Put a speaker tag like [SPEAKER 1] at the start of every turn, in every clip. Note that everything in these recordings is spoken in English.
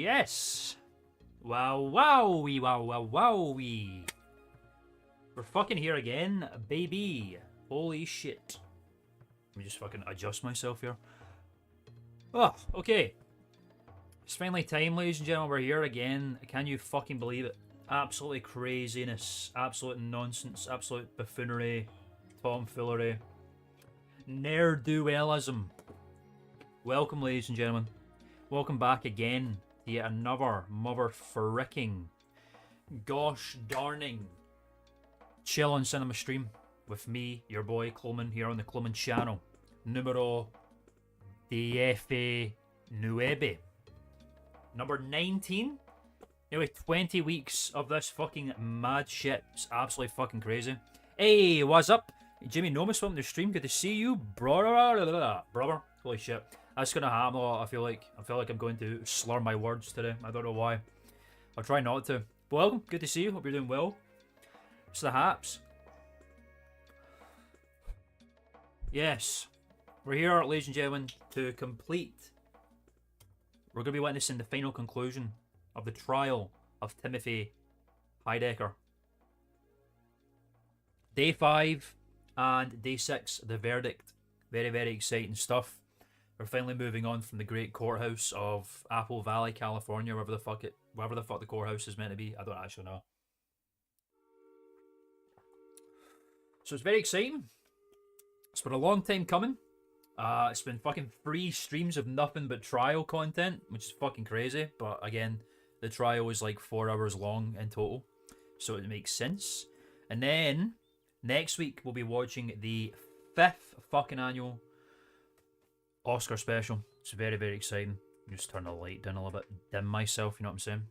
[SPEAKER 1] Yes. Wow, wowie, wow, wow, wowie. We're fucking here again, baby. Holy shit. Let me just fucking adjust myself here. Oh, okay. It's finally time, ladies and gentlemen. We're here again. Can you fucking believe it? Absolutely craziness. Absolute nonsense. Absolute buffoonery. Tomfoolery. Ne'er-do-wellism. Welcome, ladies and gentlemen. Welcome back again to yet another mother fricking gosh darning chill on cinema stream with me, your boy Klman, here on the Klman channel. Numero 19. Number 19. Nearly 20 weeks of this fucking mad shit. It's absolutely fucking crazy. Hey, what's up? Jimmy Nomus, welcome to the stream. Good to see you, brother. Brother. Holy shit. That's gonna happen a lot, I feel like. I feel like I'm going to slur my words today. I don't know why. I'll try not to. But welcome. Good to see you. Hope you're doing well. It's the Haps. Yes. We're here, ladies and gentlemen, to complete. We're going to be witnessing the final conclusion of the trial of Timothy Heidecker. Day 5 and Day 6, the verdict. Very, very exciting stuff. We're finally moving on from the great courthouse of Apple Valley, California, wherever the fuck the courthouse is meant to be. I don't actually know. So it's very exciting. It's been a long time coming. It's been fucking 3 streams of nothing but trial content, which is fucking crazy. But again, the trial is like 4 hours long in total, so it makes sense. And then next week we'll be watching the 5th fucking annual Oscar special. It's very, very exciting. Just turn the light down a little bit, dim myself, you know what I'm saying?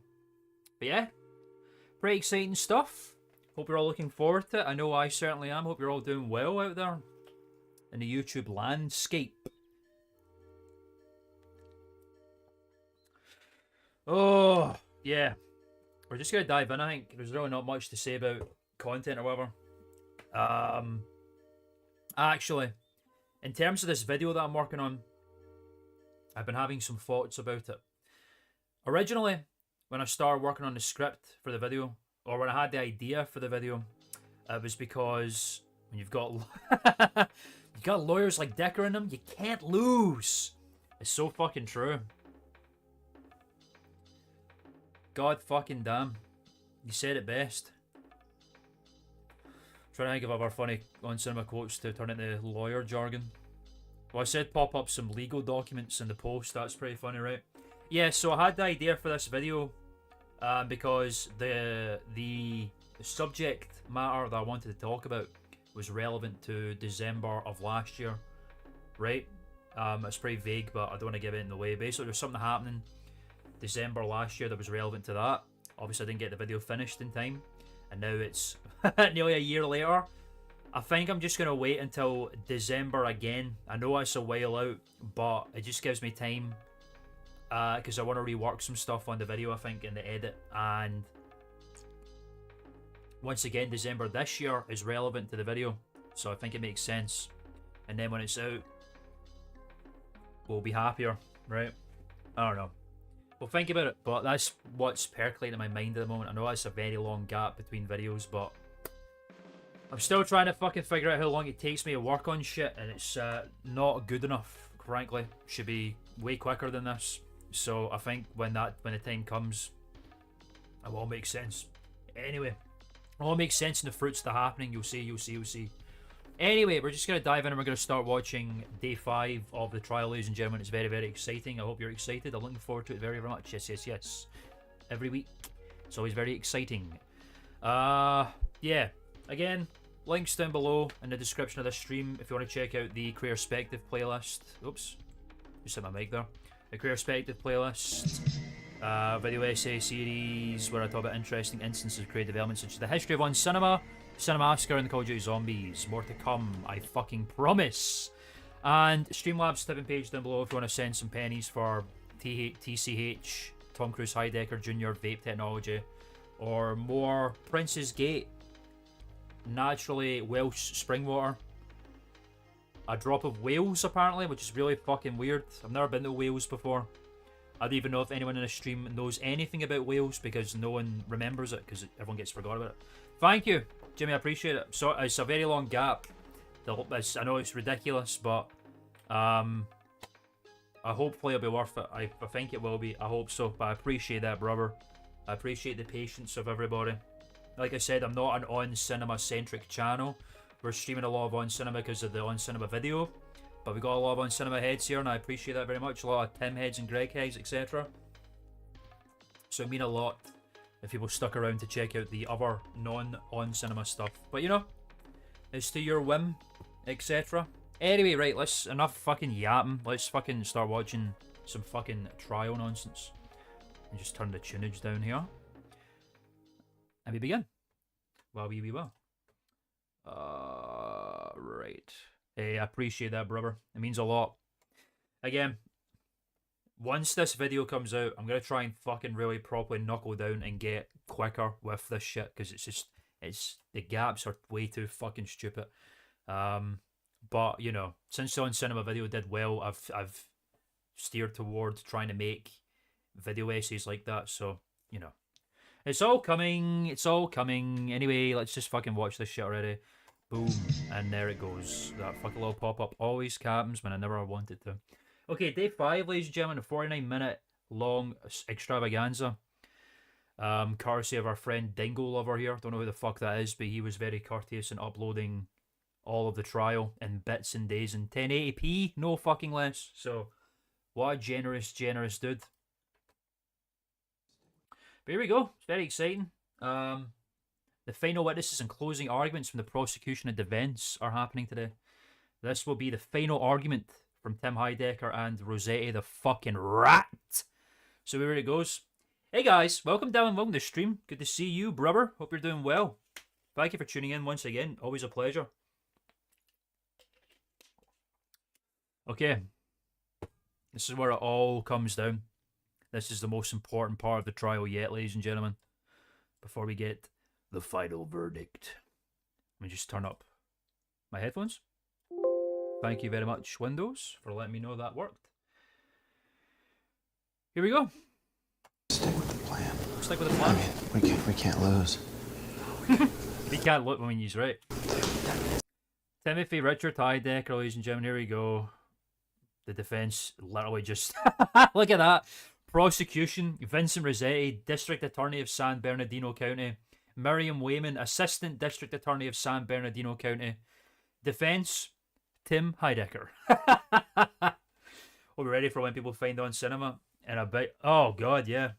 [SPEAKER 1] But yeah, pretty exciting stuff. Hope you're all looking forward to it. I know I certainly am. Hope you're all doing well out there in the YouTube landscape. Oh, yeah. We're just going to dive in, I think. There's really not much to say about content or whatever. Actually, in terms of this video that I'm working on, I've been having some thoughts about it. Originally, when I started working on the script for the video, or when I had the idea for the video, it was because when you've got you got lawyers like Dicker in them, you can't lose. It's so fucking true. God fucking damn. You said it best. Trying to think of other funny on-cinema quotes to turn into lawyer jargon. Well, I said pop up some legal documents in the post. That's pretty funny, right? Yeah, so I had the idea for this video because the subject matter that I wanted to talk about was relevant to December of last year, right? It's pretty vague, but I don't want to give it in the way. Basically, there's something happening December last year that was relevant to that. Obviously, I didn't get the video finished in time, and now it's nearly a year later. I think I'm just going to wait until December again. I know it's a while out, but it just gives me time because I want to rework some stuff on the video, I think, in the edit. And once again, December this year is relevant to the video, so I think it makes sense. And then when it's out, we'll be happier, right? I don't know. We'll think about it, but that's what's percolating in my mind at the moment. I know it's a very long gap between videos, but I'm still trying to fucking figure out how long it takes me to work on shit, and it's not good enough, frankly. Should be way quicker than this. So I think when the time comes, it will all make sense. Anyway, it all makes sense in the fruits that are happening. You'll see. Anyway, we're just going to dive in and we're going to start watching Day 5 of the trial, ladies and gentlemen. It's very, very exciting. I hope you're excited. I'm looking forward to it very, very much. Yes. Every week. It's always very exciting. Yeah. Again, links down below in the description of this stream if you want to check out the Career Perspective playlist. Oops. Just hit my mic there. The Career Perspective playlist. Video essay series where I talk about interesting instances of creative development such as the history of one cinema, Cinemassacre, and the Call of Duty Zombies. More to come, I fucking promise. And Streamlabs tipping page down below if you want to send some pennies for TCH, Tom Cruise Heidecker Jr. vape technology, or more Prince's Gate naturally Welsh spring water. a drop of Wales apparently, which is really fucking weird. I've never been to Wales before. I don't even know if anyone in the stream knows anything about Wales because no one remembers it because everyone gets forgot about it. Thank you, Jimmy. I appreciate it. So it's a very long gap. I know it's ridiculous, but hopefully it'll be worth it. I think it will be. I hope so. But I appreciate that, brother. I appreciate the patience of everybody. Like I said, I'm not an on-cinema centric channel. We're streaming a lot of on-cinema because of the on-cinema video. But we got a lot of on-cinema heads here, and I appreciate that very much. A lot of Tim heads and Greg heads, etc. So it mean a lot if people stuck around to check out the other non-on-cinema stuff. But you know, it's to your whim, etc. Anyway, right, enough fucking yapping. Let's fucking start watching some fucking trial nonsense. And just turn the tunage down here. And we begin. Well, we will. Right. Hey, I appreciate that, brother. It means a lot. Again, once this video comes out, I'm going to try and fucking really properly knuckle down and get quicker with this shit. Because the gaps are way too fucking stupid. But, you know, since the on-cinema video did well, I've steered towards trying to make video essays like that. So, you know, it's all coming. It's all coming. Anyway, let's just fucking watch this shit already. Boom. And there it goes. That fucking little pop-up always happens when I never wanted to. Okay, day 5, ladies and gentlemen. A 49-minute long extravaganza. Courtesy of our friend Dingo Lover here. Don't know who the fuck that is, but he was very courteous in uploading all of the trial in bits and days in 1080p. No fucking less. So, what a generous, generous dude. But here we go. It's very exciting. The final witnesses and closing arguments from the prosecution and defence are happening today. This will be the final argument from Tim Heidecker and Rossetti the fucking rat. So here it goes. Hey guys, welcome down and welcome to the stream. Good to see you, brother. Hope you're doing well. Thank you for tuning in once again. Always a pleasure. Okay. This is where it all comes down. This is the most important part of the trial yet, ladies and gentlemen. Before we get the final verdict. Let me just turn up my headphones. Thank you very much, Windows, for letting me know that worked. Here we go.
[SPEAKER 2] Stick with the plan.
[SPEAKER 1] Stick with the plan.
[SPEAKER 2] I mean, we can't lose.
[SPEAKER 1] We can't look. I mean, he's right. Timothy Richard Heidecker, ladies and gentlemen. Here we go. The defense literally just look at that. Prosecution: Vincent Rossetti, District Attorney of San Bernardino County. Miriam Wayman, Assistant District Attorney of San Bernardino County. Defense: Tim Heidecker. We'll be ready for when people find on cinema in a bit. Oh god, yeah.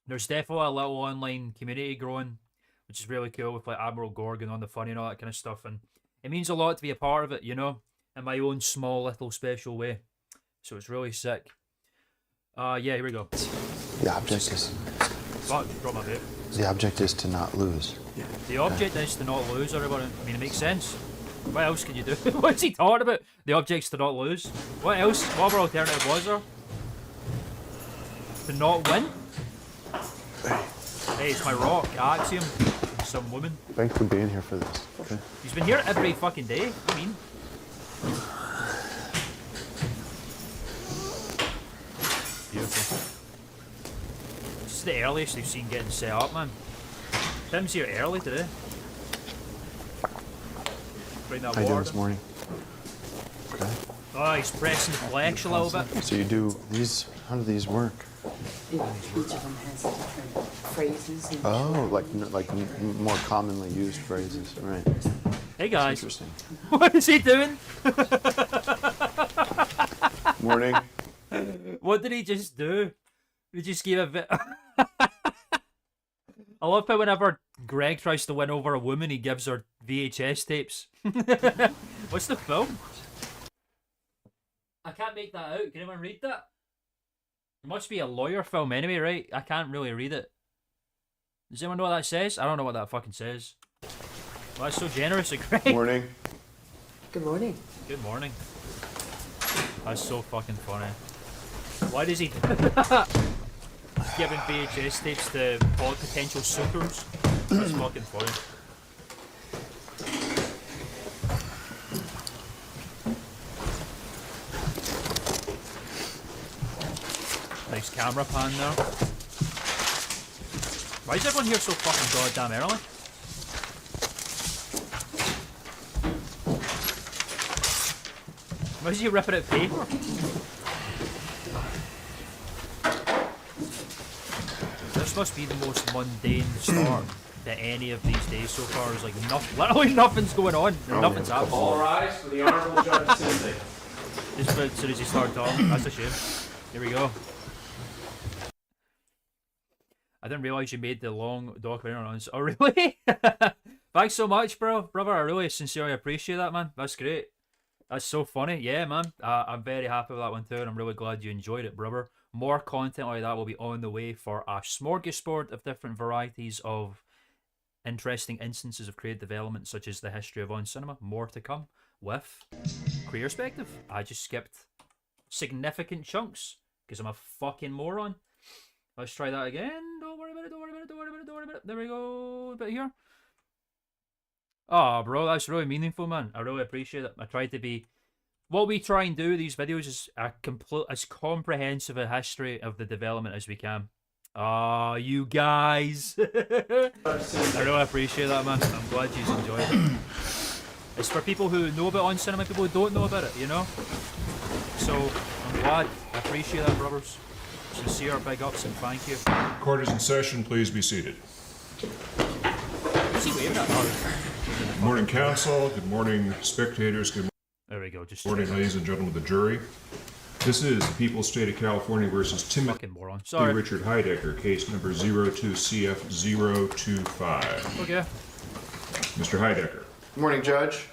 [SPEAKER 1] There's definitely a little online community growing, which is really cool, with like Admiral Gorgon on the funny and all that kind of stuff, and it means a lot to be a part of it, you know, in my own small little special way. So it's really sick. Yeah, here we go.
[SPEAKER 2] The object is.
[SPEAKER 1] Fuck, drop my vape.
[SPEAKER 2] The object is to not lose.
[SPEAKER 1] The object is to not lose, everybody. I mean, it makes sense. What else can you do? What's he talking about? The object's to not lose. What else? What other alternative was there? To not win? Hey, it's my rock. Axiom. Some woman.
[SPEAKER 2] Thanks for being here for this. Okay.
[SPEAKER 1] He's been here every fucking day. I mean. Beautiful. This is the earliest we've seen getting set up, man. Tim's here early today. Bring that
[SPEAKER 2] How you doing
[SPEAKER 1] water.
[SPEAKER 2] this morning? Okay.
[SPEAKER 1] Oh, he's pressing the flesh a little bit.
[SPEAKER 2] So you do these? How do these work?
[SPEAKER 3] Each of them has different phrases. And
[SPEAKER 2] Oh, like more commonly used phrases, right?
[SPEAKER 1] Hey guys.
[SPEAKER 2] Interesting.
[SPEAKER 1] What is he doing?
[SPEAKER 2] Morning.
[SPEAKER 1] What did he just do? He just gave a bit. I love how whenever Greg tries to win over a woman, he gives her VHS tapes. What's the film? I can't make that out. Can anyone read that? It must be a lawyer film anyway, right? I can't really read it. Does anyone know what that says? I don't know what that fucking says. Well, that's so generous of Greg.
[SPEAKER 2] Morning.
[SPEAKER 3] good morning.
[SPEAKER 1] Good morning. That's so fucking funny. Why does he do that? He's giving VHS tapes to potential suitors. That's fucking funny. Nice camera pan there. Why is everyone here so fucking goddamn early? Why is he ripping out paper? This must be the most mundane start to any of these days so far. Is like literally nothing's going on. Nothing's happening.
[SPEAKER 4] All rise for the Honorable Judge Sensei.
[SPEAKER 1] Just as soon as he started talking. That's a shame. Here we go. I didn't realise you made the long documentary on this. Oh, really? Thanks so much, brother. I really sincerely appreciate that, man. That's great. That's so funny. Yeah, man. I'm very happy with that one too, and I'm really glad you enjoyed it, brother. More content like that will be on the way for a smorgasbord of different varieties of interesting instances of creative development, such as the history of on cinema. More to come with Career Perspective. I just skipped significant chunks because I'm a fucking moron. Let's try that again. Don't worry about it. Don't worry about it. Don't worry about it. Don't worry about it. There we go. A bit here. Oh, bro, that's really meaningful, man. I really appreciate it. I try to be... What we try and do with these videos is as comprehensive a history of the development as we can. Oh, you guys. I really appreciate that, man. I'm glad you enjoyed it. It's for people who know about on cinema, people who don't know about it, you know? So, I'm glad. I appreciate that, brothers. Sincere big ups and thank you.
[SPEAKER 5] Court is in session. Please be seated.
[SPEAKER 1] Is he waving at?
[SPEAKER 5] Good morning, counsel. Good morning, spectators. Good
[SPEAKER 1] There we go. Just
[SPEAKER 5] morning, ladies and gentlemen of the jury. This is the People's State of California versus Timothy
[SPEAKER 1] fucking moron. Sorry.
[SPEAKER 5] Richard Heidecker, case number 02CF025.
[SPEAKER 1] Okay.
[SPEAKER 5] Mr. Heidecker.
[SPEAKER 2] Good morning, Judge.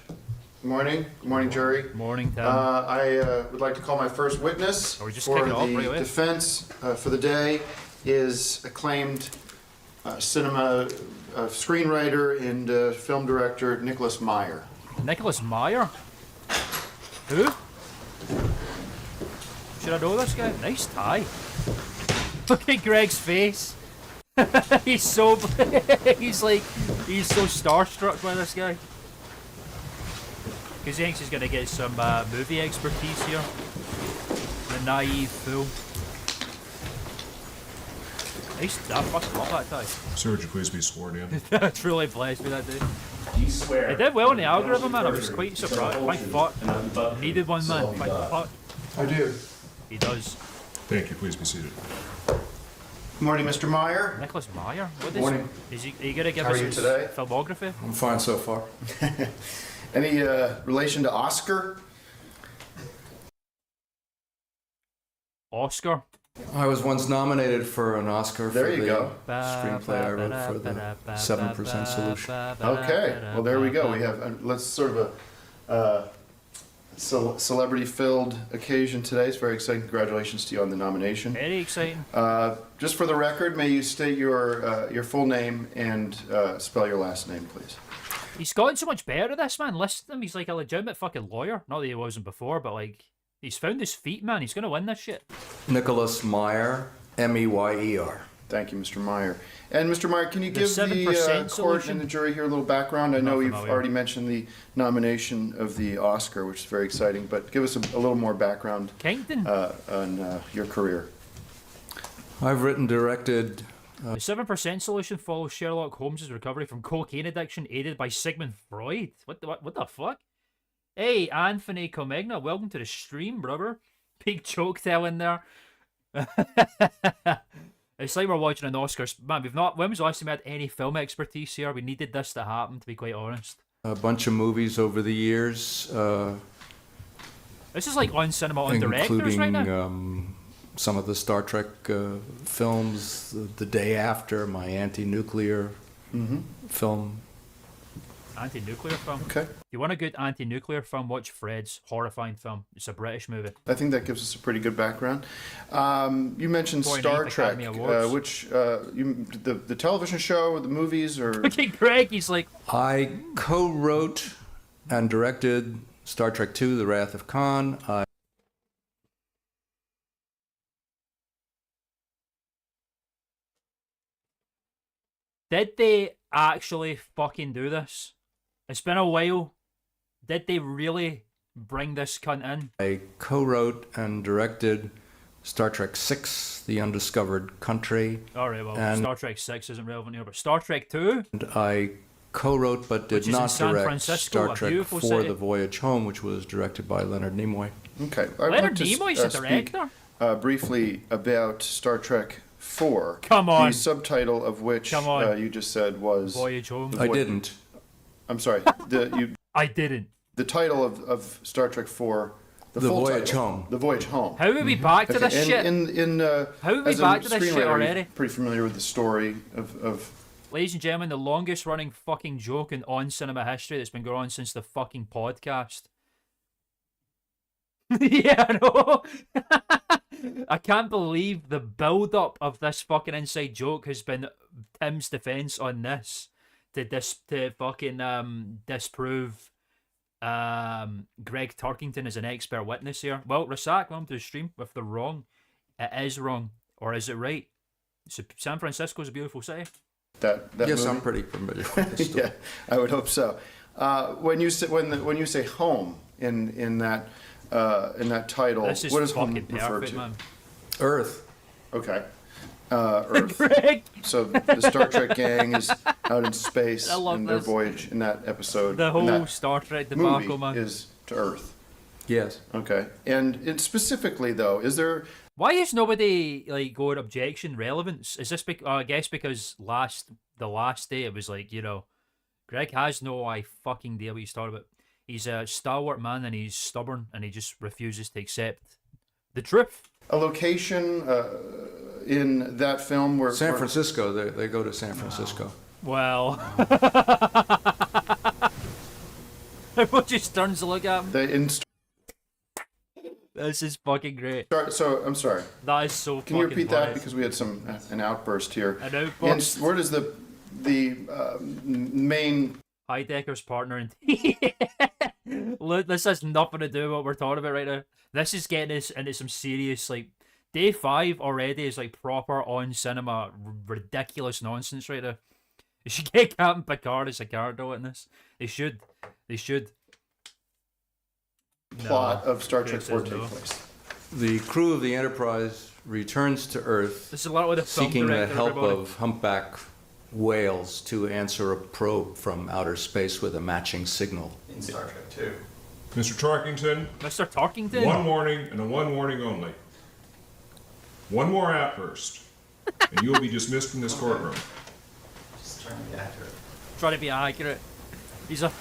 [SPEAKER 2] Good morning. Good morning, jury.
[SPEAKER 1] Morning, Tim.
[SPEAKER 2] I would like to call my first witness
[SPEAKER 1] Are we just
[SPEAKER 2] for
[SPEAKER 1] kicking it off
[SPEAKER 2] the
[SPEAKER 1] right away?
[SPEAKER 2] defense for the day is acclaimed cinema screenwriter and film director Nicholas Meyer.
[SPEAKER 1] Nicholas Meyer? Who? Should I know this guy? Nice tie. Look at Greg's face. he's so he's so starstruck by this guy. Because he thinks he's gonna get some movie expertise here. The naive fool. Nice. I fucking love that tie.
[SPEAKER 5] Sir, would you please be sworn in?
[SPEAKER 1] That's really blessed me that day.
[SPEAKER 4] Do you swear?
[SPEAKER 1] I did well in the algorithm, man. I was quite surprised. Thank fuck. Needed one, man. Thank fuck.
[SPEAKER 2] I do.
[SPEAKER 1] He does.
[SPEAKER 5] Thank you. Please be seated.
[SPEAKER 2] Good morning, Mr. Meyer.
[SPEAKER 1] Nicholas Meyer? What is,
[SPEAKER 2] Morning.
[SPEAKER 1] Is he, are you going to give
[SPEAKER 2] How
[SPEAKER 1] us
[SPEAKER 2] are you
[SPEAKER 1] his
[SPEAKER 2] today?
[SPEAKER 1] filmography?
[SPEAKER 2] I'm fine so far. Any relation to Oscar?
[SPEAKER 1] Oscar?
[SPEAKER 6] I was once nominated for an Oscar
[SPEAKER 2] There
[SPEAKER 6] for
[SPEAKER 2] you
[SPEAKER 6] the
[SPEAKER 2] go.
[SPEAKER 6] screenplay I wrote for the 7% Solution.
[SPEAKER 2] Okay. Well, there we go. We have let's sort of a celebrity-filled occasion today. It's very exciting. Congratulations to you on the nomination.
[SPEAKER 1] Very exciting.
[SPEAKER 2] Just for the record, may you state your full name and spell your last name, please?
[SPEAKER 1] He's gotten so much better at this, man. Listen to him. He's like a legitimate fucking lawyer. Not that he wasn't before, but like, he's found his feet, man. He's going to win this shit.
[SPEAKER 6] Nicholas Meyer, M-E-Y-E-R.
[SPEAKER 2] Thank you, Mr. Meyer. And Mr. Meyer, can you
[SPEAKER 1] The
[SPEAKER 2] give
[SPEAKER 1] 7%
[SPEAKER 2] the court
[SPEAKER 1] solution?
[SPEAKER 2] and the jury here a little background? I know
[SPEAKER 1] Not
[SPEAKER 2] you've
[SPEAKER 1] familiar.
[SPEAKER 2] already mentioned the nomination of the Oscar, which is very exciting, but give us a little more background
[SPEAKER 1] Kingdon.
[SPEAKER 2] on your career.
[SPEAKER 6] I've written, directed,
[SPEAKER 1] The 7% Solution follows Sherlock Holmes' recovery from cocaine addiction aided by Sigmund Freud. What the fuck? Hey, Anthony Comegna, welcome to the stream, brother. Big joke telling there. It's like we're watching an Oscars. Man, when was the last time we had any film expertise here? We needed this to happen, to be quite honest.
[SPEAKER 6] a bunch of movies over the years,
[SPEAKER 1] This is like on cinema on directors
[SPEAKER 6] including
[SPEAKER 1] right now.
[SPEAKER 6] some of the Star Trek films, The Day After, my anti-nuclear film.
[SPEAKER 1] Anti-nuclear film.
[SPEAKER 2] Okay.
[SPEAKER 1] If you want a good anti-nuclear film, watch Fred's horrifying film. It's a British movie.
[SPEAKER 2] I think that gives us a pretty good background. You mentioned
[SPEAKER 1] 49th
[SPEAKER 2] Star Trek,
[SPEAKER 1] Academy Awards.
[SPEAKER 2] which the television show or the movies or
[SPEAKER 1] Look at Greg, he's like,
[SPEAKER 6] I co-wrote and directed Star Trek II, The Wrath of Khan.
[SPEAKER 1] did they actually fucking do this? It's been a while. Did they really bring this cunt in?
[SPEAKER 6] I co-wrote and directed Star Trek VI, The Undiscovered Country.
[SPEAKER 1] All right, well,
[SPEAKER 6] And-
[SPEAKER 1] Star Trek 6 isn't relevant here, but Star Trek 2?
[SPEAKER 6] And I co-wrote but
[SPEAKER 1] Which
[SPEAKER 6] did
[SPEAKER 1] is in
[SPEAKER 6] not
[SPEAKER 1] San
[SPEAKER 6] direct
[SPEAKER 1] Francisco,
[SPEAKER 6] Star
[SPEAKER 1] a
[SPEAKER 6] Trek
[SPEAKER 1] beautiful
[SPEAKER 6] 4,
[SPEAKER 1] city.
[SPEAKER 6] The Voyage Home, which was directed by Leonard Nimoy.
[SPEAKER 2] Okay. I'd
[SPEAKER 1] Leonard
[SPEAKER 2] like to
[SPEAKER 1] Nimoy's a
[SPEAKER 2] speak,
[SPEAKER 1] director?
[SPEAKER 2] briefly about Star Trek 4.
[SPEAKER 1] Come on.
[SPEAKER 2] The subtitle of which
[SPEAKER 1] Come on.
[SPEAKER 2] you just said was...
[SPEAKER 1] Voyage Home.
[SPEAKER 6] I didn't.
[SPEAKER 2] I'm sorry.
[SPEAKER 1] I didn't.
[SPEAKER 2] The title of Star Trek 4...
[SPEAKER 6] The
[SPEAKER 2] full
[SPEAKER 6] Voyage
[SPEAKER 2] title,
[SPEAKER 6] Home.
[SPEAKER 2] The Voyage Home.
[SPEAKER 1] How are we back to this
[SPEAKER 2] and
[SPEAKER 1] shit? How are we
[SPEAKER 2] as a
[SPEAKER 1] back to this shit
[SPEAKER 2] screenwriter,
[SPEAKER 1] already?
[SPEAKER 2] you're pretty familiar with the story of
[SPEAKER 1] Ladies and gentlemen, the longest running fucking joke in on cinema history that's been going on since the fucking podcast. Yeah, I know. I can't believe the build up of this fucking inside joke has been Tim's defense on this to fucking disprove Greg Turkington is an expert witness here. Well, Rasak, welcome to the stream. If they're wrong, it is wrong. Or is it right? So San Francisco's a beautiful city.
[SPEAKER 2] that
[SPEAKER 6] Yes,
[SPEAKER 2] movie.
[SPEAKER 6] I'm pretty familiar with the story.
[SPEAKER 2] Yeah, I would hope so. When you say when you say home in that title,
[SPEAKER 1] This is
[SPEAKER 2] what does home
[SPEAKER 1] fucking
[SPEAKER 2] refer
[SPEAKER 1] perfect,
[SPEAKER 2] to?
[SPEAKER 1] man.
[SPEAKER 6] Earth.
[SPEAKER 2] Okay, Earth.
[SPEAKER 1] Greg!
[SPEAKER 2] So the Star Trek gang is out in space
[SPEAKER 1] I love
[SPEAKER 2] in their
[SPEAKER 1] this.
[SPEAKER 2] voyage in that episode.
[SPEAKER 1] The
[SPEAKER 2] in
[SPEAKER 1] whole
[SPEAKER 2] that
[SPEAKER 1] Star Trek
[SPEAKER 2] movie
[SPEAKER 1] debacle, man.
[SPEAKER 2] is to Earth.
[SPEAKER 6] Yes.
[SPEAKER 2] Okay, and specifically though, is there?
[SPEAKER 1] Why is nobody like going objection relevance? Is this I guess because the last day it was like, you know, Greg has no fucking idea what he's talking about. He's a stalwart man and he's stubborn and he just refuses to accept the truth.
[SPEAKER 2] A location in that film where
[SPEAKER 6] San Francisco. They go to San Francisco.
[SPEAKER 1] Well, everyone just turns to look at him.
[SPEAKER 2] they in
[SPEAKER 1] This is fucking great.
[SPEAKER 2] so I'm sorry.
[SPEAKER 1] That is so.
[SPEAKER 2] Can you
[SPEAKER 1] fucking
[SPEAKER 2] repeat
[SPEAKER 1] funny.
[SPEAKER 2] that because we had an outburst here?
[SPEAKER 1] An
[SPEAKER 2] And
[SPEAKER 1] outburst.
[SPEAKER 2] where does the main
[SPEAKER 1] Heidecker's partner and look, this has nothing to do with what we're talking about right now. This is getting us into some serious like day 5 already is like proper on cinema ridiculous nonsense right now. They should get Captain Picard as a character witness. They should.
[SPEAKER 2] plot of Star Trek
[SPEAKER 1] Greg
[SPEAKER 2] 4
[SPEAKER 1] says
[SPEAKER 2] take
[SPEAKER 1] no.
[SPEAKER 2] place?
[SPEAKER 6] The crew of the Enterprise returns to Earth,
[SPEAKER 1] This is a lot with the film
[SPEAKER 6] seeking the
[SPEAKER 1] director,
[SPEAKER 6] help
[SPEAKER 1] everybody.
[SPEAKER 6] of humpback whales to answer a probe from outer space with a matching signal.
[SPEAKER 7] In Star Trek 2.
[SPEAKER 5] Mr. Tarkington,
[SPEAKER 1] Mr. Tarkington.
[SPEAKER 5] one warning and a one warning only. One more outburst, and you will be dismissed from this courtroom.
[SPEAKER 7] Just trying to be accurate.
[SPEAKER 1] Trying to be accurate. He's a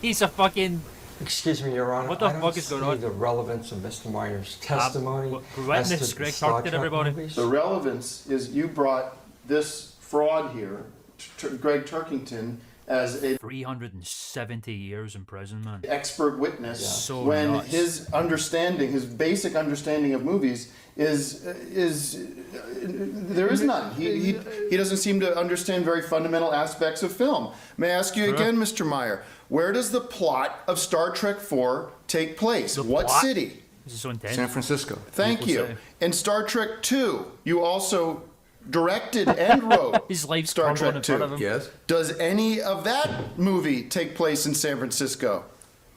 [SPEAKER 1] he's a fucking.
[SPEAKER 8] Excuse me, Your Honor.
[SPEAKER 1] What the
[SPEAKER 8] I don't
[SPEAKER 1] fuck is going on?
[SPEAKER 8] see the relevance of Mr. Meyer's testimony.
[SPEAKER 1] witness
[SPEAKER 8] as to the
[SPEAKER 1] Greg
[SPEAKER 8] Star
[SPEAKER 1] Tarkington,
[SPEAKER 8] Trek
[SPEAKER 1] everybody.
[SPEAKER 8] movies.
[SPEAKER 2] The relevance is you brought this fraud here, Greg Turkington, as a
[SPEAKER 1] 370 years in prison, man.
[SPEAKER 2] expert witness
[SPEAKER 8] Yeah.
[SPEAKER 1] So
[SPEAKER 2] when
[SPEAKER 1] nuts.
[SPEAKER 2] his basic understanding of movies is there is none. He doesn't seem to understand very fundamental aspects of film. May I ask you again, Mr. Meyer, where does the plot of Star Trek 4 take place? What
[SPEAKER 1] plot?
[SPEAKER 2] city?
[SPEAKER 1] This is so intense.
[SPEAKER 6] San Francisco.
[SPEAKER 2] Thank
[SPEAKER 1] Beautiful
[SPEAKER 2] you.
[SPEAKER 1] city.
[SPEAKER 2] In Star Trek 2, you also directed and wrote
[SPEAKER 1] His life's
[SPEAKER 2] Star
[SPEAKER 1] crumbling
[SPEAKER 2] Trek
[SPEAKER 1] in front
[SPEAKER 2] 2.
[SPEAKER 1] of him.
[SPEAKER 6] Yes.
[SPEAKER 2] Does any of that movie take place in San Francisco?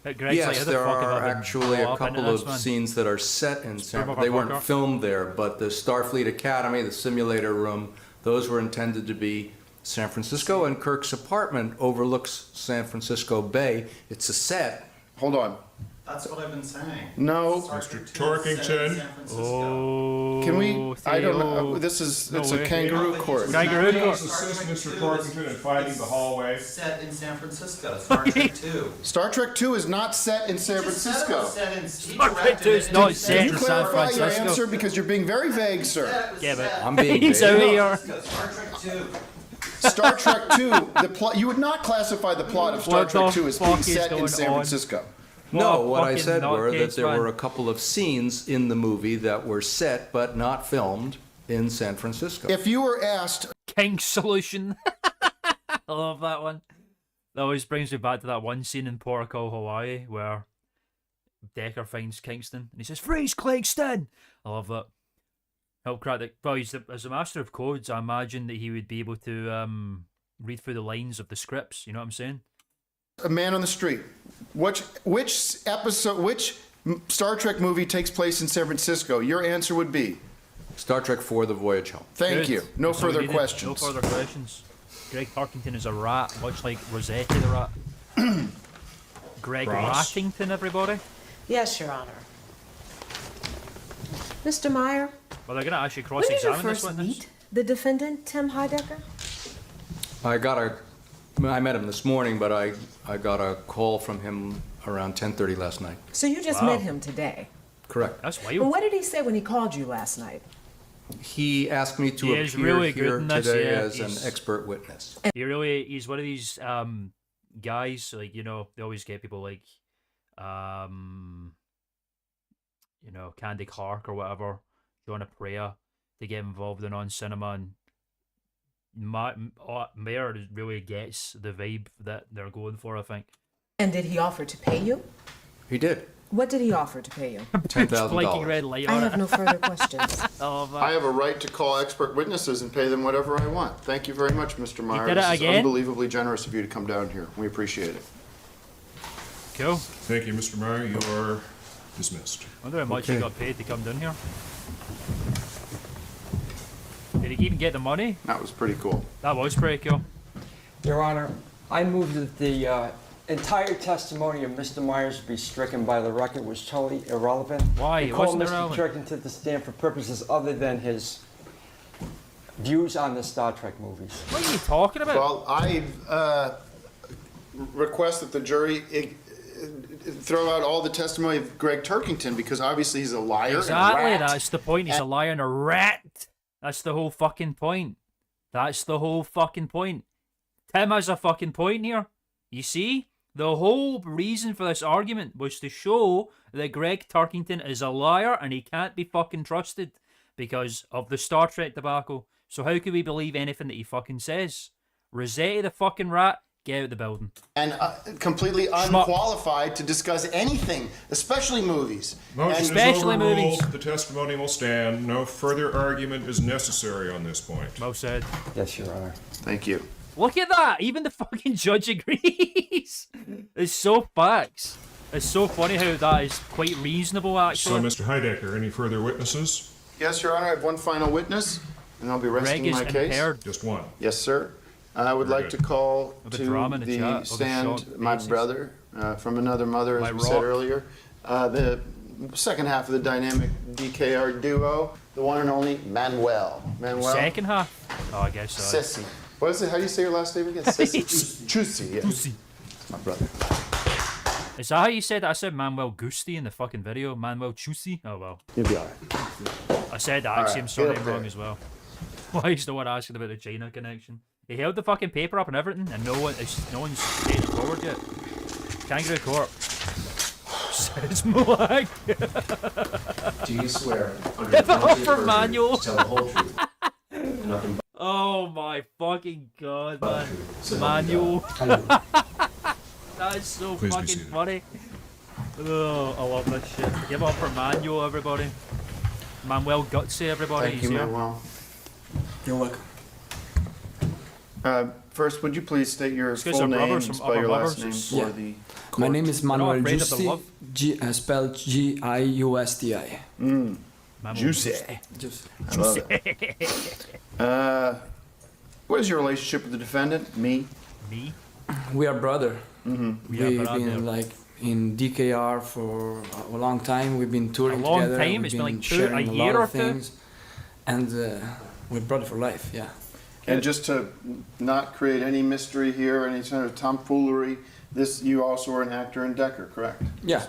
[SPEAKER 1] But Greg's like,
[SPEAKER 6] Yes,
[SPEAKER 1] how the
[SPEAKER 6] there
[SPEAKER 1] fuck have
[SPEAKER 6] are
[SPEAKER 1] I been
[SPEAKER 6] actually
[SPEAKER 1] brought
[SPEAKER 6] a
[SPEAKER 1] up into
[SPEAKER 6] couple
[SPEAKER 1] this,
[SPEAKER 6] of
[SPEAKER 1] man?
[SPEAKER 6] scenes that are set in
[SPEAKER 1] Sperm of a
[SPEAKER 6] They weren't
[SPEAKER 1] fucker.
[SPEAKER 6] filmed there, but the Starfleet Academy, the simulator room, those were intended to be San Francisco, and Kirk's apartment overlooks San Francisco Bay. It's a set.
[SPEAKER 2] Hold on.
[SPEAKER 7] That's what I've been saying.
[SPEAKER 2] No.
[SPEAKER 7] Star
[SPEAKER 5] Mr.
[SPEAKER 7] Trek 2 is set in
[SPEAKER 5] Torkington.
[SPEAKER 7] San Francisco.
[SPEAKER 1] Oh,
[SPEAKER 2] Can we? I don't know.
[SPEAKER 1] Theo.
[SPEAKER 2] This is
[SPEAKER 1] No
[SPEAKER 2] it's
[SPEAKER 1] way.
[SPEAKER 2] a kangaroo court.
[SPEAKER 1] Kangaroo
[SPEAKER 5] Please
[SPEAKER 1] court.
[SPEAKER 5] assist Mr. Tarkington in finding the hallway.
[SPEAKER 7] Set in San Francisco. Star Trek 2.
[SPEAKER 2] Star Trek 2 is not set in San
[SPEAKER 7] Just said it
[SPEAKER 2] Francisco.
[SPEAKER 7] was set in-
[SPEAKER 1] Star Trek 2 is not set
[SPEAKER 2] Can
[SPEAKER 1] in
[SPEAKER 2] you
[SPEAKER 1] San
[SPEAKER 2] clarify your
[SPEAKER 1] Francisco.
[SPEAKER 2] answer because you're being very vague, sir?
[SPEAKER 1] Yeah, but
[SPEAKER 6] I'm being
[SPEAKER 1] he's
[SPEAKER 6] vague.
[SPEAKER 1] out here.
[SPEAKER 7] Star Trek 2.
[SPEAKER 2] Star Trek 2, the plot. You would not classify the plot of Star
[SPEAKER 1] What
[SPEAKER 2] Trek
[SPEAKER 1] the
[SPEAKER 2] 2 as being
[SPEAKER 1] fuck is
[SPEAKER 2] set in
[SPEAKER 1] going
[SPEAKER 2] San
[SPEAKER 1] on?
[SPEAKER 2] Francisco.
[SPEAKER 6] No,
[SPEAKER 1] What a
[SPEAKER 6] what I
[SPEAKER 1] fucking
[SPEAKER 6] said were that
[SPEAKER 1] nutcase,
[SPEAKER 6] there
[SPEAKER 1] man.
[SPEAKER 6] were a couple of scenes in the movie that were set but not filmed in San Francisco.
[SPEAKER 2] If you were asked,
[SPEAKER 1] King solution. I love that one. That always brings me back to that one scene in Porco, Hawaii, where Decker finds Kingston and he says, "Freeze, Kingston!" I love that. Help crack the. Well, as a master of codes, I imagine that he would be able to read through the lines of the scripts. You know what I'm saying?
[SPEAKER 2] a man on the street, which episode, which Star Trek movie takes place in San Francisco? Your answer would be?
[SPEAKER 6] Star Trek 4: The Voyage Home.
[SPEAKER 2] Thank
[SPEAKER 1] Good.
[SPEAKER 2] you. No
[SPEAKER 1] That's all we
[SPEAKER 2] further
[SPEAKER 1] needed.
[SPEAKER 2] questions.
[SPEAKER 1] No further questions. Greg Turkington is a rat, much like Rossetti the rat. Greg
[SPEAKER 5] Ross.
[SPEAKER 1] Rattington, everybody.
[SPEAKER 3] Yes, Your Honor. Mr. Meyer,
[SPEAKER 1] Well, they're going to actually
[SPEAKER 3] when did you
[SPEAKER 1] cross-examine this
[SPEAKER 3] first
[SPEAKER 1] witness.
[SPEAKER 3] meet the defendant, Tim Heidecker?
[SPEAKER 6] I met him this morning, but I got a call from him around 10:30 last night.
[SPEAKER 3] So you just
[SPEAKER 1] Wow.
[SPEAKER 3] met him today.
[SPEAKER 6] Correct.
[SPEAKER 1] That's
[SPEAKER 3] Well,
[SPEAKER 1] wild.
[SPEAKER 3] what did he say when he called you last night?
[SPEAKER 6] He asked me to
[SPEAKER 1] He is
[SPEAKER 6] appear
[SPEAKER 1] really good
[SPEAKER 6] here
[SPEAKER 1] in this,
[SPEAKER 6] today
[SPEAKER 1] yeah.
[SPEAKER 6] as an
[SPEAKER 1] He's-
[SPEAKER 6] expert witness.
[SPEAKER 1] He's one of these guys, like, you know, they always get people like, you know, Candy Clark or whatever, Jonah Prea to get involved in on cinema, and Mayer really gets the vibe that they're going for, I think.
[SPEAKER 3] And did he offer to pay you?
[SPEAKER 6] He did.
[SPEAKER 3] What did he offer to pay you?
[SPEAKER 1] Blinking
[SPEAKER 6] $10,000.
[SPEAKER 1] red light
[SPEAKER 3] I
[SPEAKER 1] on
[SPEAKER 3] have
[SPEAKER 1] it.
[SPEAKER 3] no further questions.
[SPEAKER 1] Oh, man.
[SPEAKER 2] I have a right to call expert witnesses and pay them whatever I want. Thank you very much, Mr. Meyer.
[SPEAKER 1] did it
[SPEAKER 2] This is
[SPEAKER 1] again?
[SPEAKER 2] unbelievably generous of you to come down here. We appreciate it.
[SPEAKER 1] Cool.
[SPEAKER 5] Thank you, Mr. Meyer. You are dismissed.
[SPEAKER 1] Wonder how much he
[SPEAKER 6] Okay.
[SPEAKER 1] got paid to come down here. Did he even get the money?
[SPEAKER 2] That was pretty cool.
[SPEAKER 1] That was pretty cool.
[SPEAKER 8] Your Honor, I move that the entire testimony of Mr. Myers be stricken by the record was totally irrelevant.
[SPEAKER 1] Why?
[SPEAKER 8] And
[SPEAKER 1] It
[SPEAKER 8] call
[SPEAKER 1] wasn't
[SPEAKER 8] Mr.
[SPEAKER 1] irrelevant.
[SPEAKER 8] Turkington to the stand for purposes other than his views on the Star Trek movies.
[SPEAKER 1] What are you talking about?
[SPEAKER 2] Well, I request that the jury throw out all the testimony of Greg Turkington because obviously he's a liar.
[SPEAKER 1] Exactly,
[SPEAKER 2] and a rat.
[SPEAKER 1] that's the point. He's a liar and a rat. That's the whole fucking point. That's the whole fucking point. Tim has a fucking point here. You see? The whole reason for this argument was to show that Greg Turkington is a liar and he can't be fucking trusted because of the Star Trek debacle. So how could we believe anything that he fucking says? Rossetti the fucking rat, get out the building.
[SPEAKER 2] And completely unqualified to discuss anything, especially movies.
[SPEAKER 5] Motion is
[SPEAKER 1] Especially
[SPEAKER 5] overruled.
[SPEAKER 1] movies.
[SPEAKER 5] The testimony will stand. No further argument is necessary on this point.
[SPEAKER 1] Well said.
[SPEAKER 8] Yes, Your Honor.
[SPEAKER 2] Thank you.
[SPEAKER 1] Look at that! Even the fucking judge agrees! It's so facts. It's so funny how that is quite reasonable,
[SPEAKER 5] So,
[SPEAKER 1] actually.
[SPEAKER 5] Mr. Heidecker, any further witnesses?
[SPEAKER 2] Yes, Your Honor, I have one final witness, and I'll be resting
[SPEAKER 1] Greg is
[SPEAKER 2] my case.
[SPEAKER 1] impaired.
[SPEAKER 5] Just one.
[SPEAKER 2] Yes, sir. I would
[SPEAKER 5] Very
[SPEAKER 2] like
[SPEAKER 5] good.
[SPEAKER 2] to call
[SPEAKER 1] With the
[SPEAKER 2] to
[SPEAKER 1] drama in the chat, all
[SPEAKER 2] the
[SPEAKER 1] the
[SPEAKER 2] stand
[SPEAKER 1] short
[SPEAKER 2] my
[SPEAKER 1] faces.
[SPEAKER 2] brother from another mother, as
[SPEAKER 1] My
[SPEAKER 2] we
[SPEAKER 1] rock.
[SPEAKER 2] said earlier. The second half of the dynamic DKR duo, the one and only Manuel. Manuel.
[SPEAKER 1] Second half? Oh, I guess so.
[SPEAKER 2] Sissy. What is it? How do you say your last name again? Sissy. Chusy. Yeah.
[SPEAKER 1] Pussy.
[SPEAKER 2] My brother.
[SPEAKER 1] Is that how you said that? I said Manuel Gusti in the fucking video. Manuel Chusi? Oh, well.
[SPEAKER 2] You'll be all right.
[SPEAKER 1] I said the
[SPEAKER 2] right,
[SPEAKER 1] Axiom
[SPEAKER 2] get
[SPEAKER 1] surname
[SPEAKER 2] up there.
[SPEAKER 1] wrong as well. Why is the one asking about the China connection? He held the fucking paper up and everything, and no one's taken it forward yet. Kangaroo Corp. Says Malak.
[SPEAKER 7] Do you swear under
[SPEAKER 1] Give it
[SPEAKER 7] the
[SPEAKER 1] up
[SPEAKER 7] penalty of
[SPEAKER 1] for
[SPEAKER 7] perjury
[SPEAKER 1] Manuel.
[SPEAKER 7] to tell the whole truth, and nothing but
[SPEAKER 1] Oh my fucking god,
[SPEAKER 7] the
[SPEAKER 1] man.
[SPEAKER 7] truth, so help me
[SPEAKER 1] Manuel.
[SPEAKER 7] God.
[SPEAKER 1] That is so
[SPEAKER 5] Please be
[SPEAKER 1] fucking
[SPEAKER 5] seated.
[SPEAKER 1] funny. Oh, I love this shit. Give up for Manuel, everybody. Manuel Gutsy, everybody.
[SPEAKER 2] Thank
[SPEAKER 1] He's
[SPEAKER 2] you,
[SPEAKER 1] here.
[SPEAKER 2] Manuel.
[SPEAKER 8] You're welcome.
[SPEAKER 2] First, would you please state your
[SPEAKER 1] These guys
[SPEAKER 2] full
[SPEAKER 1] are
[SPEAKER 2] name
[SPEAKER 1] brothers
[SPEAKER 2] and
[SPEAKER 1] from
[SPEAKER 2] spell your
[SPEAKER 1] other
[SPEAKER 2] last name
[SPEAKER 1] mothers.
[SPEAKER 2] for
[SPEAKER 8] Yeah.
[SPEAKER 2] the
[SPEAKER 9] My name is Manuel
[SPEAKER 1] afraid of the
[SPEAKER 9] Giusti,
[SPEAKER 1] love.
[SPEAKER 9] spelled Giusti.
[SPEAKER 1] Manuel
[SPEAKER 2] Juicy.
[SPEAKER 9] Just
[SPEAKER 2] I love it. What is your relationship with the defendant? Me?
[SPEAKER 1] Me?
[SPEAKER 9] we are brother.
[SPEAKER 1] We are
[SPEAKER 9] We've
[SPEAKER 1] brother.
[SPEAKER 9] been like in DKR for a long time. We've been touring
[SPEAKER 1] A long
[SPEAKER 9] together.
[SPEAKER 1] time?
[SPEAKER 9] We've
[SPEAKER 1] It's been like
[SPEAKER 9] sharing
[SPEAKER 1] a
[SPEAKER 9] a
[SPEAKER 1] year
[SPEAKER 9] lot
[SPEAKER 1] or
[SPEAKER 9] of
[SPEAKER 1] two?
[SPEAKER 9] things, and we're brother for life. Yeah.
[SPEAKER 2] And just to not create any mystery here, any sort of tomfoolery, you also are an actor in Decker, correct?
[SPEAKER 9] Yeah.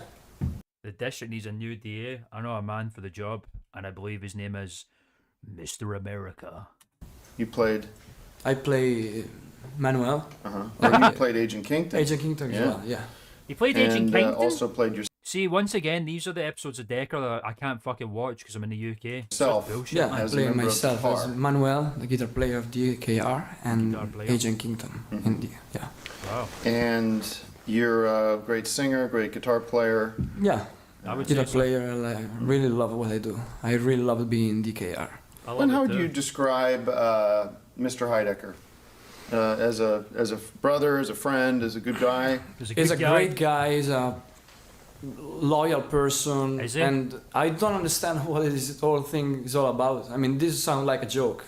[SPEAKER 1] The district needs a new DA. I know a man for the job, and I believe his name is Mr. America.
[SPEAKER 2] You played,
[SPEAKER 9] I play Manuel,
[SPEAKER 2] you played Agent Kington.
[SPEAKER 9] Agent Kington
[SPEAKER 2] Yeah.
[SPEAKER 9] as well. Yeah.
[SPEAKER 1] He played Agent
[SPEAKER 2] And
[SPEAKER 1] Kington.
[SPEAKER 2] also played
[SPEAKER 1] See, once again, these are the episodes of Decker that I can't fucking watch because I'm in the UK.
[SPEAKER 2] Yourself.
[SPEAKER 1] Such bullshit,
[SPEAKER 9] Yeah,
[SPEAKER 1] man.
[SPEAKER 9] I
[SPEAKER 2] as a
[SPEAKER 9] play
[SPEAKER 2] member of
[SPEAKER 9] myself
[SPEAKER 2] the
[SPEAKER 9] as
[SPEAKER 2] bar.
[SPEAKER 9] Manuel, the guitar player of DKR, and
[SPEAKER 1] Guitar player.
[SPEAKER 9] Agent Kington. In the, yeah.
[SPEAKER 1] Wow.
[SPEAKER 2] And you're a great singer, great guitar player.
[SPEAKER 9] Yeah.
[SPEAKER 1] I would say
[SPEAKER 9] Guitar
[SPEAKER 1] so.
[SPEAKER 9] player, I really love what I do. I really love being in DKR.
[SPEAKER 1] I love
[SPEAKER 2] And how
[SPEAKER 1] it
[SPEAKER 2] would
[SPEAKER 1] too.
[SPEAKER 2] you describe Mr. Heidecker? As a brother, as a friend, as a good guy?
[SPEAKER 1] He's
[SPEAKER 9] He's a
[SPEAKER 1] good guy.
[SPEAKER 9] great guy. He's a loyal person,
[SPEAKER 1] Is he?
[SPEAKER 9] and I don't understand what this whole thing is all about. I mean, this sounds like a joke.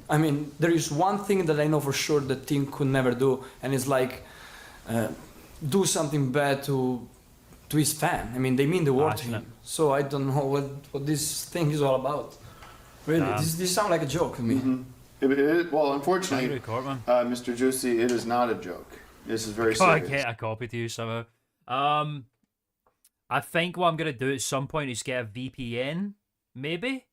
[SPEAKER 9] I mean, there is one thing that I know for sure that Tim could never do, and it's like do something bad to his fan. I mean, they mean the world to
[SPEAKER 1] Passionate.
[SPEAKER 9] him. So I don't know what this thing is all about. Really, this sounds like a joke to me.
[SPEAKER 2] Well,
[SPEAKER 1] I
[SPEAKER 2] unfortunately,
[SPEAKER 1] agree, Cartman.
[SPEAKER 2] Mr. Juicy, it is not a joke. This is very
[SPEAKER 1] Gotta
[SPEAKER 2] serious.
[SPEAKER 1] get a copy to you somehow. I think what I'm gonna do at some point is get a VPN, maybe.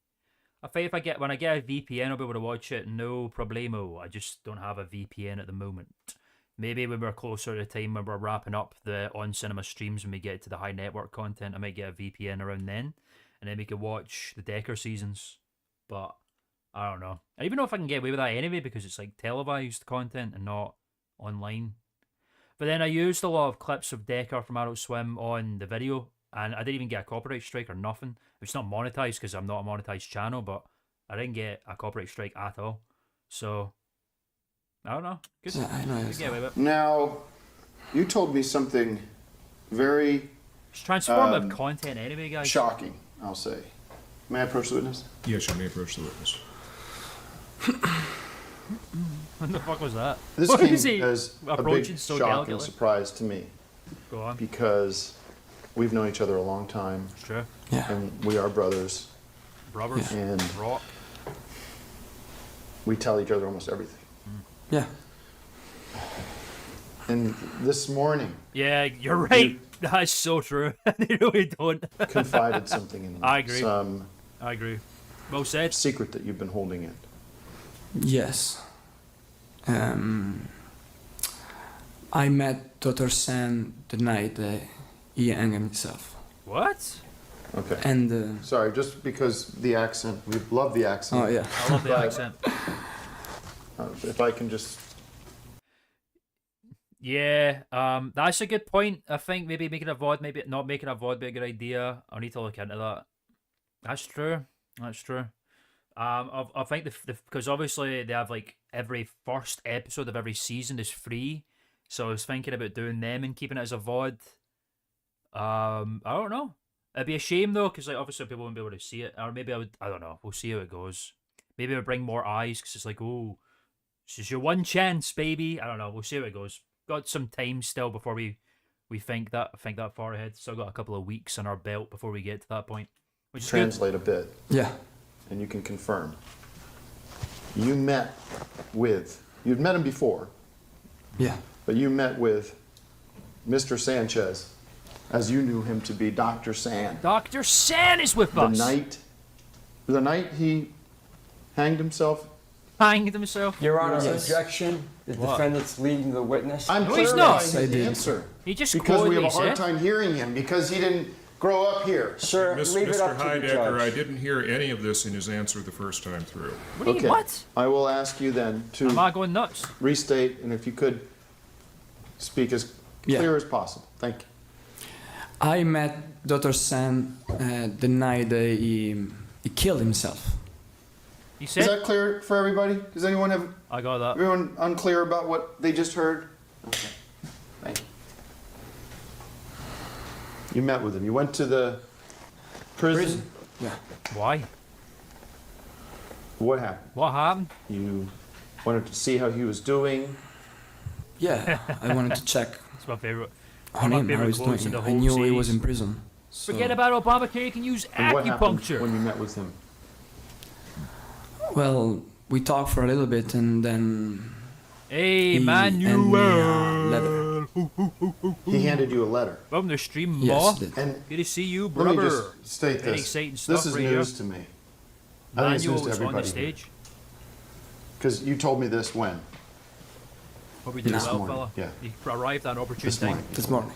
[SPEAKER 1] I think if when I get a VPN, I'll be able to watch it. No problemo. I just don't have a VPN at the moment. Maybe when we're closer to the time when we're wrapping up the on cinema streams, when we get to the high network content, I might get a VPN around then, and then we could watch the Decker seasons. But I don't know. I even know if I can get away with that anyway, because it's like televised content and not online. But then I used a lot of clips of Decker from Adult Swim on the video, and I didn't even get a copyright strike or nothing. It's not monetized because I'm not a monetized channel, but I didn't get a copyright strike at all. So I don't know. Good.
[SPEAKER 9] Yeah, I know.
[SPEAKER 1] Good get away with it.
[SPEAKER 2] Now, you told me something very
[SPEAKER 1] It's transformative content anyway, guys.
[SPEAKER 2] shocking, I'll say. May I approach the witness?
[SPEAKER 5] Yes, you may approach the witness.
[SPEAKER 1] What the fuck was that?
[SPEAKER 2] This
[SPEAKER 1] What
[SPEAKER 2] came
[SPEAKER 1] is he
[SPEAKER 2] as a
[SPEAKER 1] approaching
[SPEAKER 2] big
[SPEAKER 1] so
[SPEAKER 2] shock and
[SPEAKER 1] delicately?
[SPEAKER 2] surprise to me
[SPEAKER 1] Go on.
[SPEAKER 2] because we've known each other a long time
[SPEAKER 1] It's true.
[SPEAKER 9] Yeah.
[SPEAKER 2] and we are brothers
[SPEAKER 1] Brothers.
[SPEAKER 2] and
[SPEAKER 1] Rock.
[SPEAKER 2] we tell each other almost everything.
[SPEAKER 9] Yeah.
[SPEAKER 2] And this morning,
[SPEAKER 1] Yeah, you're right. That's so true. They really don't.
[SPEAKER 2] confided something in me.
[SPEAKER 1] I agree.
[SPEAKER 2] Some
[SPEAKER 1] I agree. Well said.
[SPEAKER 2] secret that you've been holding in.
[SPEAKER 9] Yes. I met Dr. Sam the night he hanged himself.
[SPEAKER 1] What?
[SPEAKER 2] Okay.
[SPEAKER 9] And,
[SPEAKER 2] Sorry, just because the accent, we love the accent.
[SPEAKER 9] oh yeah.
[SPEAKER 1] I love the
[SPEAKER 2] But-
[SPEAKER 1] accent.
[SPEAKER 2] If I can just,
[SPEAKER 1] Yeah, that's a good point. I think maybe making a VOD, maybe not making a VOD be a good idea. I need to look into that. That's true. That's true. I think because obviously they have like every first episode of every season is free, so I was thinking about doing them and keeping it as a VOD. I don't know. It'd be a shame though, because like obviously people won't be able to see it, or maybe I would. I don't know. We'll see how it goes. Maybe it'll bring more eyes, because it's like, oh, this is your one chance, baby. I don't know. We'll see how it goes. Got some time still before we think that far ahead. Still got a couple of weeks on our belt before we get to that point, which is good.
[SPEAKER 2] translate a bit,
[SPEAKER 9] Yeah.
[SPEAKER 2] and you can confirm. You'd met him before,
[SPEAKER 9] Yeah.
[SPEAKER 2] but you met with Mr. Sanchez, as you knew him to be Dr. San.
[SPEAKER 1] Dr. San is with us.
[SPEAKER 2] The night he hanged himself.
[SPEAKER 1] Hanged himself.
[SPEAKER 8] Your Honor,
[SPEAKER 9] Yes.
[SPEAKER 8] objection. The
[SPEAKER 1] What?
[SPEAKER 8] defendant's leading the witness.
[SPEAKER 2] I'm
[SPEAKER 1] No, he's
[SPEAKER 2] clarifying
[SPEAKER 1] not.
[SPEAKER 2] his
[SPEAKER 9] I did.
[SPEAKER 2] answer.
[SPEAKER 1] He just
[SPEAKER 2] Because
[SPEAKER 1] quoted
[SPEAKER 2] we have
[SPEAKER 1] what
[SPEAKER 2] a
[SPEAKER 1] he
[SPEAKER 2] hard
[SPEAKER 1] said.
[SPEAKER 2] time hearing him, because he didn't grow up here.
[SPEAKER 8] Sir, leave it
[SPEAKER 5] Mr.
[SPEAKER 8] up to the
[SPEAKER 5] Heidecker, I
[SPEAKER 8] judge.
[SPEAKER 5] didn't hear any of this in his answer the first time through.
[SPEAKER 1] What? Do you,
[SPEAKER 2] Okay.
[SPEAKER 1] what?
[SPEAKER 2] I will ask you then
[SPEAKER 1] Am
[SPEAKER 2] to
[SPEAKER 1] I going nuts?
[SPEAKER 2] restate, and if you could speak as
[SPEAKER 9] Yeah.
[SPEAKER 2] clear as possible. Thank you.
[SPEAKER 9] I met Dr. Sam the night he killed himself.
[SPEAKER 1] He
[SPEAKER 2] Is
[SPEAKER 1] said.
[SPEAKER 2] that clear for everybody? Does anyone have
[SPEAKER 1] I got that.
[SPEAKER 2] everyone unclear about what they just heard? Okay. Thank you. You met with him. You went to the prison.
[SPEAKER 9] Yeah.
[SPEAKER 1] Why?
[SPEAKER 2] What happened?
[SPEAKER 1] What happened?
[SPEAKER 2] You wanted to see how he was doing.
[SPEAKER 9] Yeah. I wanted to check
[SPEAKER 1] It's my favorite.
[SPEAKER 9] on
[SPEAKER 1] my
[SPEAKER 9] him how
[SPEAKER 1] favorite
[SPEAKER 9] he's
[SPEAKER 1] quotes
[SPEAKER 9] doing.
[SPEAKER 1] in the
[SPEAKER 9] I
[SPEAKER 1] whole
[SPEAKER 9] knew he was
[SPEAKER 1] series.
[SPEAKER 9] in prison. So,
[SPEAKER 1] Forget about Obamacare. You can use
[SPEAKER 2] And what happened
[SPEAKER 1] acupuncture.
[SPEAKER 2] when you met with him?
[SPEAKER 9] Well, we talked for a little bit, and then
[SPEAKER 1] Hey,
[SPEAKER 9] he handed me a letter.
[SPEAKER 1] Manuel.
[SPEAKER 2] He handed you a letter.
[SPEAKER 1] Welcome to stream,
[SPEAKER 9] Yes,
[SPEAKER 1] Ma.
[SPEAKER 9] he did.
[SPEAKER 2] And
[SPEAKER 1] Good to see you,
[SPEAKER 2] let me
[SPEAKER 1] brother.
[SPEAKER 2] just state
[SPEAKER 1] Very
[SPEAKER 2] this.
[SPEAKER 1] exciting stuff
[SPEAKER 2] This is
[SPEAKER 1] right
[SPEAKER 2] news
[SPEAKER 1] here.
[SPEAKER 2] to me. I think it's news
[SPEAKER 1] Manuel
[SPEAKER 2] to
[SPEAKER 1] was on the
[SPEAKER 2] everybody.
[SPEAKER 1] stage.
[SPEAKER 2] Because you told me this when?
[SPEAKER 1] Hope we did
[SPEAKER 9] This
[SPEAKER 1] well,
[SPEAKER 2] morning,
[SPEAKER 1] fella.
[SPEAKER 2] yeah.
[SPEAKER 1] You arrived at an opportune
[SPEAKER 2] This
[SPEAKER 1] time.
[SPEAKER 2] morning.
[SPEAKER 9] This morning.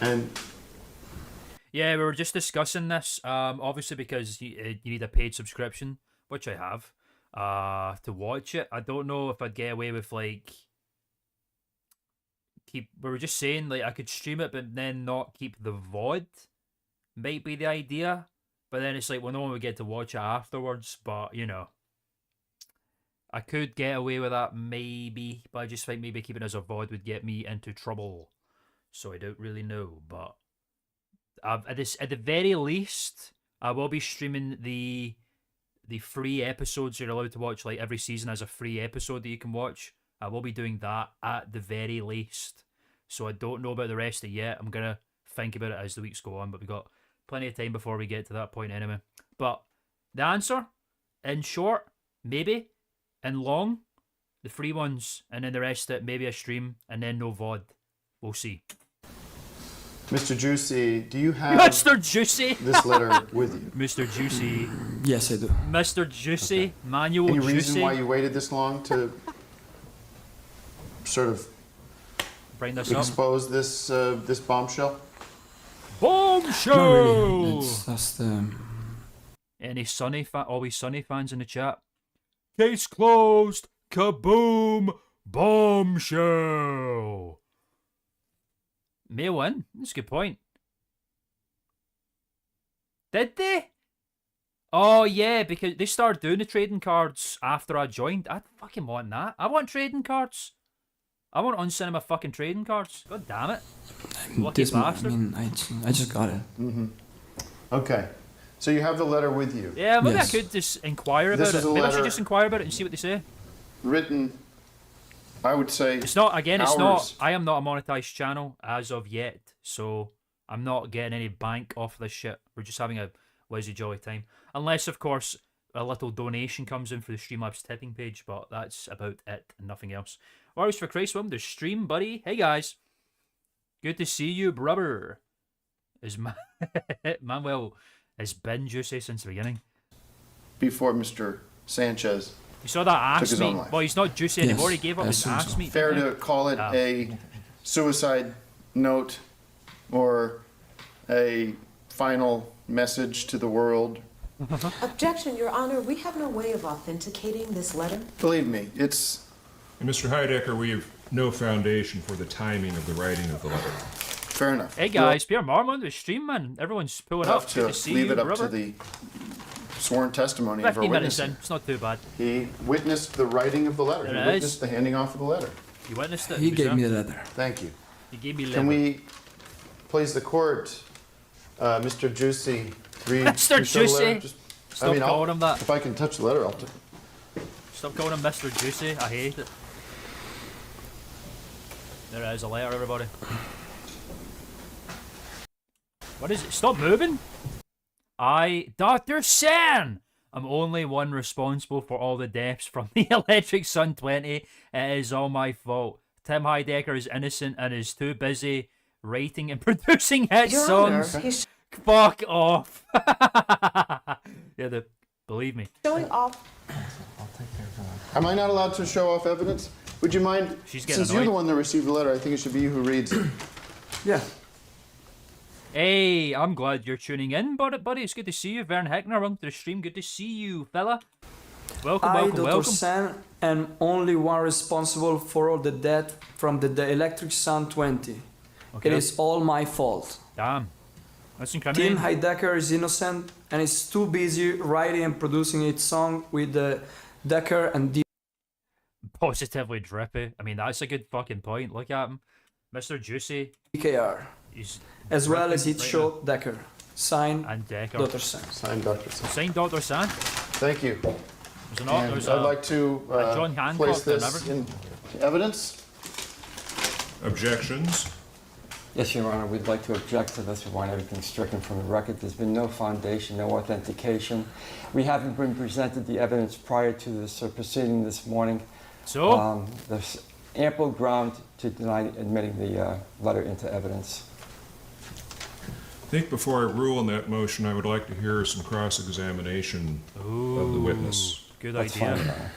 [SPEAKER 2] And
[SPEAKER 1] Yeah, we were just discussing this. Obviously because you need a paid subscription, which I have, to watch it. I don't know if I'd get away with like we were just saying like I could stream it but then not keep the VOD. Might be the idea. But then it's like, well, no one would get to watch it afterwards. But you know, I could get away with that maybe. But I just think maybe keeping it as a VOD would get me into trouble. so I don't really know. But at the very least, I will be streaming the free episodes you're allowed to watch. Like every season has a free episode that you can watch. I will be doing that at the very least. So I don't know about the rest of it yet. I'm gonna think about it as the weeks go on, but we got plenty of time before we get to that point anyway. But the answer, in short, maybe, in long, the free ones, and then the rest of it, maybe a stream, and then no VOD. We'll see.
[SPEAKER 2] Mr. Juicy, do you have
[SPEAKER 1] Mr. Juicy!
[SPEAKER 2] this letter with you?
[SPEAKER 1] Mr. Juicy.
[SPEAKER 9] Yes, I do.
[SPEAKER 1] Mr. Juicy. Manual
[SPEAKER 2] Any
[SPEAKER 1] Juicy.
[SPEAKER 2] reason why you waited this long to sort of
[SPEAKER 1] Bring this up.
[SPEAKER 2] expose this this bombshell?
[SPEAKER 1] Bombshell!
[SPEAKER 9] Not really. It's just
[SPEAKER 1] Any always Sunny fans in the chat? Case closed. Kaboom. Bombshell. May win. That's a good point. Did they? Oh yeah, because they started doing the trading cards after I joined. I fucking want that. I want trading cards. I want on-cinema fucking trading cards. God damn it. Lucky bastard.
[SPEAKER 9] I mean, I just got it.
[SPEAKER 2] Okay. So you have the letter with you.
[SPEAKER 1] Yeah, maybe
[SPEAKER 9] Yes.
[SPEAKER 1] I could just inquire about
[SPEAKER 2] This
[SPEAKER 1] it.
[SPEAKER 2] is a
[SPEAKER 1] Maybe I should
[SPEAKER 2] letter-
[SPEAKER 1] just inquire about it and see what they say.
[SPEAKER 2] Written, I would say,
[SPEAKER 1] It's not, again, it's
[SPEAKER 2] hours.
[SPEAKER 1] not, I am not a monetized channel as of yet, so I'm not getting any bank off this shit. We're just having a lazy jolly time. Unless, of course, a little donation comes in for the Streamlabs tipping page, but that's about it and nothing else. Warriors for Christ, welcome to stream, buddy. Hey, guys. Good to see you, brother. Manuel has been juicy since the beginning.
[SPEAKER 2] before Mr. Sanchez.
[SPEAKER 1] You saw that ass
[SPEAKER 2] his own
[SPEAKER 1] meat?
[SPEAKER 2] life.
[SPEAKER 1] Well, he's not juicy
[SPEAKER 9] Yes,
[SPEAKER 1] anymore. He gave up
[SPEAKER 9] I
[SPEAKER 1] his
[SPEAKER 9] assume
[SPEAKER 1] ass
[SPEAKER 9] so.
[SPEAKER 1] meat.
[SPEAKER 2] Fair
[SPEAKER 1] didn't he?
[SPEAKER 2] to call it
[SPEAKER 1] Ah.
[SPEAKER 2] a suicide note or a final message to the world.
[SPEAKER 3] Objection, Your Honor. We have no way of authenticating this letter.
[SPEAKER 2] Believe me, it's
[SPEAKER 5] And Mr. Heidecker, we have no foundation for the timing of the writing of the letter.
[SPEAKER 2] fair enough.
[SPEAKER 1] Hey guys, Pierre Marmon, the stream man. Everyone's pulling
[SPEAKER 2] We'll
[SPEAKER 1] up.
[SPEAKER 2] have
[SPEAKER 1] Good
[SPEAKER 2] to
[SPEAKER 1] to see
[SPEAKER 2] leave
[SPEAKER 1] you,
[SPEAKER 2] it up
[SPEAKER 1] brother.
[SPEAKER 2] to the sworn testimony of our
[SPEAKER 1] 15 minutes
[SPEAKER 2] witness.
[SPEAKER 1] in. It's not too bad.
[SPEAKER 2] He witnessed the writing of the letter.
[SPEAKER 1] There
[SPEAKER 2] He
[SPEAKER 1] it
[SPEAKER 2] witnessed
[SPEAKER 1] is.
[SPEAKER 2] the handing off of the letter.
[SPEAKER 1] You witnessed it.
[SPEAKER 9] He
[SPEAKER 1] was
[SPEAKER 9] gave
[SPEAKER 1] there.
[SPEAKER 9] me the letter.
[SPEAKER 2] Thank you.
[SPEAKER 1] He gave me
[SPEAKER 2] Can
[SPEAKER 1] liver.
[SPEAKER 2] we please the court, Mr. Juicy, read
[SPEAKER 1] Mr.
[SPEAKER 2] you saw the letter?
[SPEAKER 1] Juicy?
[SPEAKER 2] Just-
[SPEAKER 1] Stop calling him that.
[SPEAKER 2] If I can touch the letter, I'll
[SPEAKER 1] Stop calling him Mr. Juicy. I hate it. There it is, a letter, everybody. What is it? Stop moving! Dr. Sen! I'm only one responsible for all the deaths from the Electric Sun 20. It is all my fault. Tim Heidecker is innocent and is too busy writing and producing hit
[SPEAKER 3] Your Honor,
[SPEAKER 1] songs.
[SPEAKER 3] he's
[SPEAKER 1] Fuck off! Yeah, believe me.
[SPEAKER 3] showing off.
[SPEAKER 2] Am I not allowed to show off evidence? Would you mind,
[SPEAKER 1] She's getting
[SPEAKER 2] since you're the
[SPEAKER 1] annoyed.
[SPEAKER 2] one that received the letter, I think it should be you who reads it.
[SPEAKER 9] Yeah.
[SPEAKER 1] Hey, I'm glad you're tuning in, buddy. It's good to see you. Vern Heckner, welcome to the stream. Good to see you, fella. Welcome,
[SPEAKER 9] I,
[SPEAKER 1] welcome,
[SPEAKER 9] Dr.
[SPEAKER 1] welcome.
[SPEAKER 9] San, am only one responsible for all the death from the Electric Sun 20.
[SPEAKER 1] Okay.
[SPEAKER 9] It is all my fault.
[SPEAKER 1] Damn. That's
[SPEAKER 9] Tim
[SPEAKER 1] incriminating.
[SPEAKER 9] Heidecker is innocent and is too busy writing and producing its song with Decker and D.
[SPEAKER 1] Positively drippy. I mean, that's a good fucking point. Look at him. Mr. Juicy.
[SPEAKER 9] DKR,
[SPEAKER 1] He's
[SPEAKER 9] as well as
[SPEAKER 1] dripping
[SPEAKER 9] its
[SPEAKER 1] right
[SPEAKER 9] show Decker. Signed,
[SPEAKER 1] now. And Decker.
[SPEAKER 9] Dr. San.
[SPEAKER 2] Signed, Dr. Sam.
[SPEAKER 1] Signed Dr. San.
[SPEAKER 2] Thank you.
[SPEAKER 1] There's an
[SPEAKER 2] And
[SPEAKER 1] there's
[SPEAKER 2] I'd
[SPEAKER 1] a,
[SPEAKER 2] like to
[SPEAKER 1] John Hancock
[SPEAKER 2] place
[SPEAKER 1] than
[SPEAKER 2] this
[SPEAKER 1] ever.
[SPEAKER 2] in evidence.
[SPEAKER 5] Objections?
[SPEAKER 8] Yes, Your Honor, we'd like to object to this. We want everything stricken from the record. There's been no foundation, no authentication. We haven't been presented the evidence prior to this proceeding this morning.
[SPEAKER 1] So,
[SPEAKER 8] There's ample ground to deny admitting the letter into evidence.
[SPEAKER 5] I think before I rule on that motion, I would like to hear some cross-examination of the witness.
[SPEAKER 1] good
[SPEAKER 8] That's
[SPEAKER 1] idea.
[SPEAKER 8] fine, Your Honor.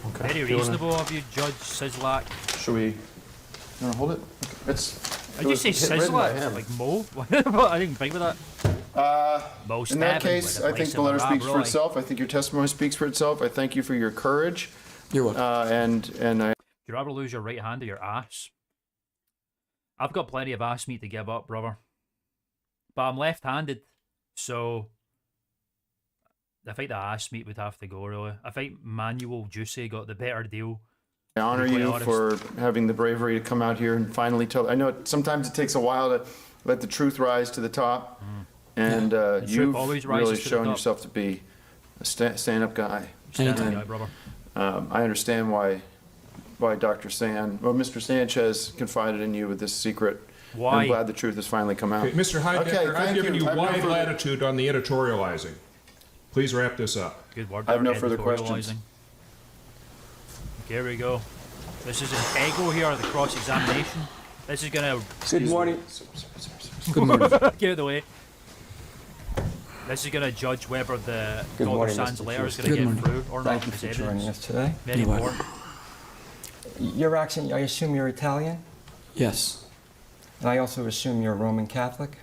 [SPEAKER 2] Okay.
[SPEAKER 1] Very
[SPEAKER 2] Do you wanna-
[SPEAKER 1] reasonable of you, Judge Sislak.
[SPEAKER 2] Should we? You want to hold it? It's.
[SPEAKER 1] Did you say
[SPEAKER 2] written by
[SPEAKER 1] Sislak?
[SPEAKER 2] him.
[SPEAKER 1] Like Mo? I didn't think of that. Mo
[SPEAKER 2] In that
[SPEAKER 1] Stabbin
[SPEAKER 2] case,
[SPEAKER 1] with a
[SPEAKER 2] I think
[SPEAKER 1] place
[SPEAKER 2] the
[SPEAKER 1] of
[SPEAKER 2] letter
[SPEAKER 1] Rob
[SPEAKER 2] speaks for
[SPEAKER 1] Roy.
[SPEAKER 2] itself. I think your testimony speaks for itself. I thank you for your courage.
[SPEAKER 9] You're welcome.
[SPEAKER 2] And I.
[SPEAKER 1] You'd rather lose your right hand or your ass? I've got plenty of ass meat to give up, brother. But I'm left-handed, so I think the ass meat would have to go, really. I think Manual Juicy got the better deal
[SPEAKER 2] I honor
[SPEAKER 1] Be quite
[SPEAKER 2] you
[SPEAKER 1] honest.
[SPEAKER 2] for having the bravery to come out here and finally tell. I know sometimes it takes a while to let the truth rise to the top, and
[SPEAKER 1] truth
[SPEAKER 2] you've
[SPEAKER 1] always rises
[SPEAKER 2] really
[SPEAKER 1] to the
[SPEAKER 2] shown
[SPEAKER 1] top.
[SPEAKER 2] yourself to be a stand-up guy.
[SPEAKER 1] Stand up,
[SPEAKER 9] Anytime.
[SPEAKER 1] guy, brother.
[SPEAKER 2] I understand why Dr. Mr. Sanchez confided in you with this secret.
[SPEAKER 1] Why?
[SPEAKER 2] I'm glad the truth has finally come out.
[SPEAKER 5] Okay, Mr. Heidecker,
[SPEAKER 2] Okay,
[SPEAKER 5] I've
[SPEAKER 2] thank
[SPEAKER 5] given you
[SPEAKER 2] I have no
[SPEAKER 5] wide
[SPEAKER 2] further-
[SPEAKER 5] latitude on the editorializing. Please wrap this up.
[SPEAKER 1] Good word.
[SPEAKER 2] I have no
[SPEAKER 1] there,
[SPEAKER 2] further questions.
[SPEAKER 1] editorialising. Okay, here we go. This is an ego here, the cross-examination. This is gonna
[SPEAKER 8] Good morning.
[SPEAKER 9] Good morning.
[SPEAKER 1] get out of the way. This is gonna judge whether the
[SPEAKER 8] Good
[SPEAKER 1] Dr.
[SPEAKER 8] morning,
[SPEAKER 1] Sands
[SPEAKER 8] Mr.
[SPEAKER 1] letter is
[SPEAKER 8] Tuesday.
[SPEAKER 1] gonna
[SPEAKER 9] Good
[SPEAKER 1] get
[SPEAKER 9] morning.
[SPEAKER 1] through or
[SPEAKER 8] Thank
[SPEAKER 1] not.
[SPEAKER 8] you
[SPEAKER 1] as
[SPEAKER 8] for
[SPEAKER 1] evidence.
[SPEAKER 8] joining us today.
[SPEAKER 1] Very
[SPEAKER 9] You're welcome.
[SPEAKER 1] important.
[SPEAKER 8] Your accent, I assume you're Italian,
[SPEAKER 9] Yes.
[SPEAKER 8] and I also assume you're Roman Catholic?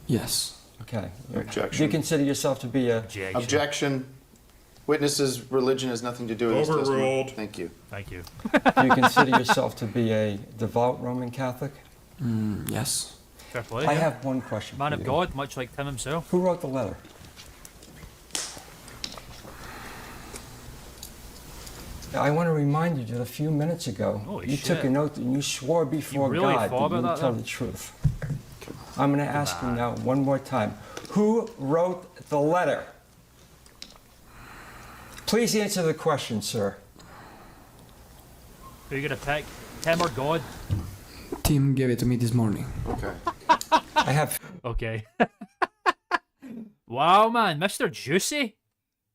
[SPEAKER 9] Yes.
[SPEAKER 8] Okay.
[SPEAKER 2] Objection.
[SPEAKER 8] Do you consider yourself to be a...
[SPEAKER 1] Objection.
[SPEAKER 2] Objection. Witnesses' religion has nothing to do with this testimony.
[SPEAKER 5] Overruled.
[SPEAKER 2] Thank you.
[SPEAKER 1] Thank you.
[SPEAKER 8] Do you consider yourself to be a devout Roman Catholic?
[SPEAKER 9] Yes.
[SPEAKER 1] Fair play.
[SPEAKER 8] I
[SPEAKER 1] yeah.
[SPEAKER 8] have one question
[SPEAKER 1] Man
[SPEAKER 8] for
[SPEAKER 1] of
[SPEAKER 8] you.
[SPEAKER 1] God, much like Tim himself.
[SPEAKER 8] Who wrote the letter? I want to remind you that a few minutes ago,
[SPEAKER 1] Holy
[SPEAKER 8] you took
[SPEAKER 1] shit.
[SPEAKER 8] an oath and you swore before
[SPEAKER 1] really
[SPEAKER 8] God
[SPEAKER 1] thought
[SPEAKER 8] that you
[SPEAKER 1] about
[SPEAKER 8] would
[SPEAKER 1] that
[SPEAKER 8] tell
[SPEAKER 1] then?
[SPEAKER 8] the truth. I'm going to ask you now one more time. Who wrote the letter? Please answer the question, sir.
[SPEAKER 1] Who you gonna pick? Tim or God?
[SPEAKER 9] Tim gave it to me this morning.
[SPEAKER 2] Okay.
[SPEAKER 8] I have
[SPEAKER 1] Okay. Wow, man, Mr. Juicy.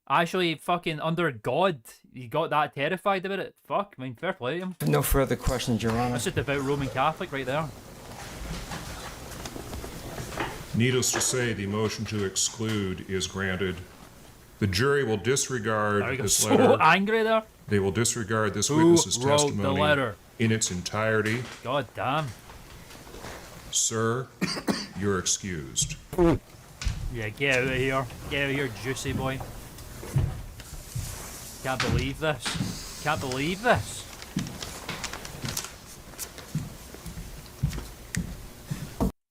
[SPEAKER 1] Actually, fucking under God, you got that terrified about it. Fuck, I mean, fair play to him.
[SPEAKER 8] no further questions, Your Honor.
[SPEAKER 1] That's a devout Roman Catholic right there.
[SPEAKER 5] Needless to say, the motion to exclude is granted. The jury will disregard
[SPEAKER 1] There you go.
[SPEAKER 5] this
[SPEAKER 1] So
[SPEAKER 5] letter.
[SPEAKER 1] angry there.
[SPEAKER 5] They will disregard this
[SPEAKER 1] Who
[SPEAKER 5] witness's
[SPEAKER 1] wrote the
[SPEAKER 5] testimony
[SPEAKER 1] letter?
[SPEAKER 5] in its entirety.
[SPEAKER 1] God damn.
[SPEAKER 5] Sir, you're excused.
[SPEAKER 1] Yeah, get out of here. Get out of here, Juicy boy. Can't believe this. Can't believe this.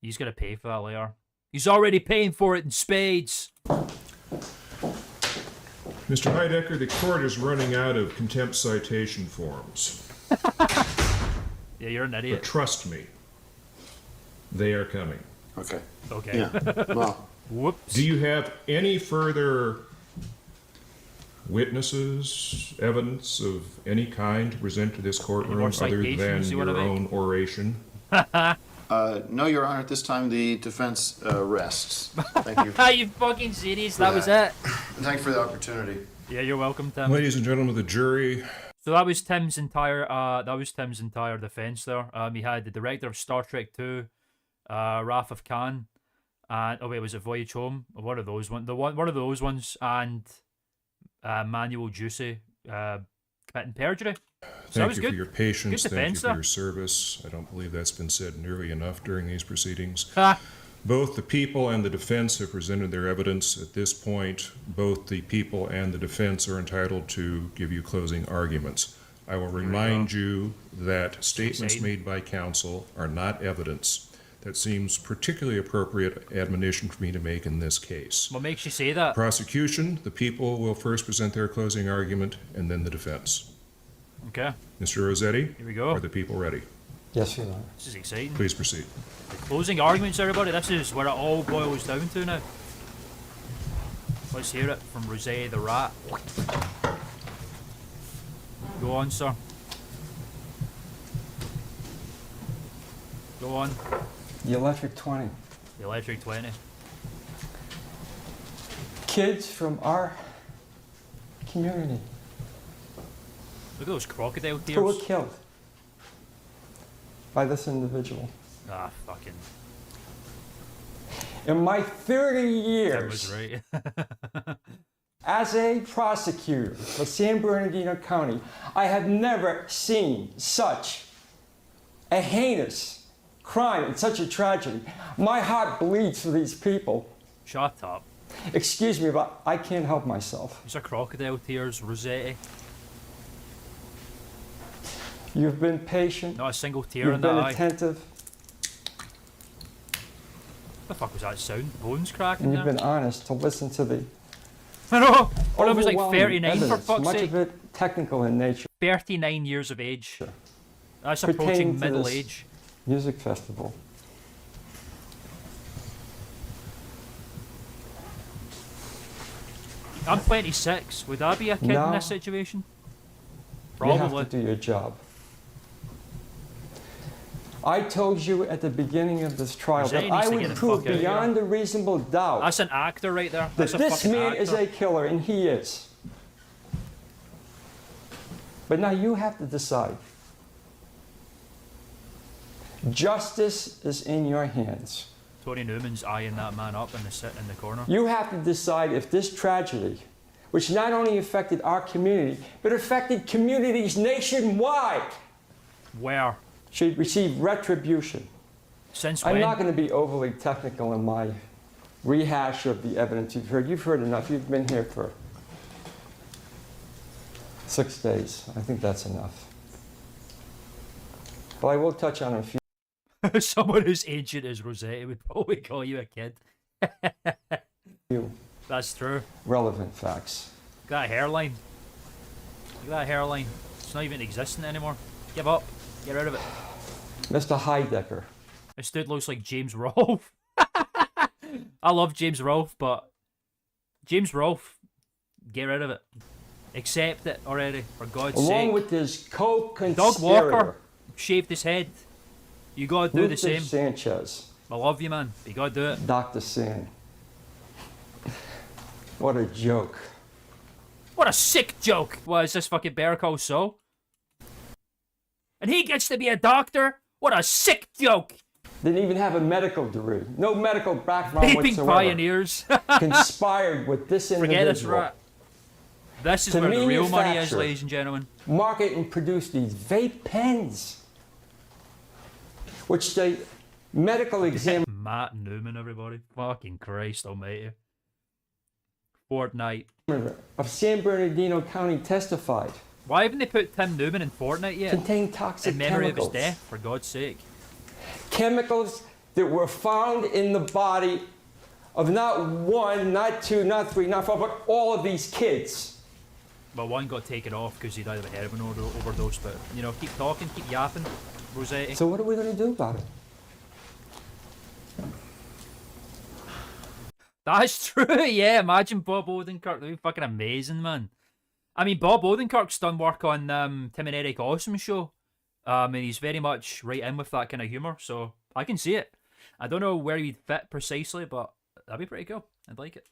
[SPEAKER 1] He's gonna pay for that later. He's already paying for it in spades.
[SPEAKER 5] Mr. Heidecker, the court is running out of contempt citation forms.
[SPEAKER 1] Yeah, you're an
[SPEAKER 5] But
[SPEAKER 1] idiot.
[SPEAKER 5] trust me, they are coming.
[SPEAKER 2] Okay.
[SPEAKER 1] Okay.
[SPEAKER 2] Yeah. Well,
[SPEAKER 1] Whoops.
[SPEAKER 5] Do you have any further witnesses, evidence of any kind to present to this courtroom
[SPEAKER 1] more
[SPEAKER 5] other than
[SPEAKER 1] citations you wanna
[SPEAKER 5] your
[SPEAKER 1] make?
[SPEAKER 5] own oration?
[SPEAKER 2] no, Your Honor. At this time, the defense rests. Thank you.
[SPEAKER 1] Are you fucking serious? That was it?
[SPEAKER 2] Thank you for the opportunity.
[SPEAKER 1] Yeah, you're welcome, Tim.
[SPEAKER 5] Ladies and gentlemen of the jury,
[SPEAKER 1] So that was Tim's entire defense there. He had the director of Star Trek 2, Wrath of Khan, and oh wait, was it Voyage Home? One of those one of those ones, and Manuel Juicy committing perjury. So that
[SPEAKER 5] thank
[SPEAKER 1] was
[SPEAKER 5] you
[SPEAKER 1] good.
[SPEAKER 5] for your patience,
[SPEAKER 1] Good
[SPEAKER 5] thank you
[SPEAKER 1] defense
[SPEAKER 5] for
[SPEAKER 1] there.
[SPEAKER 5] your service. I don't believe that's been said nearly enough during these proceedings.
[SPEAKER 1] Ah,
[SPEAKER 5] Both the people and the defense have presented their evidence. At this point, both the people and the defense are entitled to give you closing arguments. I will remind you that statements
[SPEAKER 1] Exciting.
[SPEAKER 5] made by counsel are not evidence. That seems particularly appropriate admonition for me to make in this case.
[SPEAKER 1] what makes you say that?
[SPEAKER 5] Prosecution, the people will first present their closing argument and then the defense.
[SPEAKER 1] Okay,
[SPEAKER 5] Mr. Rossetti,
[SPEAKER 1] here we go.
[SPEAKER 5] are the people ready?
[SPEAKER 8] Yes, Your Honor.
[SPEAKER 1] This is exciting.
[SPEAKER 5] Please proceed.
[SPEAKER 1] The closing arguments, everybody. This is where it all boils down to now. Let's hear it from Rosé the Rat. Go on, sir. Go on.
[SPEAKER 8] The Electric 20.
[SPEAKER 1] The Electric 20.
[SPEAKER 8] Kids from our community
[SPEAKER 1] Look at those crocodile
[SPEAKER 8] who were
[SPEAKER 1] tears.
[SPEAKER 8] killed by this individual.
[SPEAKER 1] Ah, fucking.
[SPEAKER 8] In my 30
[SPEAKER 1] Tim
[SPEAKER 8] years
[SPEAKER 1] was right.
[SPEAKER 8] as a prosecutor for San Bernardino County, I have never seen such a heinous crime and such a tragedy. My heart bleeds for these people.
[SPEAKER 1] Shut up.
[SPEAKER 8] Excuse me, but I can't help myself.
[SPEAKER 1] These are crocodile tears, Rossetti.
[SPEAKER 8] You've been patient.
[SPEAKER 1] Not a single tear
[SPEAKER 8] You've
[SPEAKER 1] in that
[SPEAKER 8] been
[SPEAKER 1] eye.
[SPEAKER 8] attentive.
[SPEAKER 1] What the fuck was that sound? Bones cracking
[SPEAKER 8] And you've
[SPEAKER 1] there?
[SPEAKER 8] been honest to listen to the
[SPEAKER 1] I know! Well, it was like
[SPEAKER 8] overwhelming
[SPEAKER 1] 39 for
[SPEAKER 8] evidence,
[SPEAKER 1] fuck's
[SPEAKER 8] much
[SPEAKER 1] sake.
[SPEAKER 8] of it technical in nature.
[SPEAKER 1] 39 years of age. That's
[SPEAKER 8] Pertaining
[SPEAKER 1] approaching
[SPEAKER 8] to
[SPEAKER 1] middle
[SPEAKER 8] this
[SPEAKER 1] age.
[SPEAKER 8] Music festival.
[SPEAKER 1] I'm 26. Would I be a kid
[SPEAKER 8] No.
[SPEAKER 1] in this situation?
[SPEAKER 8] You have
[SPEAKER 1] Probably.
[SPEAKER 8] to do your job. I told you at the beginning of this trial
[SPEAKER 1] Rossetti
[SPEAKER 8] that
[SPEAKER 1] needs
[SPEAKER 8] I
[SPEAKER 1] to
[SPEAKER 8] would
[SPEAKER 1] get the
[SPEAKER 8] prove
[SPEAKER 1] fuck out of
[SPEAKER 8] beyond a reasonable doubt
[SPEAKER 1] That's an actor right there.
[SPEAKER 8] that
[SPEAKER 1] That's a
[SPEAKER 8] this
[SPEAKER 1] fucking
[SPEAKER 8] man
[SPEAKER 1] actor.
[SPEAKER 8] is a killer, and he is. But now you have to decide. Justice is in your hands.
[SPEAKER 1] Tony Newman's eyeing that man up in the corner.
[SPEAKER 8] You have to decide if this tragedy, which not only affected our community, but affected communities nationwide,
[SPEAKER 1] Where?
[SPEAKER 8] should receive retribution.
[SPEAKER 1] Since
[SPEAKER 8] I'm
[SPEAKER 1] when?
[SPEAKER 8] not going to be overly technical in my rehash of the evidence you've heard. You've heard enough. You've been here for 6 days. I think that's enough. But I will touch on a few
[SPEAKER 1] Someone who's ancient as Rossetti would probably call you a kid. That's true.
[SPEAKER 8] relevant facts.
[SPEAKER 1] Look at that hairline. Look at that hairline. It's not even existing anymore. Give up. Get rid of it.
[SPEAKER 8] Mr. Heidecker,
[SPEAKER 1] This dude looks like James Rolfe. I love James Rolfe, but James Rolfe, get rid of it. Accept it already, for God's
[SPEAKER 8] along
[SPEAKER 1] sake.
[SPEAKER 8] with his co-conspirator,
[SPEAKER 1] Doug Walker shaved his head. You gotta do the
[SPEAKER 8] Luther
[SPEAKER 1] same.
[SPEAKER 8] Sanchez,
[SPEAKER 1] I love you, man. But you gotta do it.
[SPEAKER 8] Dr. Sand. What a joke.
[SPEAKER 1] What a sick joke. What is this fucking Better Call Saul? And he gets to be a doctor? What a sick joke.
[SPEAKER 8] Didn't even have a medical degree. No medical background
[SPEAKER 1] Vaping
[SPEAKER 8] whatsoever.
[SPEAKER 1] pioneers.
[SPEAKER 8] Conspired with this individual.
[SPEAKER 1] Forget this, right? This is
[SPEAKER 8] To
[SPEAKER 1] where the real money is,
[SPEAKER 8] manufacture,
[SPEAKER 1] ladies and gentlemen.
[SPEAKER 8] market and produce these vape pens, which the medical examiner
[SPEAKER 1] Matt Newman, everybody. Fucking Christ almighty. Fortnite.
[SPEAKER 8] of San Bernardino County testified
[SPEAKER 1] Why haven't they put Tim Newman in Fortnite yet?
[SPEAKER 8] contain toxic
[SPEAKER 1] In memory
[SPEAKER 8] chemicals.
[SPEAKER 1] of his death, for God's sake.
[SPEAKER 8] Chemicals that were found in the body of not one, not two, not three, not four, but all of these kids.
[SPEAKER 1] But one got taken off because he died of a heroin overdose. But, you know, keep talking, keep yapping, Rossetti.
[SPEAKER 8] So what are we going to do about it?
[SPEAKER 1] That's true, yeah. Imagine Bob Odenkirk. That'd be fucking amazing, man. I mean, Bob Odenkirk's done work on Tim and Eric Awesome show. And he's very much right in with that kind of humour, so I can see it. I don't know where he'd fit precisely, but that'd be pretty cool. I'd like it.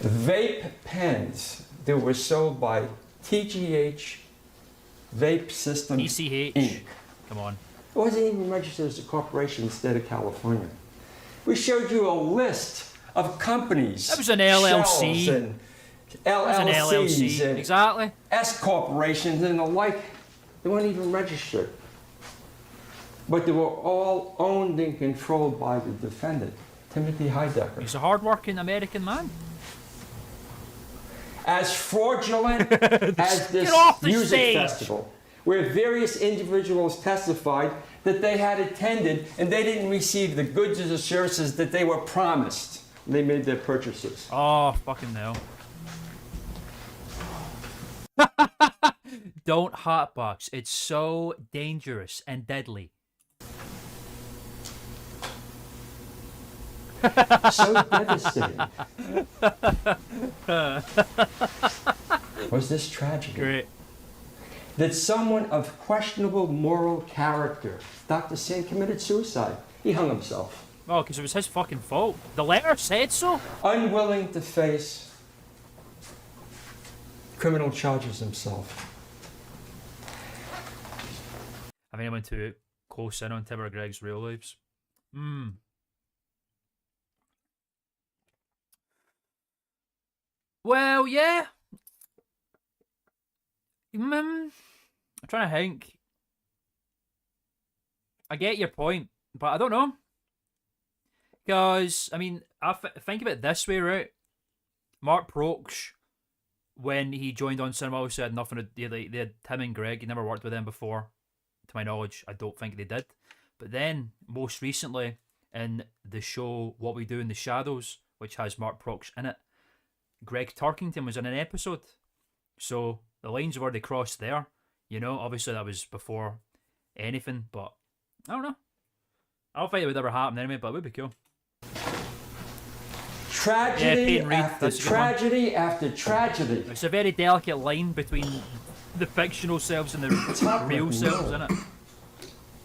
[SPEAKER 8] Vape pens that were sold by TGH Vape Systems
[SPEAKER 1] ECH.
[SPEAKER 8] Inc.
[SPEAKER 1] Come on.
[SPEAKER 8] It wasn't even registered as a corporation in the state of California. We showed you a list of companies.
[SPEAKER 1] That was an LLC.
[SPEAKER 8] shells and
[SPEAKER 1] That was an
[SPEAKER 8] LLCs
[SPEAKER 1] LLC.
[SPEAKER 8] and
[SPEAKER 1] Exactly.
[SPEAKER 8] S corporations and the like. They weren't even registered. But they were all owned and controlled by the defendant, Timothy Heidecker.
[SPEAKER 1] He's a hard-working American man.
[SPEAKER 8] As fraudulent as this
[SPEAKER 1] Get off the
[SPEAKER 8] music
[SPEAKER 1] stage.
[SPEAKER 8] festival, where various individuals testified that they had attended and they didn't receive the goods or the services that they were promised when they made their purchases.
[SPEAKER 1] Oh, fucking hell. Don't hotbox. It's so dangerous and deadly.
[SPEAKER 8] So devastating was this tragedy
[SPEAKER 1] Great.
[SPEAKER 8] that someone of questionable moral character, Dr. Sand, committed suicide. He hung himself,
[SPEAKER 1] Oh, because it was his fucking fault. The letter said so.
[SPEAKER 8] unwilling to face criminal charges himself.
[SPEAKER 1] I think I went too close in on Tim or Greg's real lives. Well, yeah. I'm trying to think. I get your point, but I don't know. Because, I mean, think of it this way, right? Mark Proksch, when he joined on cinema, obviously had nothing to do. They had Tim and Greg. He never worked with them before. To my knowledge, I don't think they did. But then, most recently, in the show What We Do in the Shadows, which has Mark Proksch in it, Greg Turkington was in an episode. So the lines have already crossed there. You know, obviously that was before anything, but I don't know. I don't think it would ever happen anyway, but it would be cool.
[SPEAKER 8] Tragedy
[SPEAKER 1] Payne Reed,
[SPEAKER 8] after
[SPEAKER 1] that's a good one.
[SPEAKER 8] tragedy after tragedy.
[SPEAKER 1] It's a very delicate line between the fictional selves and the real selves, isn't it?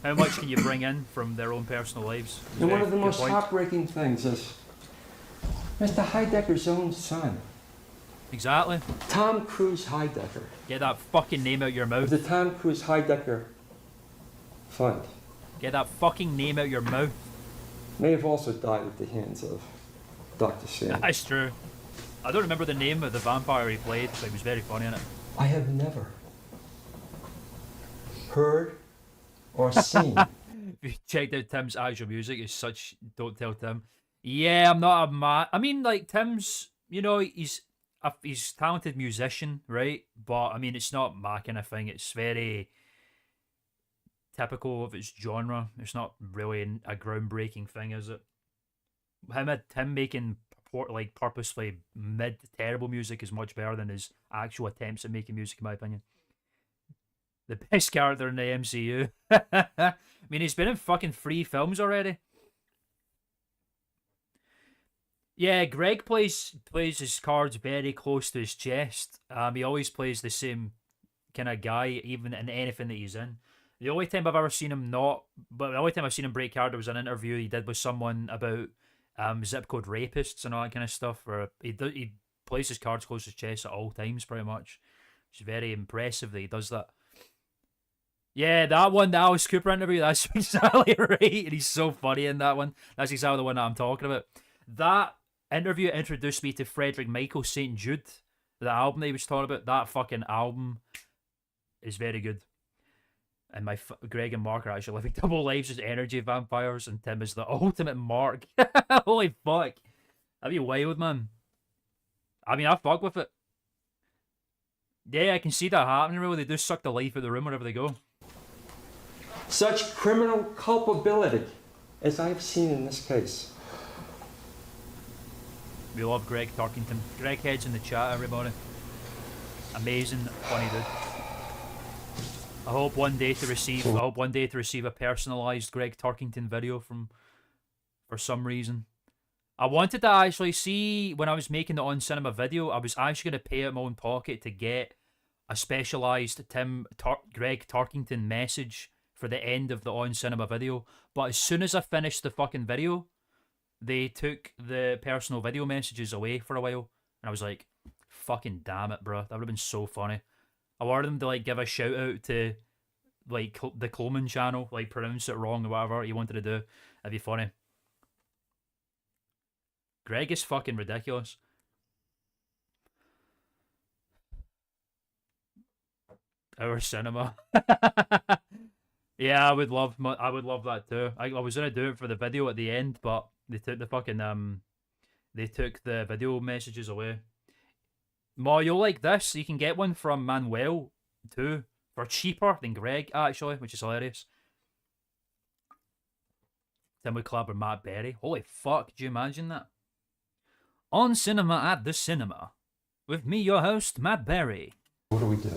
[SPEAKER 1] How much can you bring in from their own personal lives? It's
[SPEAKER 8] And one
[SPEAKER 1] very
[SPEAKER 8] of the
[SPEAKER 1] good
[SPEAKER 8] most
[SPEAKER 1] point.
[SPEAKER 8] heartbreaking things is Mr. Heidecker's own son,
[SPEAKER 1] Exactly.
[SPEAKER 8] Tom Cruise Heidecker,
[SPEAKER 1] Get that fucking name out your
[SPEAKER 8] of
[SPEAKER 1] mouth.
[SPEAKER 8] the Tom Cruise Heidecker Fund,
[SPEAKER 1] Get that fucking name out your mouth.
[SPEAKER 8] may have also died at the hands of Dr. Sam.
[SPEAKER 1] That's true. I don't remember the name of the vampire he played, but he was very funny in it.
[SPEAKER 8] I have never heard or seen.
[SPEAKER 1] If you checked out Tim's actual music, it's such. Don't tell Tim. Yeah, I'm not a man. I mean, like Tim's. You know, he's a talented musician, right? But I mean, it's not my kind of thing. It's very typical of its genre. It's not really a groundbreaking thing, is it? Him making purposely mid terrible music is much better than his actual attempts at making music, in my opinion. The best character in the MCU. I mean, he's been in fucking 3 films already. Yeah, Greg plays his cards very close to his chest. He always plays the same kind of guy, even in anything that he's in. The only time I've ever seen him the only time I've seen him break character was an interview he did with someone about zip code rapists and all that kind of stuff. Where he plays his cards close to his chest at all times, pretty much. It's very impressive that he does that. Yeah, that one, the Alice Cooper interview, that's exactly right. And he's so funny in that one. That's exactly the one that I'm talking about. That interview introduced me to Frederick Michael St. Jude, the album that he was talking about. That fucking album is very good. And Greg and Mark are actually living double lives as energy vampires, and Tim is the ultimate Mark. Holy fuck. That'd be wild, man. I mean, I fuck with it. Yeah, I can see that happening, really. They do suck the life out of the room wherever they go.
[SPEAKER 8] Such criminal culpability as I've seen in this case.
[SPEAKER 1] We love Greg Turkington. Greg Head's in the chat, everybody. Amazing, funny dude. I hope one day to receive a personalized Greg Turkington video for some reason. I wanted to actually see, when I was making the On Cinema video, I was actually going to pay out of my own pocket to get a specialized Greg Turkington message for the end of the On Cinema video. But as soon as I finished the fucking video, they took the personal video messages away for a while. And I was like, fucking damn it, bro. That would have been so funny. I wanted them to like give a shout out to like the Klman channel, like pronounce it wrong or whatever you wanted to do. That'd be funny. Greg is fucking ridiculous. Our cinema. Yeah, I would love that too. I was gonna do it for the video at the end, but they took the fucking they took the video messages away. Ma, you'll like this. You can get one from Manuel too for cheaper than Greg actually, which is hilarious. Tim would collab with Matt Berry. Holy fuck! Do you imagine that? On Cinema at the Cinema, with me, your host, Matt Berry.
[SPEAKER 8] What do we do?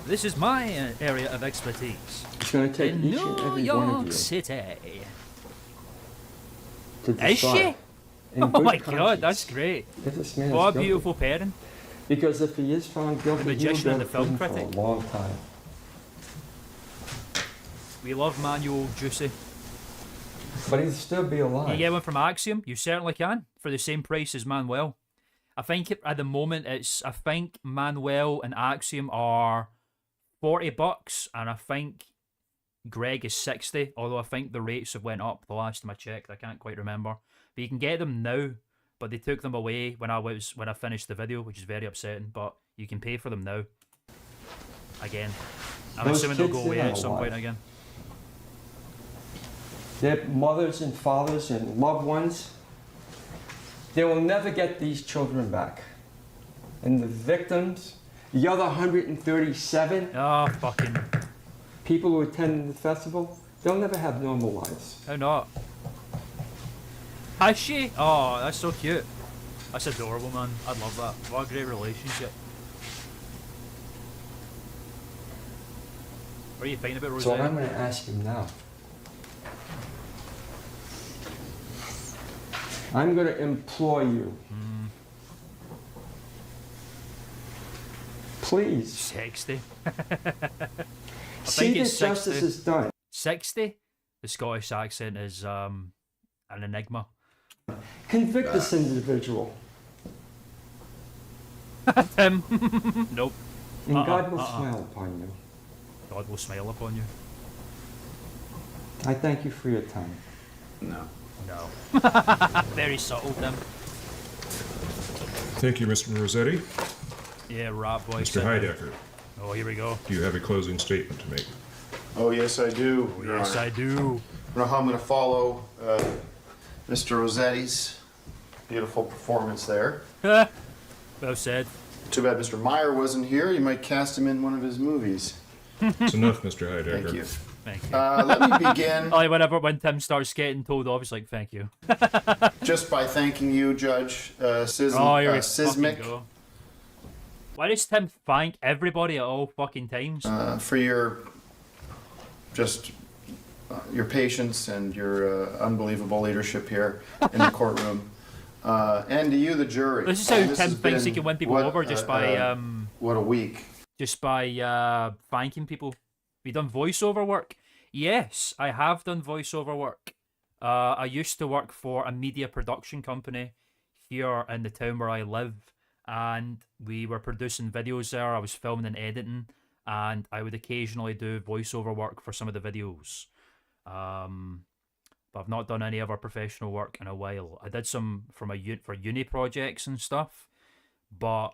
[SPEAKER 1] This is my area of expertise.
[SPEAKER 8] It's going to take
[SPEAKER 1] In
[SPEAKER 8] each and
[SPEAKER 1] New
[SPEAKER 8] every one of
[SPEAKER 1] York
[SPEAKER 8] you
[SPEAKER 1] City.
[SPEAKER 8] to decide.
[SPEAKER 1] Is she?
[SPEAKER 8] in
[SPEAKER 1] Oh
[SPEAKER 8] good
[SPEAKER 1] my god,
[SPEAKER 8] conscience
[SPEAKER 1] that's great.
[SPEAKER 8] if this man
[SPEAKER 1] What
[SPEAKER 8] is
[SPEAKER 1] a
[SPEAKER 8] guilty.
[SPEAKER 1] beautiful pairing.
[SPEAKER 8] Because if he is found guilty, he will
[SPEAKER 1] magician
[SPEAKER 8] go
[SPEAKER 1] and
[SPEAKER 8] to
[SPEAKER 1] the film
[SPEAKER 8] prison
[SPEAKER 1] critic.
[SPEAKER 8] for a long time.
[SPEAKER 1] We love Manuel Juicy.
[SPEAKER 8] But he'll still be alive.
[SPEAKER 1] Can you get one from Axiom? You certainly can, for the same price as Manuel. I think at the moment I think Manuel and Axiom are $40, and I think Greg is 60, although I think the rates have went up the last time I checked. I can't quite remember. But you can get them now, but they took them away when I finished the video, which is very upsetting, but you can pay for them now. Again. I'm
[SPEAKER 8] Those
[SPEAKER 1] assuming they'll
[SPEAKER 8] kids,
[SPEAKER 1] go
[SPEAKER 8] they're
[SPEAKER 1] away
[SPEAKER 8] not
[SPEAKER 1] at some
[SPEAKER 8] alive.
[SPEAKER 1] point again.
[SPEAKER 8] Their mothers and fathers and loved ones, they will never get these children back. And the victims, the other 137
[SPEAKER 1] Oh, fucking.
[SPEAKER 8] people who attended the festival, they'll never have normal lives.
[SPEAKER 1] How not? Has she? Oh, that's so cute. That's adorable, man. I love that. What a great relationship. What are you thinking about,
[SPEAKER 8] So what I'm
[SPEAKER 1] Roseanne?
[SPEAKER 8] going to ask you now. I'm going to implore you. Please,
[SPEAKER 1] 60.
[SPEAKER 8] see
[SPEAKER 1] think
[SPEAKER 8] that
[SPEAKER 1] it's 60.
[SPEAKER 8] justice is done.
[SPEAKER 1] 60? The Scottish accent is an enigma.
[SPEAKER 8] Convict this individual,
[SPEAKER 1] Tim. Nope.
[SPEAKER 8] and God will smile upon you.
[SPEAKER 1] God will smile upon you.
[SPEAKER 8] I thank you for your time.
[SPEAKER 2] No.
[SPEAKER 1] No. Very subtle, Tim.
[SPEAKER 5] Thank you, Mr. Rossetti.
[SPEAKER 1] Yeah, rat boy.
[SPEAKER 5] Mr. Heidecker,
[SPEAKER 1] Oh, here we go.
[SPEAKER 5] do you have a closing statement to make?
[SPEAKER 2] Oh, yes, I do. Your
[SPEAKER 1] Yes,
[SPEAKER 2] Honor.
[SPEAKER 1] I do.
[SPEAKER 2] I don't know how I'm going to follow Mr. Rossetti's beautiful performance there.
[SPEAKER 1] Well said.
[SPEAKER 2] Too bad Mr. Meyer wasn't here. You might cast him in one of his movies.
[SPEAKER 5] It's enough, Mr. Heidecker.
[SPEAKER 2] Thank you.
[SPEAKER 1] Thank you.
[SPEAKER 2] Let me begin
[SPEAKER 1] When Tim starts getting told off, it's like, thank you.
[SPEAKER 2] just by thanking you, Judge
[SPEAKER 1] Oh, here we fucking
[SPEAKER 2] Sismic,
[SPEAKER 1] go. Why does Tim thank everybody at all fucking times?
[SPEAKER 2] for your your patience and your unbelievable leadership here in the courtroom. And to you, the jury.
[SPEAKER 1] This is how
[SPEAKER 2] This
[SPEAKER 1] Tim
[SPEAKER 2] has
[SPEAKER 1] thinks he
[SPEAKER 2] been
[SPEAKER 1] can win people
[SPEAKER 2] what,
[SPEAKER 1] over just by
[SPEAKER 2] what a week.
[SPEAKER 1] thanking people. Have you done voiceover work? Yes, I have done voiceover work. I used to work for a media production company here in the town where I live, and we were producing videos there. I was filming and editing, and I would occasionally do voiceover work for some of the videos. But I've not done any other professional work in a while. I did some for uni projects and stuff, but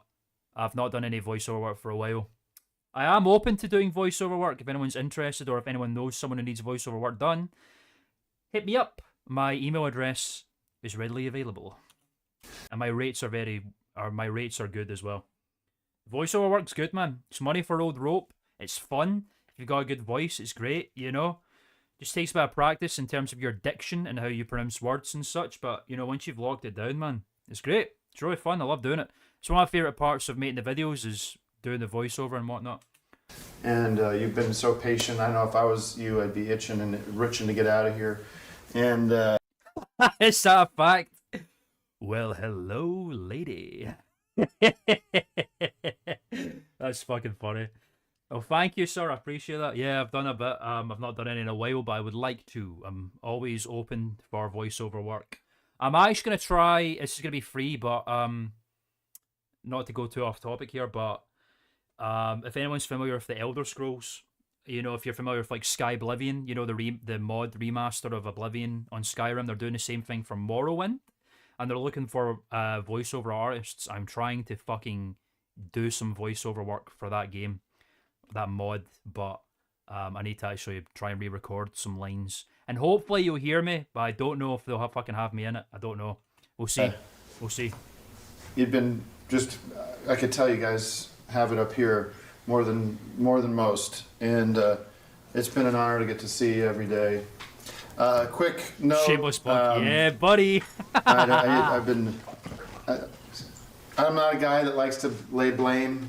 [SPEAKER 1] I've not done any voiceover work for a while. I am open to doing voiceover work if anyone's interested, or if anyone knows someone who needs voiceover work done. Hit me up. My email address is readily available, and my rates are good as well. Voiceover work's good, man. It's money for old rope. It's fun. If you've got a good voice, it's great. You know, just takes a bit of practice in terms of your diction and how you pronounce words and such. But you know, once you've locked it down, man, it's great. It's really fun. I love doing it. It's one of my favorite parts of making the videos is doing the voiceover and whatnot.
[SPEAKER 2] And you've been so patient. I know if I was you, I'd be itching and retching to get out of here. And
[SPEAKER 1] Is that a fact? Well, hello, lady. That's fucking funny. Oh, thank you, sir. I appreciate that. Yeah, I've done a bit. I've not done any in a while, but I would like to. I'm always open for voiceover work. I'm actually gonna try. This is gonna be free, but not to go too off topic here, but if anyone's familiar with the Elder Scrolls, you know, if you're familiar with like Sky Oblivion, you know, the mod remaster of Oblivion on Skyrim, they're doing the same thing for Morrowind, and they're looking for voiceover artists. I'm trying to fucking do some voiceover work for that game, that mod, but I need to actually try and re-record some lines, and hopefully you'll hear me, but I don't know if they'll fucking have me in it. I don't know. We'll see. We'll see.
[SPEAKER 2] you've been just, I could tell you guys have it up here more than most. And it's been an honor to get to see you every day. Quick note.
[SPEAKER 1] Shameless plug. Yeah, buddy.
[SPEAKER 2] I'm not a guy that likes to lay blame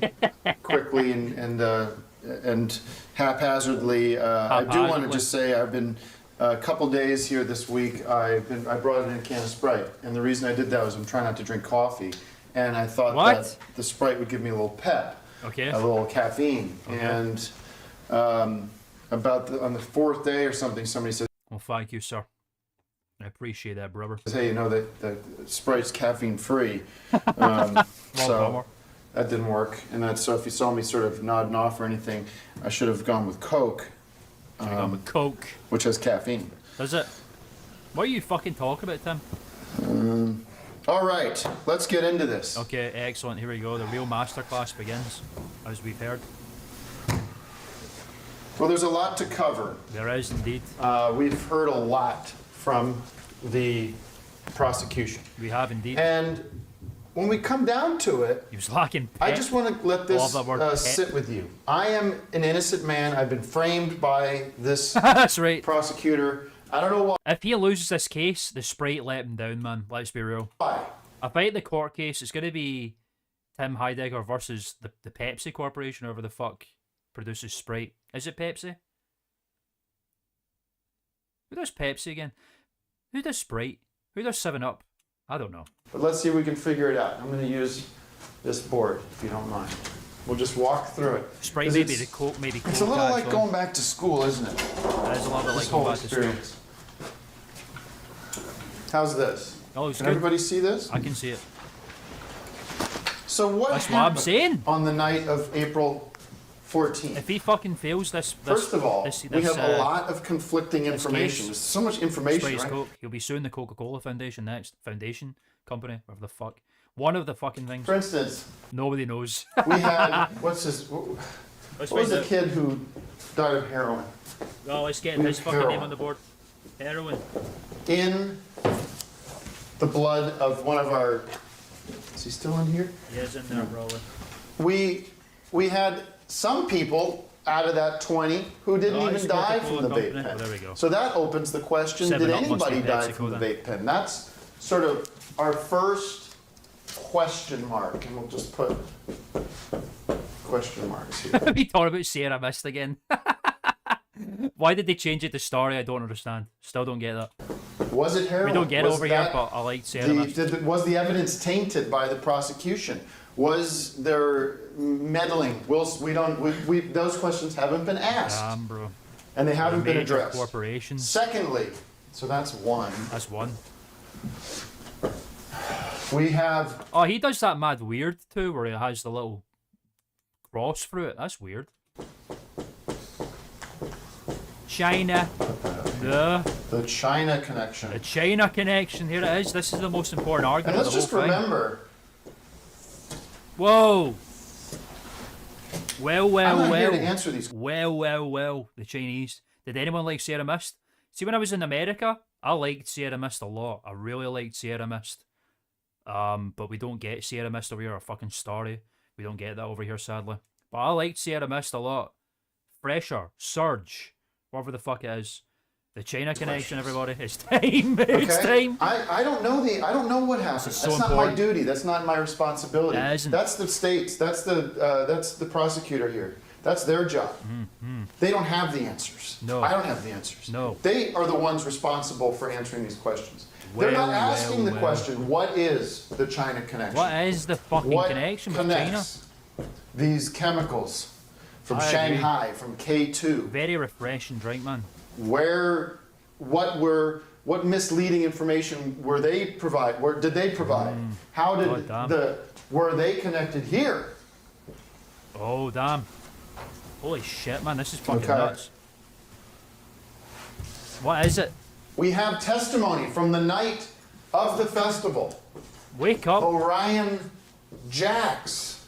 [SPEAKER 2] quickly and haphazardly. I do want to just say I've been a couple days here this week. I brought in a can of Sprite, and the reason I did that was I'm trying not to drink coffee, and I thought that the Sprite would give me a little pep,
[SPEAKER 1] Okay.
[SPEAKER 2] a little caffeine,
[SPEAKER 1] Okay.
[SPEAKER 2] and on the fourth day or something, somebody said,
[SPEAKER 1] Well, thank you, sir. I appreciate that, brother.
[SPEAKER 2] "Hey, you know that the Sprite's caffeine free."
[SPEAKER 1] Bummer.
[SPEAKER 2] So that didn't work, and so if you saw me sort of nodding off or anything, I should have gone with Coke,
[SPEAKER 1] with Coke.
[SPEAKER 2] which has caffeine.
[SPEAKER 1] Does it? What are you fucking talking about, Tim?
[SPEAKER 2] All right, let's get into this.
[SPEAKER 1] Okay, excellent. Here we go. The real masterclass begins, as we've heard.
[SPEAKER 2] Well, there's a lot to cover.
[SPEAKER 1] There is indeed.
[SPEAKER 2] We've heard a lot from the prosecution,
[SPEAKER 1] We have indeed.
[SPEAKER 2] and when we come down to it,
[SPEAKER 1] He was lacking
[SPEAKER 2] I
[SPEAKER 1] pep.
[SPEAKER 2] just want to let
[SPEAKER 1] Love
[SPEAKER 2] this
[SPEAKER 1] that word, pep.
[SPEAKER 2] sit with you. I am an innocent man. I've been framed by this
[SPEAKER 1] That's right.
[SPEAKER 2] prosecutor. I don't know
[SPEAKER 1] If he loses this case, the Sprite let him down, man. Let's be real.
[SPEAKER 2] why.
[SPEAKER 1] I think the court case is going to be Tim Heidecker versus the Pepsi Corporation, whoever the fuck produces Sprite. Is it Pepsi? Who does Pepsi again? Who does Sprite? Who does 7-Up? I don't know.
[SPEAKER 2] But let's see if we can figure it out. I'm going to use this board, if you don't mind. We'll just walk through it.
[SPEAKER 1] Sprite
[SPEAKER 2] 'Cause
[SPEAKER 1] maybe
[SPEAKER 2] it's-
[SPEAKER 1] the Coke, maybe Coke.
[SPEAKER 2] It's a little like
[SPEAKER 1] actually.
[SPEAKER 2] going back to school, isn't it?
[SPEAKER 1] It is a little bit
[SPEAKER 2] This
[SPEAKER 1] like
[SPEAKER 2] whole
[SPEAKER 1] going back to school.
[SPEAKER 2] experience. How's this?
[SPEAKER 1] Oh, it's
[SPEAKER 2] Can
[SPEAKER 1] good.
[SPEAKER 2] everybody see this?
[SPEAKER 1] I can see it.
[SPEAKER 2] So what
[SPEAKER 1] That's what I'm
[SPEAKER 2] happened
[SPEAKER 1] saying.
[SPEAKER 2] on the night of April 14th?
[SPEAKER 1] If he fucking fails this,
[SPEAKER 2] First of all, we have a lot of conflicting
[SPEAKER 1] this
[SPEAKER 2] information.
[SPEAKER 1] case,
[SPEAKER 2] There's so much information,
[SPEAKER 1] Sprite's
[SPEAKER 2] right?
[SPEAKER 1] Coke. He'll be suing the Coca-Cola Foundation next. Foundation company, whatever the fuck. One of the fucking things.
[SPEAKER 2] For instance,
[SPEAKER 1] Nobody knows.
[SPEAKER 2] we had, what
[SPEAKER 1] Let's
[SPEAKER 2] was
[SPEAKER 1] find
[SPEAKER 2] the
[SPEAKER 1] out.
[SPEAKER 2] kid who died of heroin?
[SPEAKER 1] Oh, let's get
[SPEAKER 2] We
[SPEAKER 1] his
[SPEAKER 2] have
[SPEAKER 1] fucking name
[SPEAKER 2] heroin.
[SPEAKER 1] on the board. Heroin.
[SPEAKER 2] In the blood of one of our, is he still in here?
[SPEAKER 1] He is in there, probably.
[SPEAKER 2] We had some people out of that 20 who didn't
[SPEAKER 1] Oh, it's
[SPEAKER 2] even die
[SPEAKER 1] Coca-Cola
[SPEAKER 2] from the vape
[SPEAKER 1] Company.
[SPEAKER 2] pen.
[SPEAKER 1] Oh, there we go.
[SPEAKER 2] So that opens the question,
[SPEAKER 1] 7-Up
[SPEAKER 2] did
[SPEAKER 1] must be
[SPEAKER 2] anybody die
[SPEAKER 1] PepsiCo
[SPEAKER 2] from the
[SPEAKER 1] then.
[SPEAKER 2] vape pen? That's sort of our first question mark, and we'll just put question marks here.
[SPEAKER 1] We talking about Sierra Mist again. Why did they change it to Story? I don't understand. Still don't get that.
[SPEAKER 2] Was it heroin?
[SPEAKER 1] We don't get it
[SPEAKER 2] Was
[SPEAKER 1] over here,
[SPEAKER 2] that
[SPEAKER 1] but I like Sierra Mist.
[SPEAKER 2] was the evidence tainted by the prosecution? Was there meddling? Those questions haven't been asked,
[SPEAKER 1] Damn, bro.
[SPEAKER 2] and they haven't been
[SPEAKER 1] Major
[SPEAKER 2] addressed.
[SPEAKER 1] corporations.
[SPEAKER 2] Secondly, so that's one.
[SPEAKER 1] That's one.
[SPEAKER 2] We have
[SPEAKER 1] Oh, he does that mad weird too, where he has the little cross through it. That's weird. China.
[SPEAKER 2] the China connection.
[SPEAKER 1] The China connection. Here it is. This is the most important
[SPEAKER 2] And
[SPEAKER 1] argument
[SPEAKER 2] let's
[SPEAKER 1] of the
[SPEAKER 2] just
[SPEAKER 1] whole thing.
[SPEAKER 2] remember,
[SPEAKER 1] Whoa. Well,
[SPEAKER 2] I'm
[SPEAKER 1] well,
[SPEAKER 2] not here
[SPEAKER 1] well.
[SPEAKER 2] to answer these.
[SPEAKER 1] Well. The Chinese. Did anyone like Sierra Mist? See, when I was in America, I liked Sierra Mist a lot. I really liked Sierra Mist. But we don't get Sierra Mist over here. A fucking Story. We don't get that over here, sadly. But I liked Sierra Mist a lot. Fresher, Surge, whatever the fuck it is. The China connection, everybody. It's time. It's
[SPEAKER 2] Okay?
[SPEAKER 1] time.
[SPEAKER 2] I don't know what happened.
[SPEAKER 1] is so
[SPEAKER 2] That's not my
[SPEAKER 1] important.
[SPEAKER 2] duty. That's not my responsibility.
[SPEAKER 1] It isn't.
[SPEAKER 2] That's the state's. That's the prosecutor here. That's their job. They don't have the answers.
[SPEAKER 1] No.
[SPEAKER 2] I don't have the answers.
[SPEAKER 1] No.
[SPEAKER 2] They are the ones responsible for answering these questions. They're not
[SPEAKER 1] Well,
[SPEAKER 2] asking the
[SPEAKER 1] well.
[SPEAKER 2] question, what is the China connection?
[SPEAKER 1] What is the fucking
[SPEAKER 2] What
[SPEAKER 1] connection with China?
[SPEAKER 2] connects these chemicals from
[SPEAKER 1] I agree.
[SPEAKER 2] Shanghai, from K2?
[SPEAKER 1] Very refreshing drink, man.
[SPEAKER 2] What misleading information did they provide? How did
[SPEAKER 1] God damn.
[SPEAKER 2] were they connected here?
[SPEAKER 1] Oh, damn. Holy shit, man. This is fucking
[SPEAKER 2] Okay.
[SPEAKER 1] nuts. What is it?
[SPEAKER 2] We have testimony from the night of the festival.
[SPEAKER 1] Wake up.
[SPEAKER 2] Orion Jacks.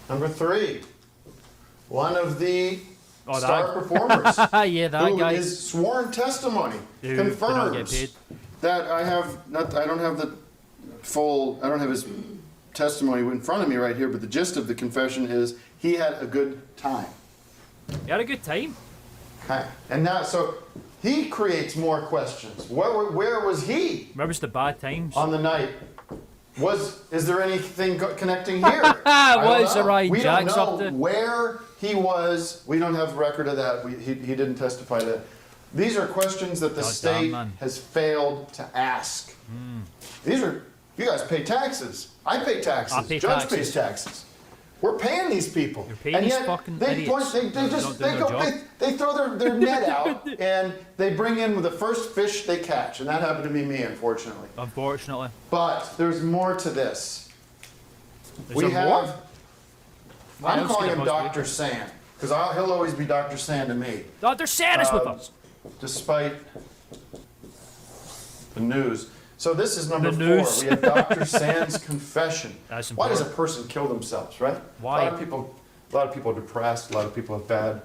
[SPEAKER 2] Number 3. One of the
[SPEAKER 1] Oh,
[SPEAKER 2] star
[SPEAKER 1] that-
[SPEAKER 2] performers.
[SPEAKER 1] Yeah, that
[SPEAKER 2] who
[SPEAKER 1] guy.
[SPEAKER 2] his sworn testimony
[SPEAKER 1] Who did not get
[SPEAKER 2] confirms
[SPEAKER 1] paid.
[SPEAKER 2] that I don't have his testimony in front of me right here, but the gist of the confession is he had a good time.
[SPEAKER 1] You had a good time.
[SPEAKER 2] Okay. And now, so he creates more questions. Where was he
[SPEAKER 1] Remember the bad times?
[SPEAKER 2] on the night? Is there anything connecting here? I
[SPEAKER 1] What
[SPEAKER 2] don't
[SPEAKER 1] is
[SPEAKER 2] know.
[SPEAKER 1] Orion
[SPEAKER 2] We
[SPEAKER 1] Jacks
[SPEAKER 2] don't
[SPEAKER 1] up
[SPEAKER 2] know
[SPEAKER 1] to?
[SPEAKER 2] where he was. We don't have record of that. He didn't testify to that. These are questions that the
[SPEAKER 1] God
[SPEAKER 2] state
[SPEAKER 1] damn, man.
[SPEAKER 2] has failed to ask. You guys pay taxes. I pay taxes.
[SPEAKER 1] I pay
[SPEAKER 2] Judge
[SPEAKER 1] taxes.
[SPEAKER 2] pays taxes. We're paying these people.
[SPEAKER 1] You're paying
[SPEAKER 2] and
[SPEAKER 1] these
[SPEAKER 2] yet
[SPEAKER 1] fucking
[SPEAKER 2] they
[SPEAKER 1] idiots.
[SPEAKER 2] They
[SPEAKER 1] They're
[SPEAKER 2] just
[SPEAKER 1] not
[SPEAKER 2] they
[SPEAKER 1] doing
[SPEAKER 2] go
[SPEAKER 1] their job.
[SPEAKER 2] they throw their net out and they bring in the first fish they catch, and that happened to be me, unfortunately.
[SPEAKER 1] Unfortunately.
[SPEAKER 2] But there's more to this.
[SPEAKER 1] Is
[SPEAKER 2] We
[SPEAKER 1] there more?
[SPEAKER 2] have.
[SPEAKER 1] What
[SPEAKER 2] I'm
[SPEAKER 1] else
[SPEAKER 2] calling
[SPEAKER 1] could
[SPEAKER 2] him
[SPEAKER 1] it possibly
[SPEAKER 2] Dr. Sand because he'll always be Dr. Sand to me,
[SPEAKER 1] Dr. Sand is with us.
[SPEAKER 2] despite the news. So this is number
[SPEAKER 1] The
[SPEAKER 2] 4.
[SPEAKER 1] news.
[SPEAKER 2] We have Dr. Sand's confession.
[SPEAKER 1] That's
[SPEAKER 2] Why does a
[SPEAKER 1] important.
[SPEAKER 2] person kill themselves, right?
[SPEAKER 1] Why?
[SPEAKER 2] A lot of people are depressed. A lot of people have bad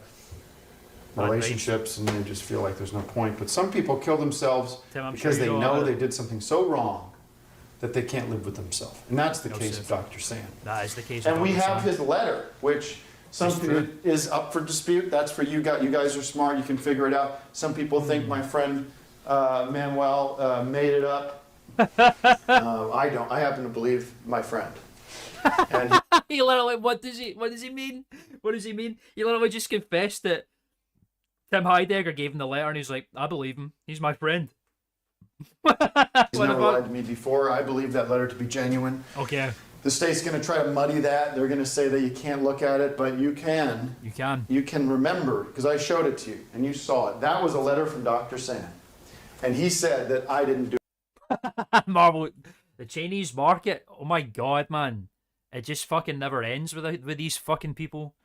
[SPEAKER 1] Bad
[SPEAKER 2] relationships, and they just feel like there's no point. But some people kill themselves
[SPEAKER 1] Tim, I'm
[SPEAKER 2] because
[SPEAKER 1] sure you
[SPEAKER 2] they
[SPEAKER 1] know
[SPEAKER 2] know
[SPEAKER 1] that.
[SPEAKER 2] they did something so wrong that they can't live with themselves. And that's the
[SPEAKER 1] No
[SPEAKER 2] case
[SPEAKER 1] shit.
[SPEAKER 2] of Dr. Sand.
[SPEAKER 1] That is the case.
[SPEAKER 2] And
[SPEAKER 1] of
[SPEAKER 2] we
[SPEAKER 1] Dr.
[SPEAKER 2] have
[SPEAKER 1] Sand.
[SPEAKER 2] his letter, which
[SPEAKER 1] true.
[SPEAKER 2] is up for dispute. That's for you guys. You guys are smart. You can figure it out. Some people think my friend Manuel made it up. I don't. I happen to believe my friend. And
[SPEAKER 1] He literally, what does he mean? What does he mean? He literally just confessed that Tim Heidecker gave him the letter, and he's like, I believe him. He's my friend.
[SPEAKER 2] he's
[SPEAKER 1] What the
[SPEAKER 2] never
[SPEAKER 1] fuck?
[SPEAKER 2] lied to me before. I believe that letter to be genuine.
[SPEAKER 1] Okay,
[SPEAKER 2] The state's going to try to muddy that. They're going to say that you can't look at it, but you can.
[SPEAKER 1] you can.
[SPEAKER 2] You can remember, because I showed it to you, and you saw it. That was a letter from Dr. Sand. And he said that I didn't do
[SPEAKER 1] Marvel, the Chinese market. Oh my god, man! It just fucking never ends with these fucking people.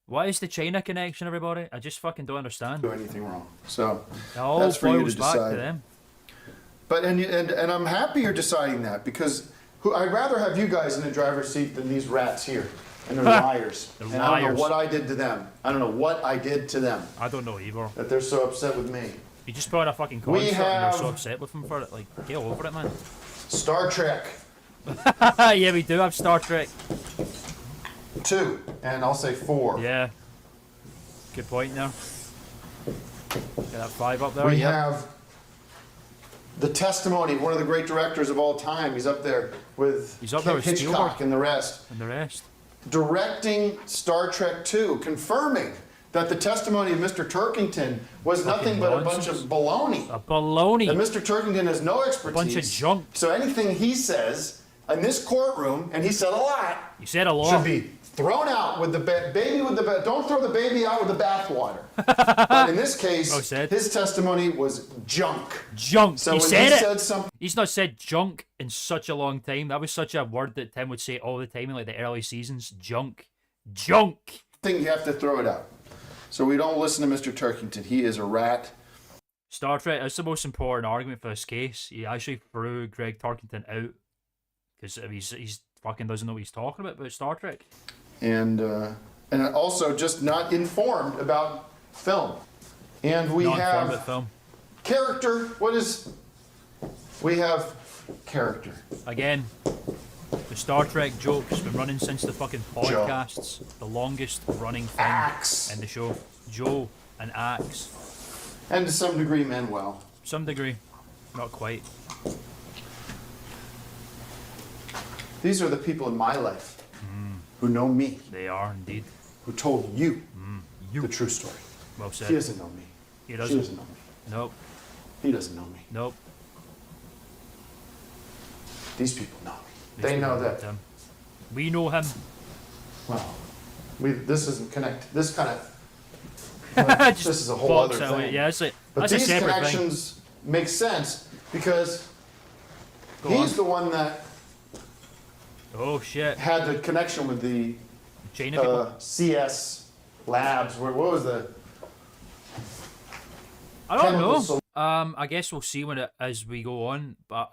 [SPEAKER 1] What is the China connection, everybody? I just fucking don't understand.
[SPEAKER 2] anything wrong. So
[SPEAKER 1] It all
[SPEAKER 2] that's for you to
[SPEAKER 1] boils back to
[SPEAKER 2] decide.
[SPEAKER 1] them.
[SPEAKER 2] But and I'm happy you're deciding that, because I'd rather have you guys in the driver's seat than these rats here. And they're liars.
[SPEAKER 1] They're
[SPEAKER 2] and I don't
[SPEAKER 1] liars.
[SPEAKER 2] know what I did to them. I don't know what I did to them
[SPEAKER 1] I don't know either.
[SPEAKER 2] that they're so upset with me.
[SPEAKER 1] You just put on a fucking concert and
[SPEAKER 2] have-
[SPEAKER 1] they're so upset with him for it. Like, get over it, man.
[SPEAKER 2] Star Trek
[SPEAKER 1] Yeah, we do have Star Trek.
[SPEAKER 2] 2, and I'll say 4.
[SPEAKER 1] Yeah. Good point there. Get that 5 up there.
[SPEAKER 2] We
[SPEAKER 1] yeah.
[SPEAKER 2] have the testimony of one of the great directors of all time. He's up there with
[SPEAKER 1] He's up there with
[SPEAKER 2] Hitchcock
[SPEAKER 1] Spielberg.
[SPEAKER 2] and the rest.
[SPEAKER 1] And the rest.
[SPEAKER 2] Directing Star Trek 2, confirming that the testimony of Mr. Turkington was nothing but a bunch of baloney.
[SPEAKER 1] A baloney.
[SPEAKER 2] And Mr. Turkington has no expertise.
[SPEAKER 1] Bunch of junk.
[SPEAKER 2] So anything he says in this courtroom, and he said a lot,
[SPEAKER 1] You said a lot.
[SPEAKER 2] should be thrown out with the baby with the don't throw the baby out with the bathwater. But in this case,
[SPEAKER 1] Well said.
[SPEAKER 2] his testimony was junk.
[SPEAKER 1] Junk.
[SPEAKER 2] So
[SPEAKER 1] he
[SPEAKER 2] when
[SPEAKER 1] said
[SPEAKER 2] he
[SPEAKER 1] it.
[SPEAKER 2] said something,
[SPEAKER 1] He's not said junk in such a long time. That was such a word that Tim would say all the time in like the early seasons. Junk. Junk.
[SPEAKER 2] you have to throw it out. So we don't listen to Mr. Turkington. He is a rat.
[SPEAKER 1] Star Trek, that's the most important argument for this case. He actually threw Greg Turkington out because he's fucking doesn't know what he's talking about Star Trek.
[SPEAKER 2] And also just not informed about film. And we
[SPEAKER 1] Not informed
[SPEAKER 2] have
[SPEAKER 1] about film.
[SPEAKER 2] character. We have character.
[SPEAKER 1] Again, the Star Trek joke has been running since the fucking podcasts. The longest running thing
[SPEAKER 2] Axe.
[SPEAKER 1] in the show. Joe and Axe.
[SPEAKER 2] And to some degree, Manuel.
[SPEAKER 1] Some degree. Not quite.
[SPEAKER 2] These are the people in my life who know me,
[SPEAKER 1] They are indeed.
[SPEAKER 2] who told you
[SPEAKER 1] You.
[SPEAKER 2] the true story.
[SPEAKER 1] Well
[SPEAKER 2] He
[SPEAKER 1] said.
[SPEAKER 2] doesn't know me.
[SPEAKER 1] He
[SPEAKER 2] She
[SPEAKER 1] doesn't.
[SPEAKER 2] doesn't know me.
[SPEAKER 1] Nope.
[SPEAKER 2] He doesn't know me.
[SPEAKER 1] Nope.
[SPEAKER 2] These people know me. They know that.
[SPEAKER 1] We know him.
[SPEAKER 2] Well, this isn't connect. This kind of.
[SPEAKER 1] Just
[SPEAKER 2] This is a whole
[SPEAKER 1] box
[SPEAKER 2] other
[SPEAKER 1] out.
[SPEAKER 2] thing.
[SPEAKER 1] Yeah, that's
[SPEAKER 2] But
[SPEAKER 1] a
[SPEAKER 2] these
[SPEAKER 1] separate thing.
[SPEAKER 2] connections make sense because
[SPEAKER 1] Go
[SPEAKER 2] he's
[SPEAKER 1] on.
[SPEAKER 2] the one that
[SPEAKER 1] Oh shit.
[SPEAKER 2] had the connection with the
[SPEAKER 1] China people.
[SPEAKER 2] CS labs. What was the?
[SPEAKER 1] I don't
[SPEAKER 2] chemical
[SPEAKER 1] know.
[SPEAKER 2] sol-
[SPEAKER 1] I guess we'll see as we go on. But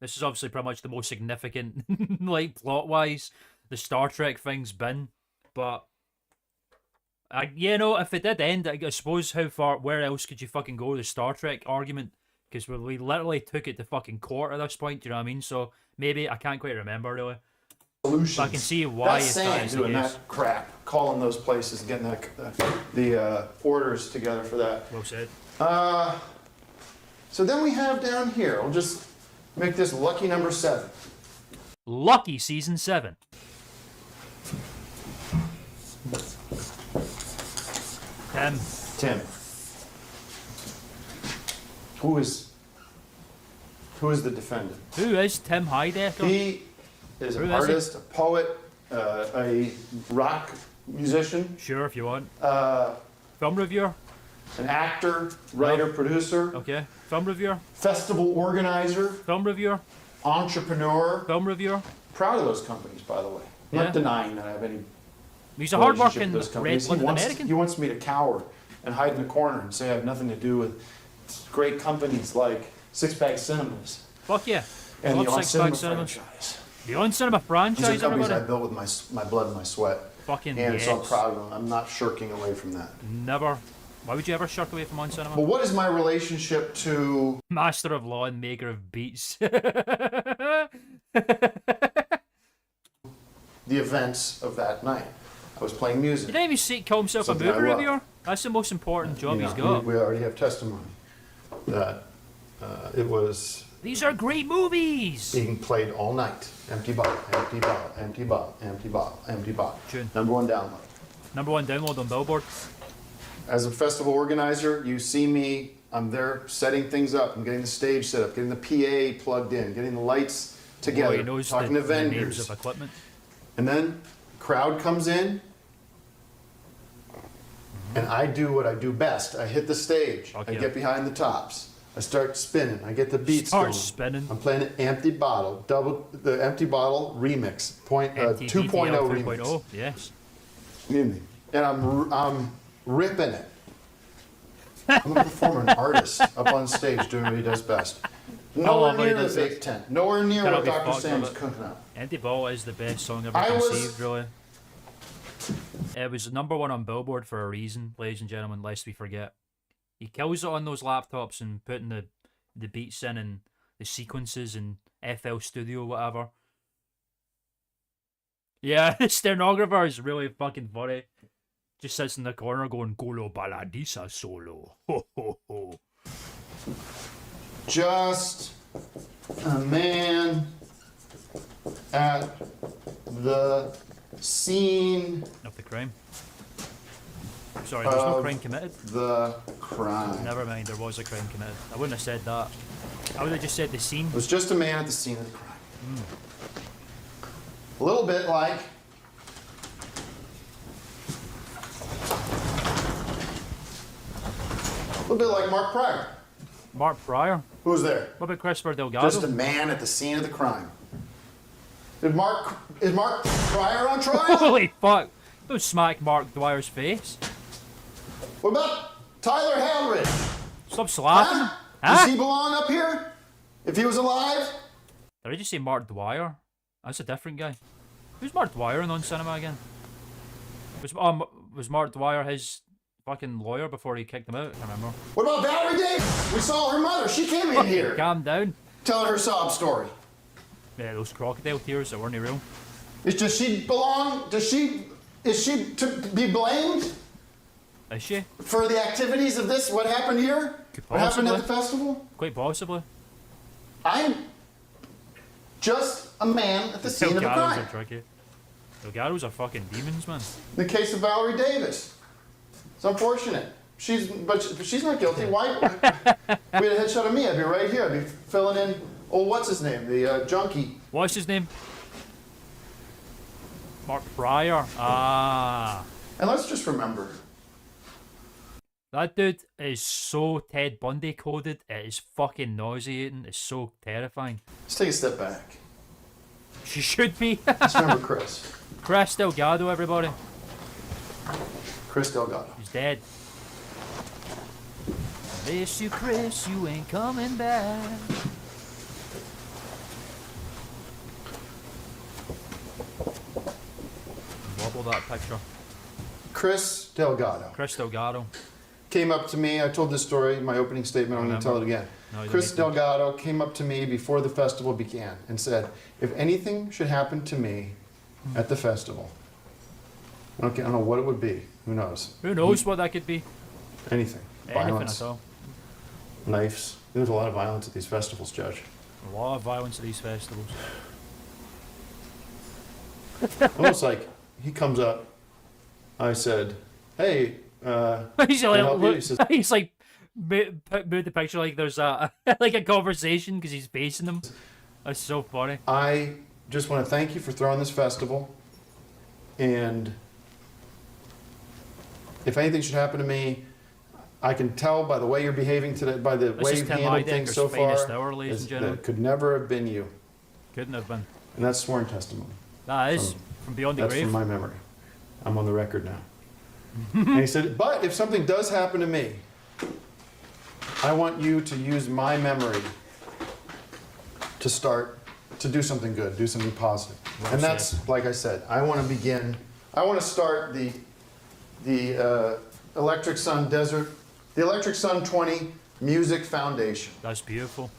[SPEAKER 1] this is obviously pretty much the most significant, like plot wise, the Star Trek thing's been. But if it did end, I suppose where else could you fucking go with the Star Trek argument? Because we literally took it to fucking court at this point. Do you know what I mean? So maybe I can't quite remember really.
[SPEAKER 2] Solutions.
[SPEAKER 1] But I can see why
[SPEAKER 2] That's
[SPEAKER 1] if
[SPEAKER 2] Sam
[SPEAKER 1] that is the
[SPEAKER 2] doing
[SPEAKER 1] case.
[SPEAKER 2] that crap, calling those places, getting the orders together for that.
[SPEAKER 1] Well said.
[SPEAKER 2] So then we have down here. We'll just make this lucky number 7.
[SPEAKER 1] Lucky season 7.
[SPEAKER 2] Tim. Who is the defendant?
[SPEAKER 1] Who is Tim Heidecker?
[SPEAKER 2] He is
[SPEAKER 1] Who
[SPEAKER 2] an
[SPEAKER 1] is he?
[SPEAKER 2] artist, a poet, a rock musician,
[SPEAKER 1] Sure, if you want.
[SPEAKER 2] an
[SPEAKER 1] Film reviewer.
[SPEAKER 2] actor, writer, producer,
[SPEAKER 1] Okay. Film reviewer.
[SPEAKER 2] festival organizer,
[SPEAKER 1] Film reviewer.
[SPEAKER 2] entrepreneur.
[SPEAKER 1] Film reviewer.
[SPEAKER 2] Proud of those companies, by the way. I'm
[SPEAKER 1] Yeah.
[SPEAKER 2] not denying that I have any
[SPEAKER 1] He's a
[SPEAKER 2] relationship
[SPEAKER 1] hard-working
[SPEAKER 2] with those companies.
[SPEAKER 1] red-blooded American.
[SPEAKER 2] He wants me to cower and hide in the corner and say I have nothing to do with great companies like Six Pack Cinemas
[SPEAKER 1] Fuck yeah.
[SPEAKER 2] and
[SPEAKER 1] Love
[SPEAKER 2] the On
[SPEAKER 1] Six
[SPEAKER 2] Cinema
[SPEAKER 1] Pack Cinemas.
[SPEAKER 2] franchise.
[SPEAKER 1] The On Cinema
[SPEAKER 2] These are
[SPEAKER 1] franchise,
[SPEAKER 2] companies I
[SPEAKER 1] everybody.
[SPEAKER 2] built with my blood and my sweat.
[SPEAKER 1] Fucking
[SPEAKER 2] And so I'm
[SPEAKER 1] yes.
[SPEAKER 2] proud of them. I'm not shirking away from that.
[SPEAKER 1] Never. Why would you ever shirk away from On Cinema?
[SPEAKER 2] But what is my relationship to
[SPEAKER 1] Master of law and maker of beats.
[SPEAKER 2] the events of that night? I was playing
[SPEAKER 1] He
[SPEAKER 2] music.
[SPEAKER 1] didn't even call himself
[SPEAKER 2] Something
[SPEAKER 1] a
[SPEAKER 2] I
[SPEAKER 1] movie
[SPEAKER 2] love.
[SPEAKER 1] reviewer. That's the most important job
[SPEAKER 2] You
[SPEAKER 1] he's
[SPEAKER 2] know,
[SPEAKER 1] got.
[SPEAKER 2] we already have testimony that it was
[SPEAKER 1] These are great movies.
[SPEAKER 2] Being played all night. Empty bottle, empty bottle, empty bottle, empty bottle, empty bottle.
[SPEAKER 1] Tune.
[SPEAKER 2] Number one download.
[SPEAKER 1] Number one download on Billboard.
[SPEAKER 2] As a festival organizer, you see me, I'm there setting things up. I'm getting the stage set up, getting the PA plugged in, getting the lights together,
[SPEAKER 1] He knows
[SPEAKER 2] talking
[SPEAKER 1] the
[SPEAKER 2] to
[SPEAKER 1] names
[SPEAKER 2] vendors.
[SPEAKER 1] of equipment.
[SPEAKER 2] And then crowd comes in, and I do what I do best. I hit the stage.
[SPEAKER 1] Okay.
[SPEAKER 2] I get behind the tops. I start spinning. I get the beats
[SPEAKER 1] Start
[SPEAKER 2] going.
[SPEAKER 1] spinning.
[SPEAKER 2] I'm playing an empty bottle, the empty bottle remix, 2.0 remix.
[SPEAKER 1] 2.0, yes.
[SPEAKER 2] And I'm ripping it. I'm a performer, an artist up on stage doing what he does best. Nowhere
[SPEAKER 1] lovely
[SPEAKER 2] near the
[SPEAKER 1] does it.
[SPEAKER 2] big tent. Nowhere near
[SPEAKER 1] Cannot
[SPEAKER 2] what
[SPEAKER 1] be
[SPEAKER 2] Dr.
[SPEAKER 1] fucked
[SPEAKER 2] Sam's
[SPEAKER 1] with it.
[SPEAKER 2] cooking up.
[SPEAKER 1] Empty Ball is the best song ever
[SPEAKER 2] I was-
[SPEAKER 1] conceived, really. It was number one on Billboard for a reason, ladies and gentlemen, lest we forget. He kills it on those laptops and putting the beats in and the sequences in FL Studio, whatever. Yeah, the stenographer is really fucking funny. Just sits in the corner going, Golo Baladisa solo. Ho, ho, ho.
[SPEAKER 2] Just a man at the scene
[SPEAKER 1] Of the crime. Sorry, there's no
[SPEAKER 2] Of-
[SPEAKER 1] crime committed.
[SPEAKER 2] the crime.
[SPEAKER 1] Never mind, there was a crime committed. I wouldn't have said that. I would have just said the scene.
[SPEAKER 2] It was just a man at the scene of the crime. A little bit like Mark Pryor.
[SPEAKER 1] Mark Pryor.
[SPEAKER 2] Who was there?
[SPEAKER 1] What about Christopher Delgado?
[SPEAKER 2] Just a man at the scene of the crime. Is Mark Pryor on trial?
[SPEAKER 1] Holy fuck! Don't smack Mark Dwyer's face.
[SPEAKER 2] What about Tyler Haldridge?
[SPEAKER 1] Stop slapping him.
[SPEAKER 2] Huh?
[SPEAKER 1] Huh?
[SPEAKER 2] Does he belong up here? If he was alive?
[SPEAKER 1] Did I just say Mark Dwyer? That's a different guy. Who's Mark Dwyer in On Cinema again? Was Mark Dwyer his fucking lawyer before he kicked him out? I can't remember.
[SPEAKER 2] What about Valerie Davis? We saw her mother. She came in here
[SPEAKER 1] Calm down.
[SPEAKER 2] telling her sob story.
[SPEAKER 1] Yeah, those crocodile tears that weren't real.
[SPEAKER 2] Does she belong? Is she to be blamed
[SPEAKER 1] Is she?
[SPEAKER 2] for the activities of this? What happened here?
[SPEAKER 1] Could
[SPEAKER 2] What happened at the
[SPEAKER 1] possibly.
[SPEAKER 2] festival?
[SPEAKER 1] Quite possibly.
[SPEAKER 2] I'm just a man at the scene of the
[SPEAKER 1] Delgados
[SPEAKER 2] crime.
[SPEAKER 1] are tricky. Delgados are fucking demons, man.
[SPEAKER 2] In the case of Valerie Davis, it's unfortunate. But she's not guilty. Why? We had a headshot of me. I'd be right here. I'd be filling in. Oh, what's his name? The junkie.
[SPEAKER 1] What's his name? Mark Pryor. Ah.
[SPEAKER 2] And let's just remember,
[SPEAKER 1] That dude is so Ted Bundy coded, it is fucking nauseating, it's so terrifying.
[SPEAKER 2] let's take a step back.
[SPEAKER 1] She should be.
[SPEAKER 2] Let's remember Chris.
[SPEAKER 1] Chris Delgado, everybody.
[SPEAKER 2] Chris Delgado.
[SPEAKER 1] He's dead. Miss you, Chris, you ain't coming back. Wobble that picture.
[SPEAKER 2] Chris Delgado
[SPEAKER 1] Chris Delgado.
[SPEAKER 2] came up to me. I told this story in my opening statement. I'm going to tell it again.
[SPEAKER 1] No, you
[SPEAKER 2] Chris
[SPEAKER 1] don't need to.
[SPEAKER 2] Delgado came up to me before the festival began and said, if anything should happen to me at the festival, I don't know what it would be. Who knows?
[SPEAKER 1] Who knows what that could be?
[SPEAKER 2] Anything.
[SPEAKER 1] Anything
[SPEAKER 2] Violence,
[SPEAKER 1] at all.
[SPEAKER 2] knives. There's a lot of violence at these festivals, Judge.
[SPEAKER 1] A lot of violence at these festivals.
[SPEAKER 2] Almost like he comes up. I said, hey,
[SPEAKER 1] he's
[SPEAKER 2] can I help you? He says,
[SPEAKER 1] he's like move the picture like there's a like a conversation because he's facing them. That's so funny.
[SPEAKER 2] I just want to thank you for throwing this festival. And if anything should happen to me, I can tell by the way you're behaving today, by the
[SPEAKER 1] This
[SPEAKER 2] way
[SPEAKER 1] is
[SPEAKER 2] you've
[SPEAKER 1] Tim
[SPEAKER 2] handled
[SPEAKER 1] Heidecker's
[SPEAKER 2] things so
[SPEAKER 1] finest
[SPEAKER 2] far,
[SPEAKER 1] hour, ladies and
[SPEAKER 2] that
[SPEAKER 1] gentlemen.
[SPEAKER 2] it could never have been you.
[SPEAKER 1] Couldn't have been.
[SPEAKER 2] And that's sworn testimony.
[SPEAKER 1] That is from beyond the
[SPEAKER 2] That's
[SPEAKER 1] grave.
[SPEAKER 2] from my memory. I'm on the record now. And he said, but if something does happen to me, I want you to use my memory to do something good, do something positive.
[SPEAKER 1] Well
[SPEAKER 2] And
[SPEAKER 1] said.
[SPEAKER 2] that's, like I said, I want to start the Electric Sun 20 Music Foundation,
[SPEAKER 1] That's beautiful.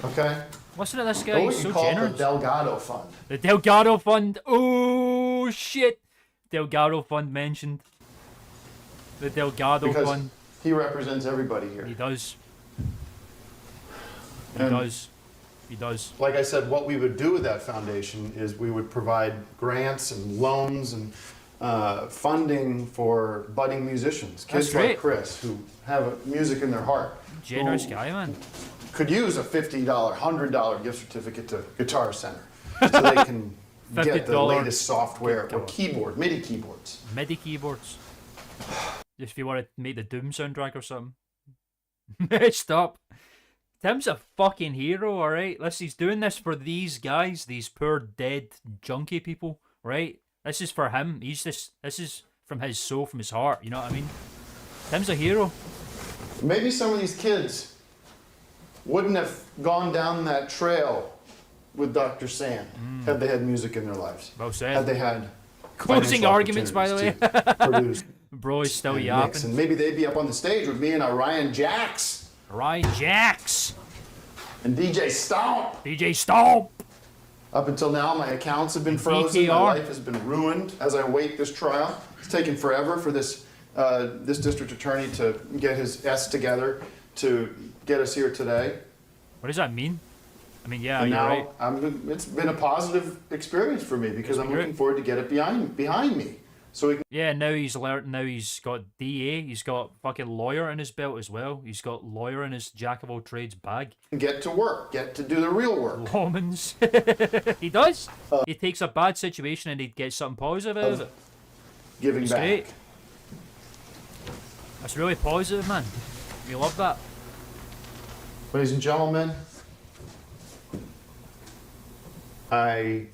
[SPEAKER 2] okay?
[SPEAKER 1] Listen to this guy,
[SPEAKER 2] Or we
[SPEAKER 1] he's
[SPEAKER 2] can
[SPEAKER 1] so
[SPEAKER 2] call it
[SPEAKER 1] generous.
[SPEAKER 2] the Delgado Fund.
[SPEAKER 1] The Delgado Fund. Oh shit! Delgado Fund mentioned. The Delgado
[SPEAKER 2] Because
[SPEAKER 1] Fund.
[SPEAKER 2] he represents everybody here.
[SPEAKER 1] He does. He
[SPEAKER 2] And
[SPEAKER 1] does. He does.
[SPEAKER 2] Like I said, what we would do with that foundation is we would provide grants and loans and funding for budding musicians,
[SPEAKER 1] That's
[SPEAKER 2] kids
[SPEAKER 1] great.
[SPEAKER 2] like Chris who have music in their heart.
[SPEAKER 1] Generous
[SPEAKER 2] who
[SPEAKER 1] guy, man.
[SPEAKER 2] Could use a $50, $100 gift certificate to Guitar Center so they can get the
[SPEAKER 1] $50
[SPEAKER 2] latest software or keyboard, MIDI keyboards.
[SPEAKER 1] MIDI keyboards. If you want to make the Doom soundtrack or something. Stop. Tim's a fucking hero, alright? Listen, he's doing this for these guys, these poor dead junkie people, right? This is for him. This is from his soul, from his heart, you know what I mean? Tim's a hero.
[SPEAKER 2] Maybe some of these kids wouldn't have gone down that trail with Dr. Sand had they had music in their lives.
[SPEAKER 1] Well said.
[SPEAKER 2] Had they had
[SPEAKER 1] Closing
[SPEAKER 2] financial
[SPEAKER 1] arguments, by the way.
[SPEAKER 2] opportunities to produce
[SPEAKER 1] Bro is still
[SPEAKER 2] and mix.
[SPEAKER 1] yapping.
[SPEAKER 2] And maybe they'd be up on the stage with me and Ryan Jacks
[SPEAKER 1] Ryan Jacks.
[SPEAKER 2] and DJ Stomp.
[SPEAKER 1] DJ Stomp.
[SPEAKER 2] Up until now, my accounts have been frozen. My
[SPEAKER 1] DKR.
[SPEAKER 2] life has been ruined as I await this trial. It's taken forever for this district attorney to get his S together to get us here today.
[SPEAKER 1] What does that mean? I mean, yeah,
[SPEAKER 2] And
[SPEAKER 1] you're
[SPEAKER 2] now
[SPEAKER 1] right.
[SPEAKER 2] it's been a positive experience for me because I'm
[SPEAKER 1] been
[SPEAKER 2] looking
[SPEAKER 1] great.
[SPEAKER 2] forward to get it behind me, so we
[SPEAKER 1] Yeah, now he's learned. Now he's got DA. He's got fucking lawyer in his belt as well. He's got lawyer in his jack of all trades bag.
[SPEAKER 2] can get to work, get to do the real work.
[SPEAKER 1] Lawmans. He does. He takes a bad situation and he gets something positive out of it.
[SPEAKER 2] Giving
[SPEAKER 1] It's
[SPEAKER 2] back.
[SPEAKER 1] great. That's really positive, man. We love that.
[SPEAKER 2] Ladies and gentlemen, I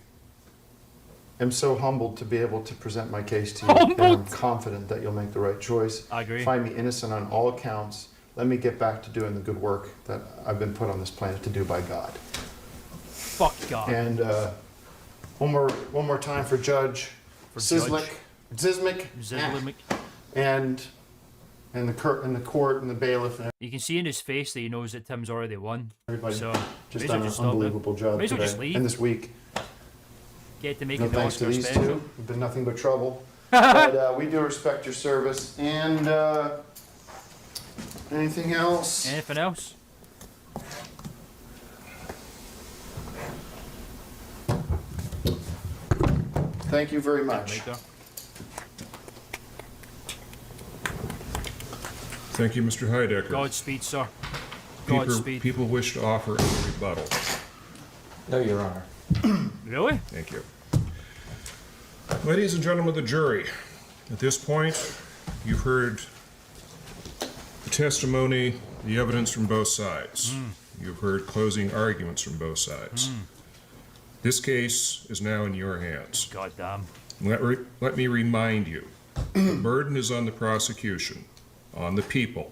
[SPEAKER 2] am so humbled to be able to present my case to you. And I'm
[SPEAKER 1] Humbled?
[SPEAKER 2] confident that you'll make the right choice.
[SPEAKER 1] I agree.
[SPEAKER 2] Find me innocent on all accounts. Let me get back to doing the good work that I've been put on this planet to do by God.
[SPEAKER 1] Fuck God.
[SPEAKER 2] And one more time for Judge Zizlik,
[SPEAKER 1] Zizlik.
[SPEAKER 2] and the court and the bailiff and
[SPEAKER 1] You can see in his face that he knows that Tim's already won.
[SPEAKER 2] everybody.
[SPEAKER 1] So,
[SPEAKER 2] Just
[SPEAKER 1] may as
[SPEAKER 2] done
[SPEAKER 1] well
[SPEAKER 2] an
[SPEAKER 1] just stop it.
[SPEAKER 2] unbelievable job
[SPEAKER 1] May as well just
[SPEAKER 2] today
[SPEAKER 1] leave.
[SPEAKER 2] and this week.
[SPEAKER 1] Get to make
[SPEAKER 2] No
[SPEAKER 1] it the
[SPEAKER 2] thanks to
[SPEAKER 1] Oscar
[SPEAKER 2] these
[SPEAKER 1] special.
[SPEAKER 2] two. We've been nothing but trouble. But we do respect your service. And anything else?
[SPEAKER 1] Anything else?
[SPEAKER 2] Thank you very much.
[SPEAKER 1] Later.
[SPEAKER 5] Thank you, Mr. Heidecker.
[SPEAKER 1] Godspeed, sir. Godspeed.
[SPEAKER 5] People wish to offer a rebuttal.
[SPEAKER 8] No, Your Honor.
[SPEAKER 1] Really?
[SPEAKER 5] Thank you. Ladies and gentlemen of the jury, at this point, you've heard the testimony, the evidence from both sides. You've heard closing arguments from both sides. This case is now in your hands.
[SPEAKER 1] Goddamn.
[SPEAKER 5] Let me remind you, the burden is on the prosecution, on the people,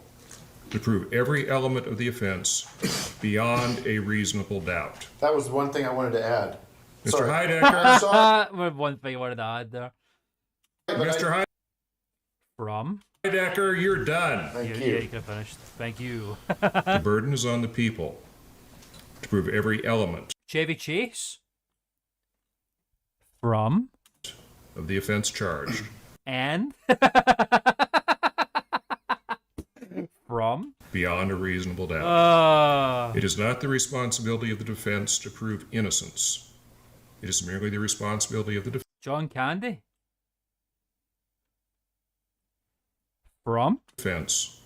[SPEAKER 5] to prove every element of the offense beyond a reasonable doubt.
[SPEAKER 2] That was one thing I wanted to add.
[SPEAKER 5] Mr.
[SPEAKER 2] Sorry.
[SPEAKER 5] Heidecker,
[SPEAKER 2] Sorry,
[SPEAKER 1] One thing I wanted to add there.
[SPEAKER 2] but
[SPEAKER 5] Mr.
[SPEAKER 1] From?
[SPEAKER 5] Heidecker, you're done.
[SPEAKER 2] Thank
[SPEAKER 1] Yeah,
[SPEAKER 2] you.
[SPEAKER 1] you could have finished. Thank you.
[SPEAKER 5] The burden is on the people to prove every element
[SPEAKER 1] Chevy Chase? From?
[SPEAKER 5] of the offense charged.
[SPEAKER 1] And? From?
[SPEAKER 5] Beyond a reasonable doubt.
[SPEAKER 1] Uh,
[SPEAKER 5] It is not the responsibility of the defense to prove innocence. It is merely the responsibility of the
[SPEAKER 1] John Candy? From?
[SPEAKER 5] defense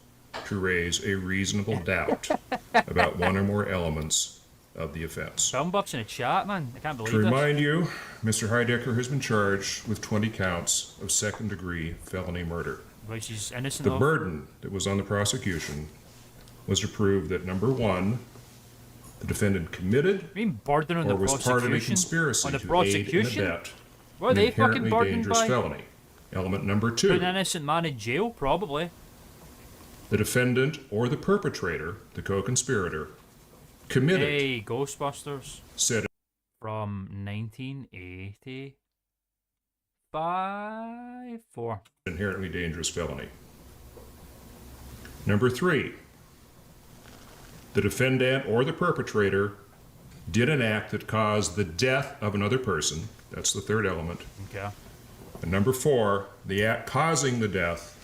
[SPEAKER 5] to raise a reasonable doubt about one or more elements of the offense.
[SPEAKER 1] Film buffs in a chat, man. I can't
[SPEAKER 5] To
[SPEAKER 1] believe this.
[SPEAKER 5] remind you, Mr. Heidecker has been charged with 20 counts of second-degree felony murder.
[SPEAKER 1] Which he's innocent
[SPEAKER 5] The
[SPEAKER 1] of.
[SPEAKER 5] burden that was on the prosecution was to prove that, number one, the defendant committed
[SPEAKER 1] I mean, burden on
[SPEAKER 5] or
[SPEAKER 1] the
[SPEAKER 5] was part of a
[SPEAKER 1] prosecution.
[SPEAKER 5] conspiracy
[SPEAKER 1] On the
[SPEAKER 5] to aid in
[SPEAKER 1] prosecution?
[SPEAKER 5] abet
[SPEAKER 1] Were
[SPEAKER 5] an
[SPEAKER 1] they fucking
[SPEAKER 5] inherently
[SPEAKER 1] burdened
[SPEAKER 5] dangerous
[SPEAKER 1] by
[SPEAKER 5] felony. Element number
[SPEAKER 1] putting an
[SPEAKER 5] two,
[SPEAKER 1] innocent man in jail? Probably.
[SPEAKER 5] the defendant or the perpetrator, the co-conspirator, committed
[SPEAKER 1] Hey, Ghostbusters.
[SPEAKER 5] said
[SPEAKER 1] From 1985? 4.
[SPEAKER 5] inherently dangerous felony. Number three, the defendant or the perpetrator did an act that caused the death of another person. That's the third element.
[SPEAKER 1] Okay.
[SPEAKER 5] And number four, the act causing the death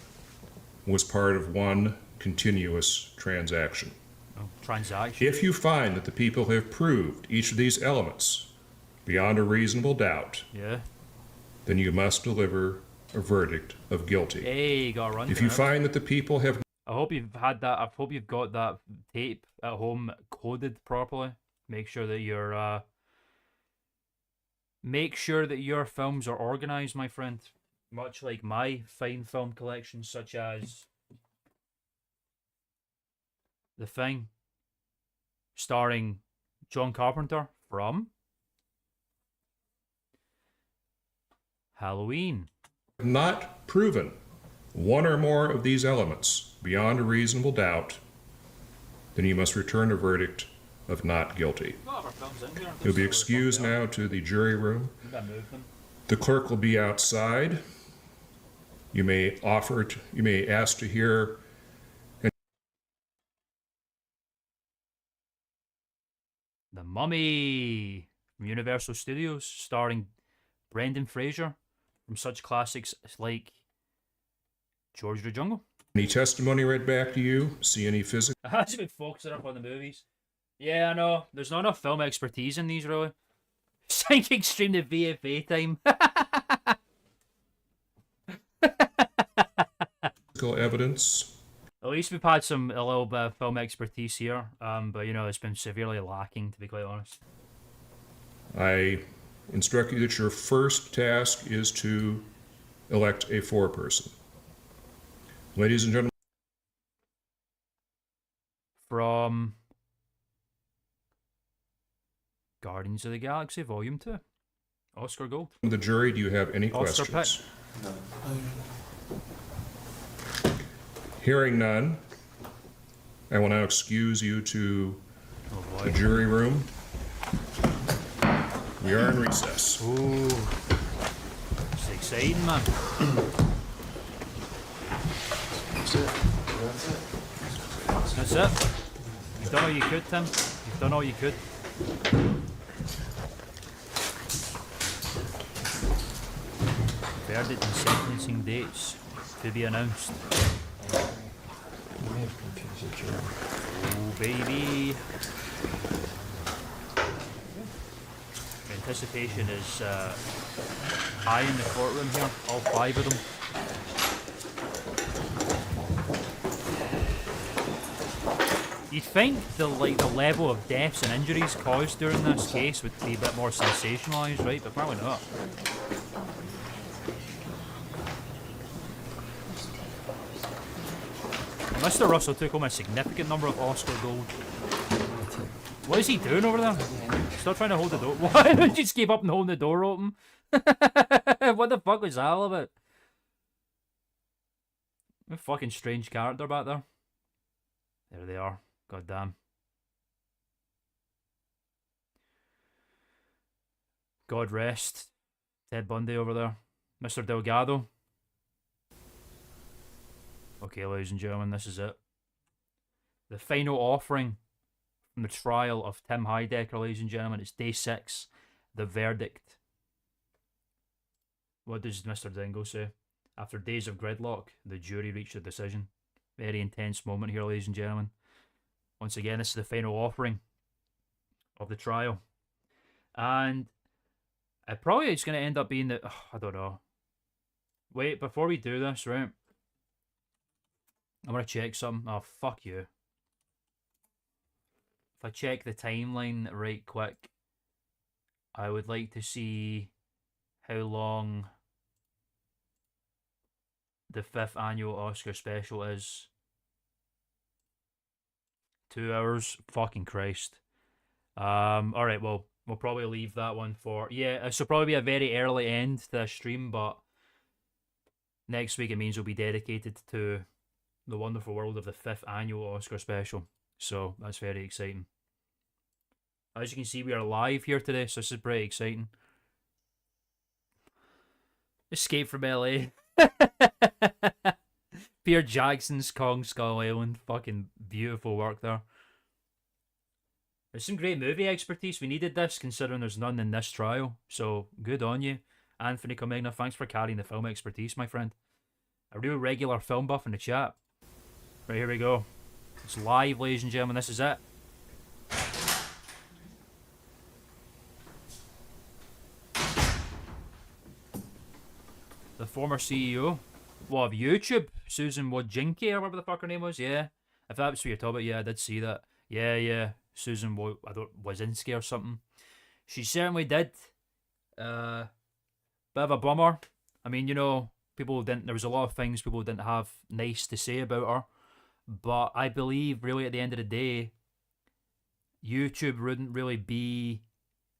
[SPEAKER 5] was part of one continuous transaction.
[SPEAKER 1] Oh, transaction.
[SPEAKER 5] If you find that the people have proved each of these elements beyond a reasonable doubt,
[SPEAKER 1] Yeah.
[SPEAKER 5] then you must deliver a verdict of guilty.
[SPEAKER 1] Hey, got a run.
[SPEAKER 5] If you find that the people have
[SPEAKER 1] I hope you've had that. I hope you've got that tape at home coded properly. Make sure that your films are organized, my friend. Much like my fine film collection, such as The Thing, starring John Carpenter from Halloween.
[SPEAKER 5] not proven one or more of these elements beyond a reasonable doubt, then you must return a verdict of not guilty. You'll be excused now to the jury room. The clerk will be outside. You may ask to hear
[SPEAKER 1] The Mummy from Universal Studios, starring Brendan Fraser from such classics like George of the Jungle.
[SPEAKER 5] any testimony read back to you, see any physical
[SPEAKER 1] I have been focusing up on the movies. Yeah, I know. There's not enough film expertise in these, really. Psychic stream to VFA time.
[SPEAKER 5] evidence.
[SPEAKER 1] At least we've had a little bit of film expertise here. But you know, it's been severely lacking, to be quite honest.
[SPEAKER 5] I instruct you that your first task is to elect a foreperson. Ladies and gentlemen,
[SPEAKER 1] From Guardians of the Galaxy Volume 2. Oscar Gold.
[SPEAKER 5] the jury, do you have any
[SPEAKER 1] Oscar
[SPEAKER 5] questions? Hearing none, I will now excuse you to the jury room. We are in recess.
[SPEAKER 1] Ooh. It's exciting, man. That's it. You've done all you could, Tim. You've done all you could. Verdict and sentencing dates to be announced. Oh, baby. Anticipation is high in the courtroom here, all 5 of them. You'd think the level of deaths and injuries caused during this case would be a bit more sensationalised, right? But apparently not. Mr. Russell took home a significant number of Oscar gold. What is he doing over there? Still trying to hold the door. Why did you just keep up and holding the door open? What the fuck was that all about? A fucking strange character back there. There they are. God damn. God rest Ted Bundy over there. Mr. Delgado. Okay, ladies and gentlemen, this is it. The final offering from the trial of Tim Heidecker, ladies and gentlemen. It's day 6. The verdict. What does Mr. Dingo say? After days of gridlock, the jury reached a decision. Very intense moment here, ladies and gentlemen. Once again, this is the final offering of the trial. And it probably is going to end up being the... I don't know. Wait, before we do this, right? I'm going to check something. Oh, fuck you. If I check the timeline right quick, I would like to see how long the 5th annual Oscar special is. 2 hours. Fucking Christ. Alright, well, we'll probably leave that one for... Yeah, this will probably be a very early end to the stream, but next week it means we'll be dedicated to the wonderful world of the 5th annual Oscar special. So, that's very exciting. As you can see, we are live here today, so this is pretty exciting. Escape from LA. Pierre Jackson's Kong Skull Island. Fucking beautiful work there. There's some great movie expertise. We needed this, considering there's none in this trial. So, good on you. Anthony Comegna, thanks for carrying the film expertise, my friend. A real regular film buff in the chat. Right, here we go. It's live, ladies and gentlemen. This is it. The former CEO, of YouTube, Susan Wojcicki, or whatever the fuck her name was. Yeah, if that's what you're talking about, yeah, I did see that. Yeah, Susan Wojcicki or something. She certainly did. Bit of a bummer. I mean, you know, people didn't. There was a lot of things people didn't have nice to say about her, but I believe really at the end of the day, YouTube wouldn't really be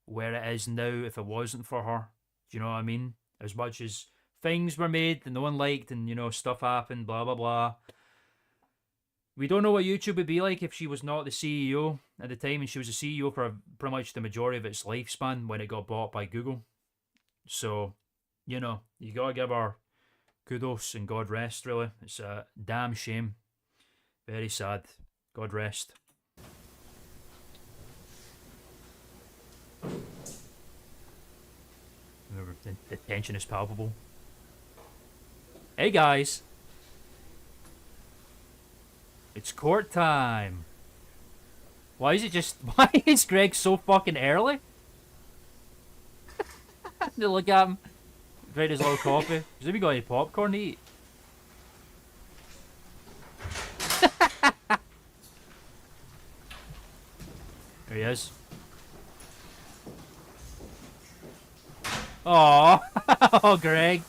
[SPEAKER 1] where it is now if it wasn't for her. Do you know what I mean? As much as things were made and no one liked and, you know, stuff happened, blah, blah, blah. We don't know what YouTube would be like if she was not the CEO at the time, and she was the CEO for pretty much the majority of its lifespan when it got bought by Google. So, you know, you gotta give her kudos and God rest, really. It's a damn shame. Very sad. God rest. The tension is palpable. Hey guys, it's court time. Why is Greg so fucking early? To look at him, drink his little coffee. Has he got any popcorn to eat? There he is. Aww. Oh, Greg.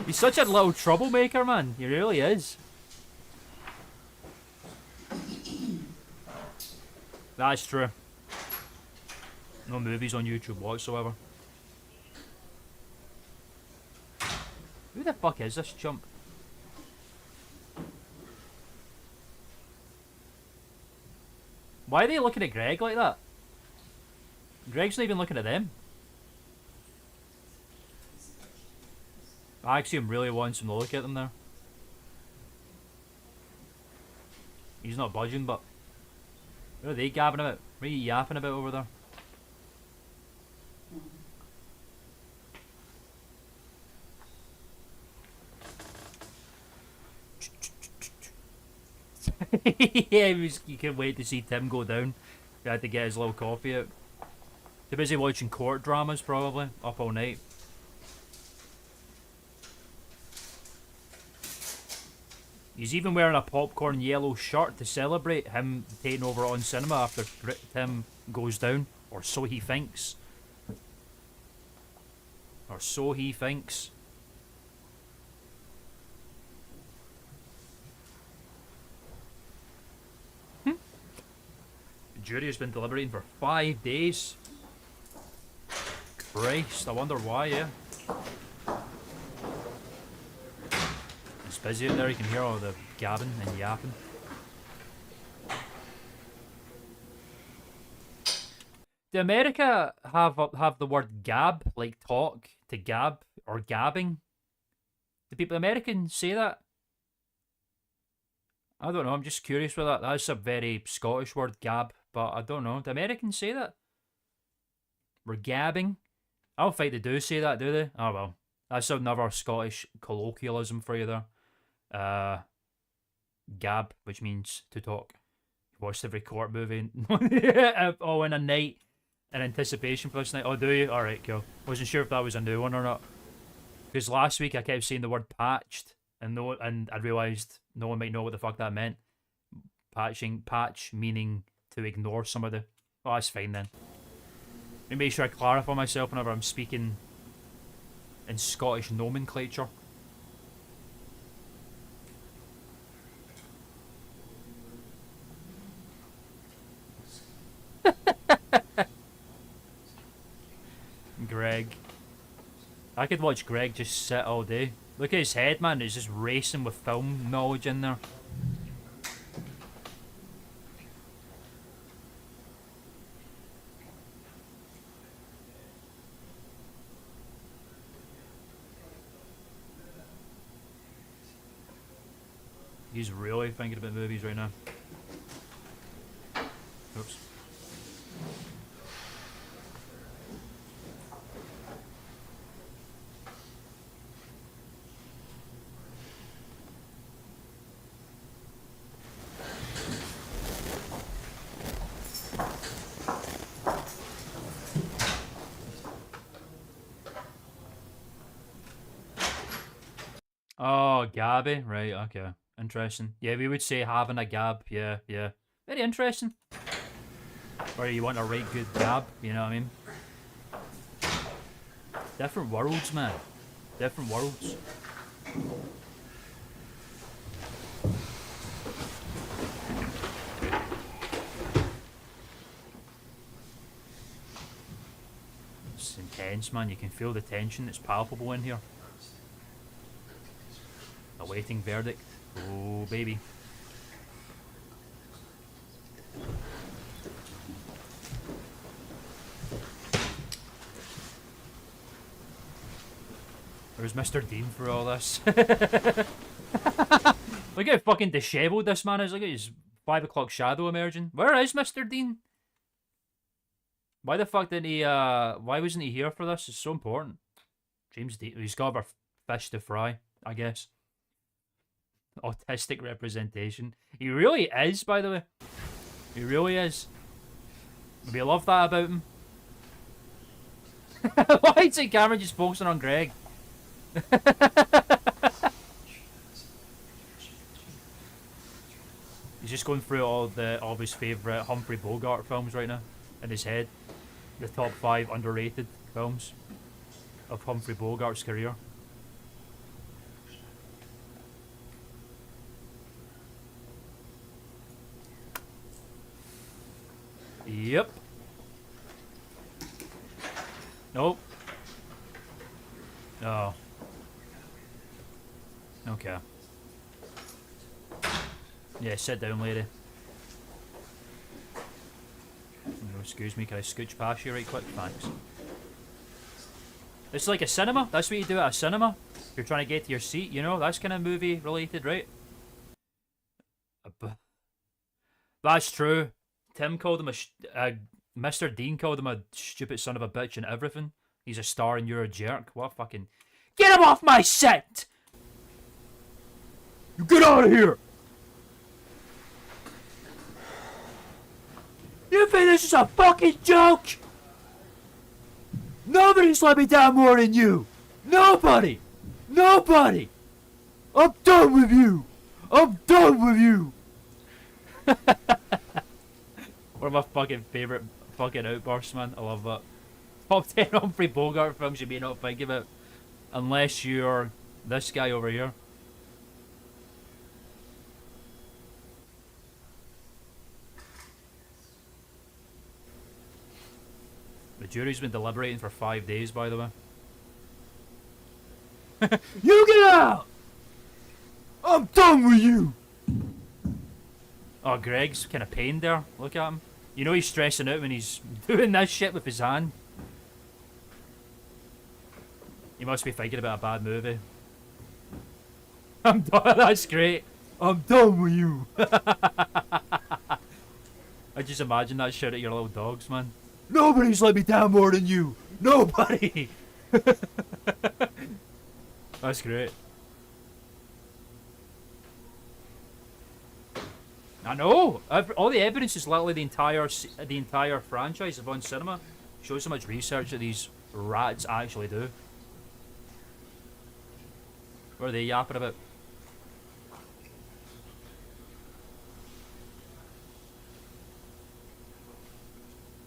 [SPEAKER 1] He's such a little troublemaker, man. He really is. That's true. No movies on YouTube whatsoever. Who the fuck is this chump? Why are they looking at Greg like that? Greg's not even looking at them. I actually really wants him to look at them there. He's not budging, but what are they gabbing about? What are you yapping about over there? Yeah, you can't wait to see Tim go down. He had to get his little coffee out. Too busy watching court dramas, probably. Up all night. He's even wearing a popcorn yellow shirt to celebrate him taking over on cinema after Tim goes down. Or so he thinks. Or so he thinks. The jury has been deliberating for 5 days. Christ, I wonder why, yeah. It's busy out there, you can hear all the gabbing and yapping. Do America have the word gab, like talk, to gab, or gabbing? Do people Americans say that? I don't know, I'm just curious with that. That's a very Scottish word, gab, but I don't know. Do Americans say that? We're gabbing? I don't think they do say that, do they? Oh well. That's another Scottish colloquialism for you there. Gab, which means to talk. Watched every court movie all in a night in anticipation for this night. Oh, do you? Alright, cool. Wasn't sure if that was a new one or not. Because last week I kept saying the word patched, and I realised no one might know what the fuck that meant. Patch meaning to ignore somebody. Oh, that's fine then. Let me make sure I clarify myself whenever I'm speaking in Scottish nomenclature. Greg. I could watch Greg just sit all day. Look at his head, man. He's just racing with film knowledge in there. He's really thinking about movies right now. Oops. Gabby, right? Okay, interesting. Yeah, we would say having a gab. Yeah, yeah, very interesting. Or you want a right good gab, you know what I mean? Different worlds, man. Different worlds. It's intense, man. You can feel the tension that's palpable in here. Awaiting verdict. Oh, baby. Where's Mr. Dean for all this? Look how fucking dishevelled this man is. Look at his 5 o'clock shadow emerging. Where is Mr. Dean? Why the fuck didn't he, why wasn't he here for this? It's so important. James Dean, he's got our fish to fry, I guess. Autistic representation. He really is, by the way. He really is. We love that about him. Why is the camera just focusing on Greg? He's just going through all of his favourite Humphrey Bogart films right now in his head. The top 5 underrated films of Humphrey Bogart's career. Yep. Nope. Oh. Okay. Yeah, sit down, lady. Oh, excuse me, can I scooch past you right quick? Thanks. It's like a cinema. That's what you do at a cinema. If you're trying to get to your seat, you know, that's kind of movie related, right? That's true. Tim called him Mr. Dean called him a stupid son of a bitch and everything. He's a star and you're a jerk. What fucking... Get him off my set! You get out of here! You think this is a fucking joke? Nobody's let me down more than you! Nobody! Nobody! I'm done with you! I'm done with you! One of my fucking favourite fucking outbursts, man. I love that. Top 10 Humphrey Bogart films you may not think about. Unless you're this guy over here. The jury's been deliberating for 5 days, by the way. You get out! I'm done with you! Oh, Greg's kind of pained there. Look at him. You know he's stressing out when he's doing this shit with his hand. He must be thinking about a bad movie. I'm done. That's great. I'm done with you. I just imagine that shit at your little dogs, man. Nobody's let me down more than you. Nobody. That's great. I know. All the evidence is literally the entire franchise of On Cinema. Shows how much research that these rats actually do. What are they yapping about?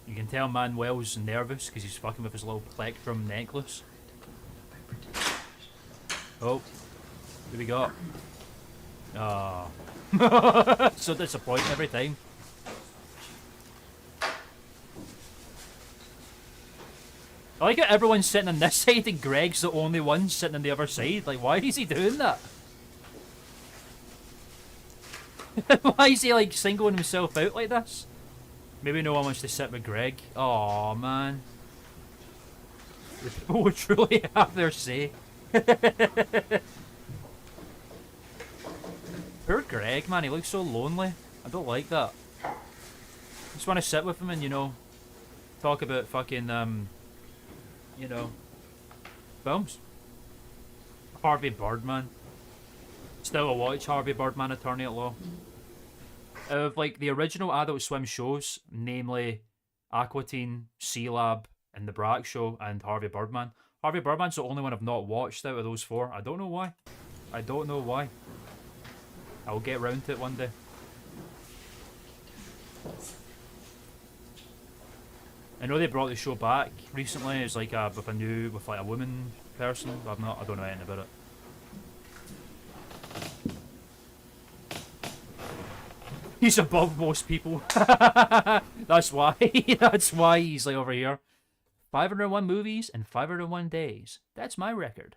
[SPEAKER 1] You can tell Manuel's nervous because he's fucking with his little plectrum necklace. Oh, who we got? Ah, so disappointing every time. I like how everyone's sitting on this side and Greg's the only one sitting on the other side. Like, why is he doing that? Why is he like singling himself out like this? Maybe no one wants to sit with Greg. Oh man. The people would truly have their say. Poor Greg, man, he looks so lonely. I don't like that. I just want to sit with him and, you know, talk about fucking, you know, films. Harvey Birdman. Still a watch Harvey Birdman, Attorney at Law. Of like the original Adult Swim shows, namely Aqua Teen, C-Lab, and The Brak Show, and Harvey Birdman. Harvey Birdman's the only one I've not watched out of those four. I don't know why. I don't know why. I'll get round to it one day. I know they brought the show back recently. It's like with a woman person. But I don't know anything about it. He's above most people. That's why. That's why he's like over here. 501 movies and 501 days. That's my record.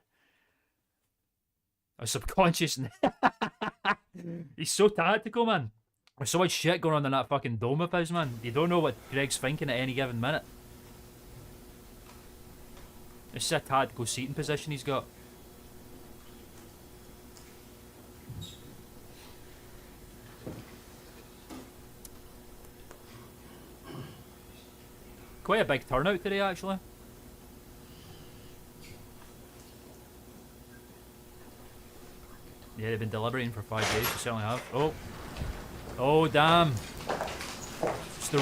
[SPEAKER 1] A subconscious. He's so tactical, man. There's so much shit going on in that fucking dome of his, man. You don't know what Greg's thinking at any given minute. It's a tactical seating position he's got. Quite a big turnout today, actually. Yeah, they've been deliberating for 5 days. They certainly have. Oh. Oh, damn. It's the...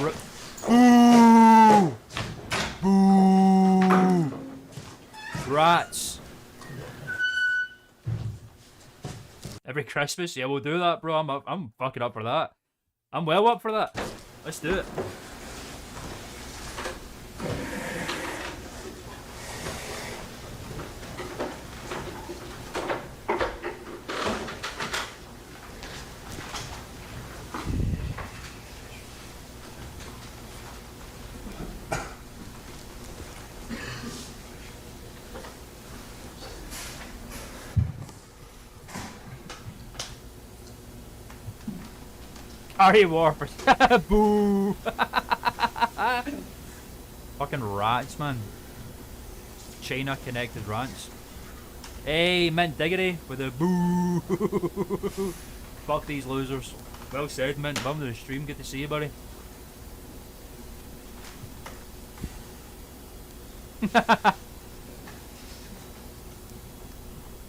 [SPEAKER 1] Boo! Boo! Rats. Every Christmas? Yeah, we'll do that, bro. I'm fucking up for that. I'm well up for that. Let's do it. Harry Warford. Boo! Fucking rats, man. China connected rats. Hey, Mint Diggity with a boo! Fuck these losers. Well said, Mint. Welcome to the stream. Good to see you, buddy.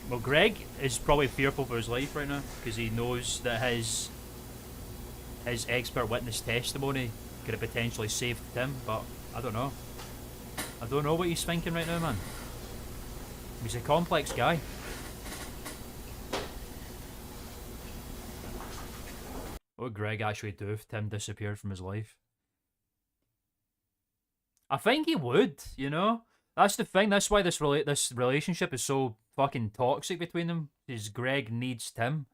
[SPEAKER 1] Well, Greg is probably fearful for his life right now because he knows that his expert witness testimony could have potentially saved Tim, but I don't know. I don't know what he's thinking right now, man. He's a complex guy. What would Greg actually do if Tim disappeared from his life? I think he would, you know? That's the thing, that's why this relationship is so fucking toxic between them, is Greg needs Tim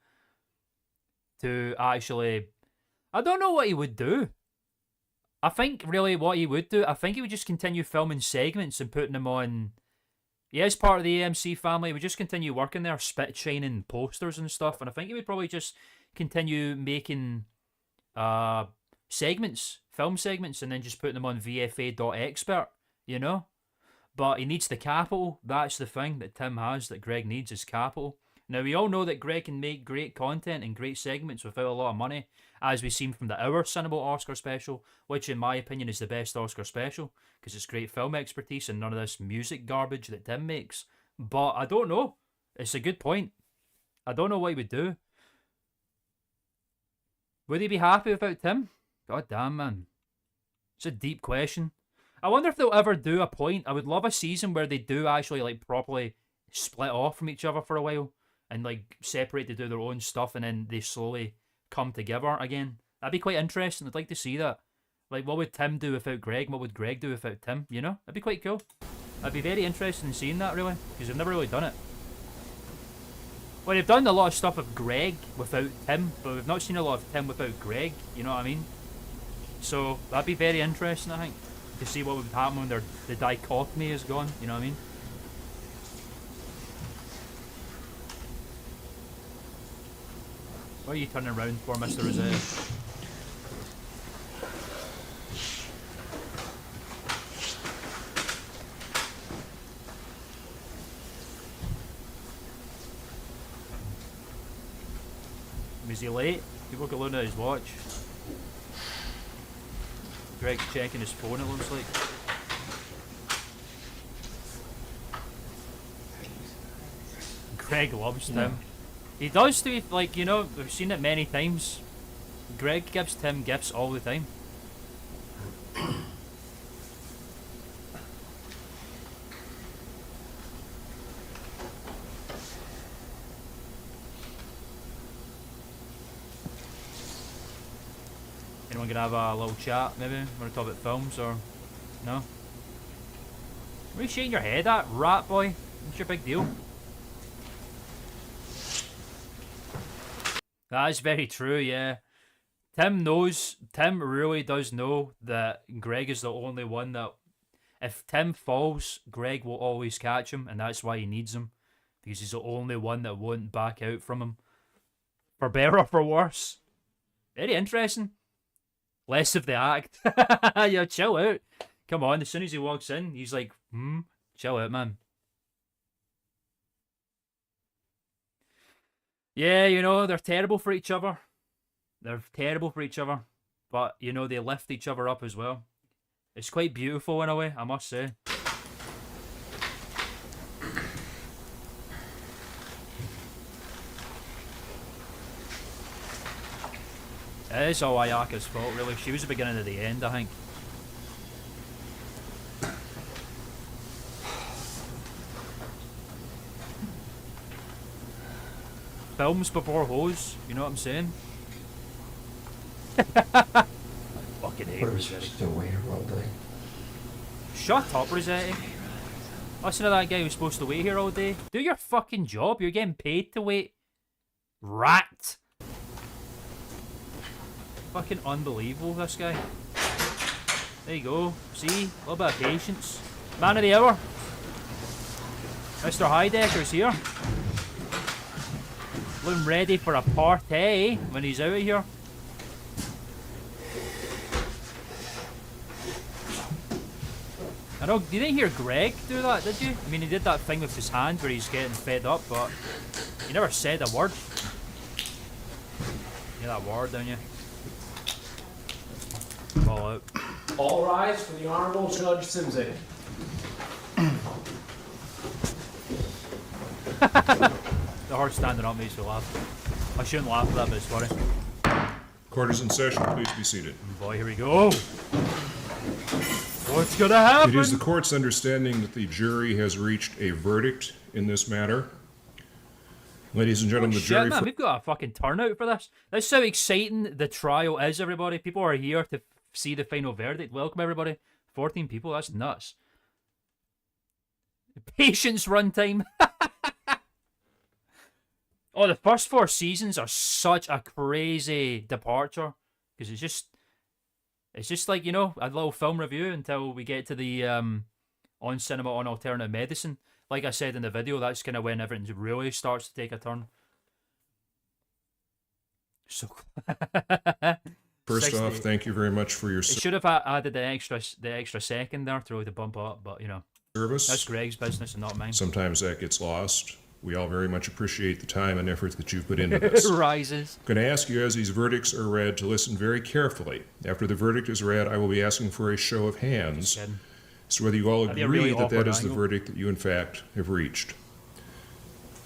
[SPEAKER 1] to actually... I don't know what he would do. I think really what he would do, I think he would just continue filming segments and putting them on... He is part of the AMC family, he would just continue working there, spit shining posters and stuff, and I think he would probably just continue making segments, film segments, and then just putting them on VFA.expert, you know? But he needs the capital. That's the thing that Tim has that Greg needs, is capital. Now, we all know that Greg can make great content and great segments without a lot of money, as we've seen from the Our Cinema Oscar special, which in my opinion is the best Oscar special, because it's great film expertise and none of this music garbage that Tim makes. But I don't know. It's a good point. I don't know what he would do. Would he be happy without Tim? God damn, man. It's a deep question. I wonder if they'll ever do a point. I would love a season where they do actually like properly split off from each other for a while and like separate to do their own stuff and then they slowly come together again. That'd be quite interesting. I'd like to see that. Like, what would Tim do without Greg? What would Greg do without Tim? You know? That'd be quite cool. I'd be very interested in seeing that, really, because they've never really done it. Well, they've done a lot of stuff with Greg without Tim, but we've not seen a lot of Tim without Greg, you know what I mean? So, that'd be very interesting, I think, to see what would happen when the dichotomy is gone, you know what I mean? What are you turning around for, Mr. Rosette? Was he late? People could look at his watch. Greg's checking his phone, it looks like. Greg loves Tim. He does too, like, you know, we've seen it many times. Greg gives Tim gifts all the time. Anyone gonna have a little chat, maybe? Want to talk about films, or... No? What are you shaking your head at, rat boy? What's your big deal? That is very true, yeah. Tim really does know that Greg is the only one that... If Tim falls, Greg will always catch him, and that's why he needs him. Because he's the only one that won't back out from him. For better or for worse. Very interesting. Less of the act. Yeah, chill out. Come on, as soon as he walks in, he's like, chill out, man. Yeah, you know, they're terrible for each other. They're terrible for each other. But, you know, they lift each other up as well. It's quite beautiful in a way, I must say. It is all Ayaka's fault, really. She was the beginning of the end, I think. Films before hoes, you know what I'm saying? Fucking hate Rossetti.
[SPEAKER 7] Still wait here all day.
[SPEAKER 1] Shut up, Rossetti. Listen to that guy who's supposed to wait here all day. Do your fucking job. You're getting paid to wait. Rat. Fucking unbelievable, this guy. There you go. See? A little bit of patience. Man of the hour. Mr. Heidecker's here. Looking ready for a party when he's out of here. I know, you didn't hear Greg do that, did you? I mean, he did that thing with his hand where he's getting fed up, but he never said a word. You hear that word, don't you? Fall out.
[SPEAKER 4] All rise for the Honorable Judge Simzik.
[SPEAKER 1] The horse standing up makes me laugh. I shouldn't laugh at that, but it's funny.
[SPEAKER 5] Court is in session. Please be seated.
[SPEAKER 1] Boy, here we go. What's gonna happen?
[SPEAKER 5] It is the court's understanding that the jury has reached a verdict in this matter. Ladies and gentlemen, the jury...
[SPEAKER 1] Man, we've got a fucking turnout for this. This is how exciting the trial is, everybody. People are here to see the final verdict. Welcome, everybody. 14 people, that's nuts. Patience runtime. Oh, the first 4 seasons are such a crazy departure. Because it's just like, you know, a little film review until we get to the On Cinema on Alternative Medicine. Like I said in the video, that's kind of when everything really starts to take a turn. So
[SPEAKER 5] First
[SPEAKER 1] 60.
[SPEAKER 5] off, thank you very much for your
[SPEAKER 1] It should have added the extra second there to really bump up, but you know,
[SPEAKER 5] service.
[SPEAKER 1] that's Greg's business and not mine.
[SPEAKER 5] Sometimes that gets lost. We all very much appreciate the time and effort that you've put into this.
[SPEAKER 1] Rises.
[SPEAKER 5] I'm going to ask you, as these verdicts are read, to listen very carefully. After the verdict is read, I will be asking for a show of hands as to whether you all
[SPEAKER 1] That'd be a
[SPEAKER 5] agree
[SPEAKER 1] really
[SPEAKER 5] that that
[SPEAKER 1] awkward
[SPEAKER 5] is the
[SPEAKER 1] angle.
[SPEAKER 5] verdict that you, in fact, have reached.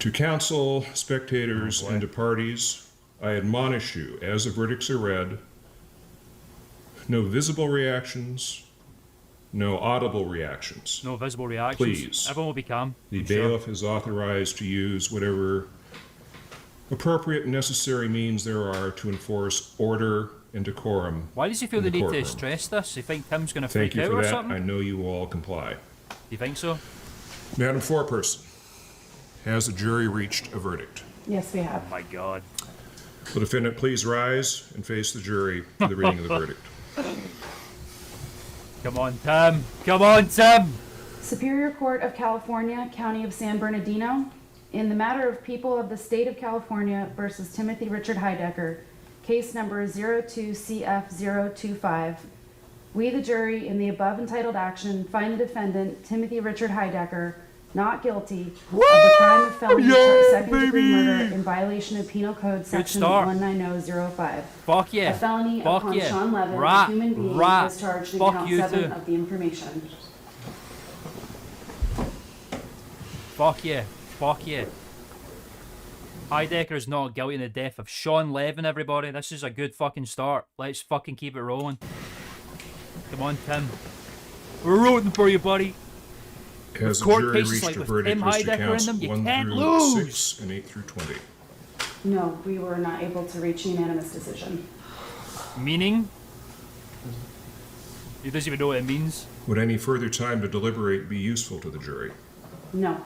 [SPEAKER 5] To counsel, spectators, and to parties, I admonish you, as the verdicts are read, no visible reactions, no audible reactions.
[SPEAKER 1] No visible reactions.
[SPEAKER 5] Please.
[SPEAKER 1] Everyone will be calm.
[SPEAKER 5] The
[SPEAKER 1] I'm sure.
[SPEAKER 5] bailiff is authorized to use whatever appropriate and necessary means there are to enforce order and decorum.
[SPEAKER 1] Why does he feel
[SPEAKER 5] in
[SPEAKER 1] the need to
[SPEAKER 5] courtroom.
[SPEAKER 1] stress this? You think Tim's going to
[SPEAKER 5] Thank
[SPEAKER 1] freak
[SPEAKER 5] you
[SPEAKER 1] out
[SPEAKER 5] for
[SPEAKER 1] or
[SPEAKER 5] that.
[SPEAKER 1] something?
[SPEAKER 5] I know you will all comply.
[SPEAKER 1] Do you think so?
[SPEAKER 5] Madam Foreperson, has the jury reached a verdict?
[SPEAKER 10] Yes, we have.
[SPEAKER 1] Oh my God.
[SPEAKER 5] Will the defendant please rise and face the jury for the reading of the verdict?
[SPEAKER 1] Come on, Tim. Come on, Tim.
[SPEAKER 10] Superior Court of California, County of San Bernardino, in the matter of People of the State of California versus Timothy Richard Heidecker, case number 02CF025. We, the jury, in the above entitled action, find the defendant, Timothy Richard Heidecker, not guilty of the crime of felony second-degree murder in violation of Penal Code Section
[SPEAKER 1] start.
[SPEAKER 10] 19005.
[SPEAKER 1] Fuck yeah.
[SPEAKER 10] A felony
[SPEAKER 1] Fuck
[SPEAKER 10] upon
[SPEAKER 1] yeah.
[SPEAKER 10] Sean Levin,
[SPEAKER 1] Rat.
[SPEAKER 10] a human being,
[SPEAKER 1] Rat.
[SPEAKER 10] as charged in
[SPEAKER 1] Fuck
[SPEAKER 10] count
[SPEAKER 1] you
[SPEAKER 10] 7
[SPEAKER 1] too.
[SPEAKER 10] of the information.
[SPEAKER 1] Fuck yeah. Fuck yeah. Heidecker is not guilty in the death of Sean Levin, everybody. This is a good fucking start. Let's fucking keep it rolling. Come on, Tim. We're rooting for you, buddy.
[SPEAKER 5] Has the
[SPEAKER 1] court
[SPEAKER 5] jury
[SPEAKER 1] cases
[SPEAKER 5] reached
[SPEAKER 1] like
[SPEAKER 5] a
[SPEAKER 1] with
[SPEAKER 5] verdict
[SPEAKER 1] Tim
[SPEAKER 5] as to
[SPEAKER 1] Heidecker in
[SPEAKER 5] counts
[SPEAKER 1] them, you
[SPEAKER 5] 1
[SPEAKER 1] can't
[SPEAKER 5] through
[SPEAKER 1] lose.
[SPEAKER 5] 6 and 8 through 20?
[SPEAKER 10] No, we were not able to reach a unanimous decision.
[SPEAKER 1] Meaning? He doesn't even know what it means.
[SPEAKER 5] Would any further time to deliberate be useful to the jury?
[SPEAKER 10] No.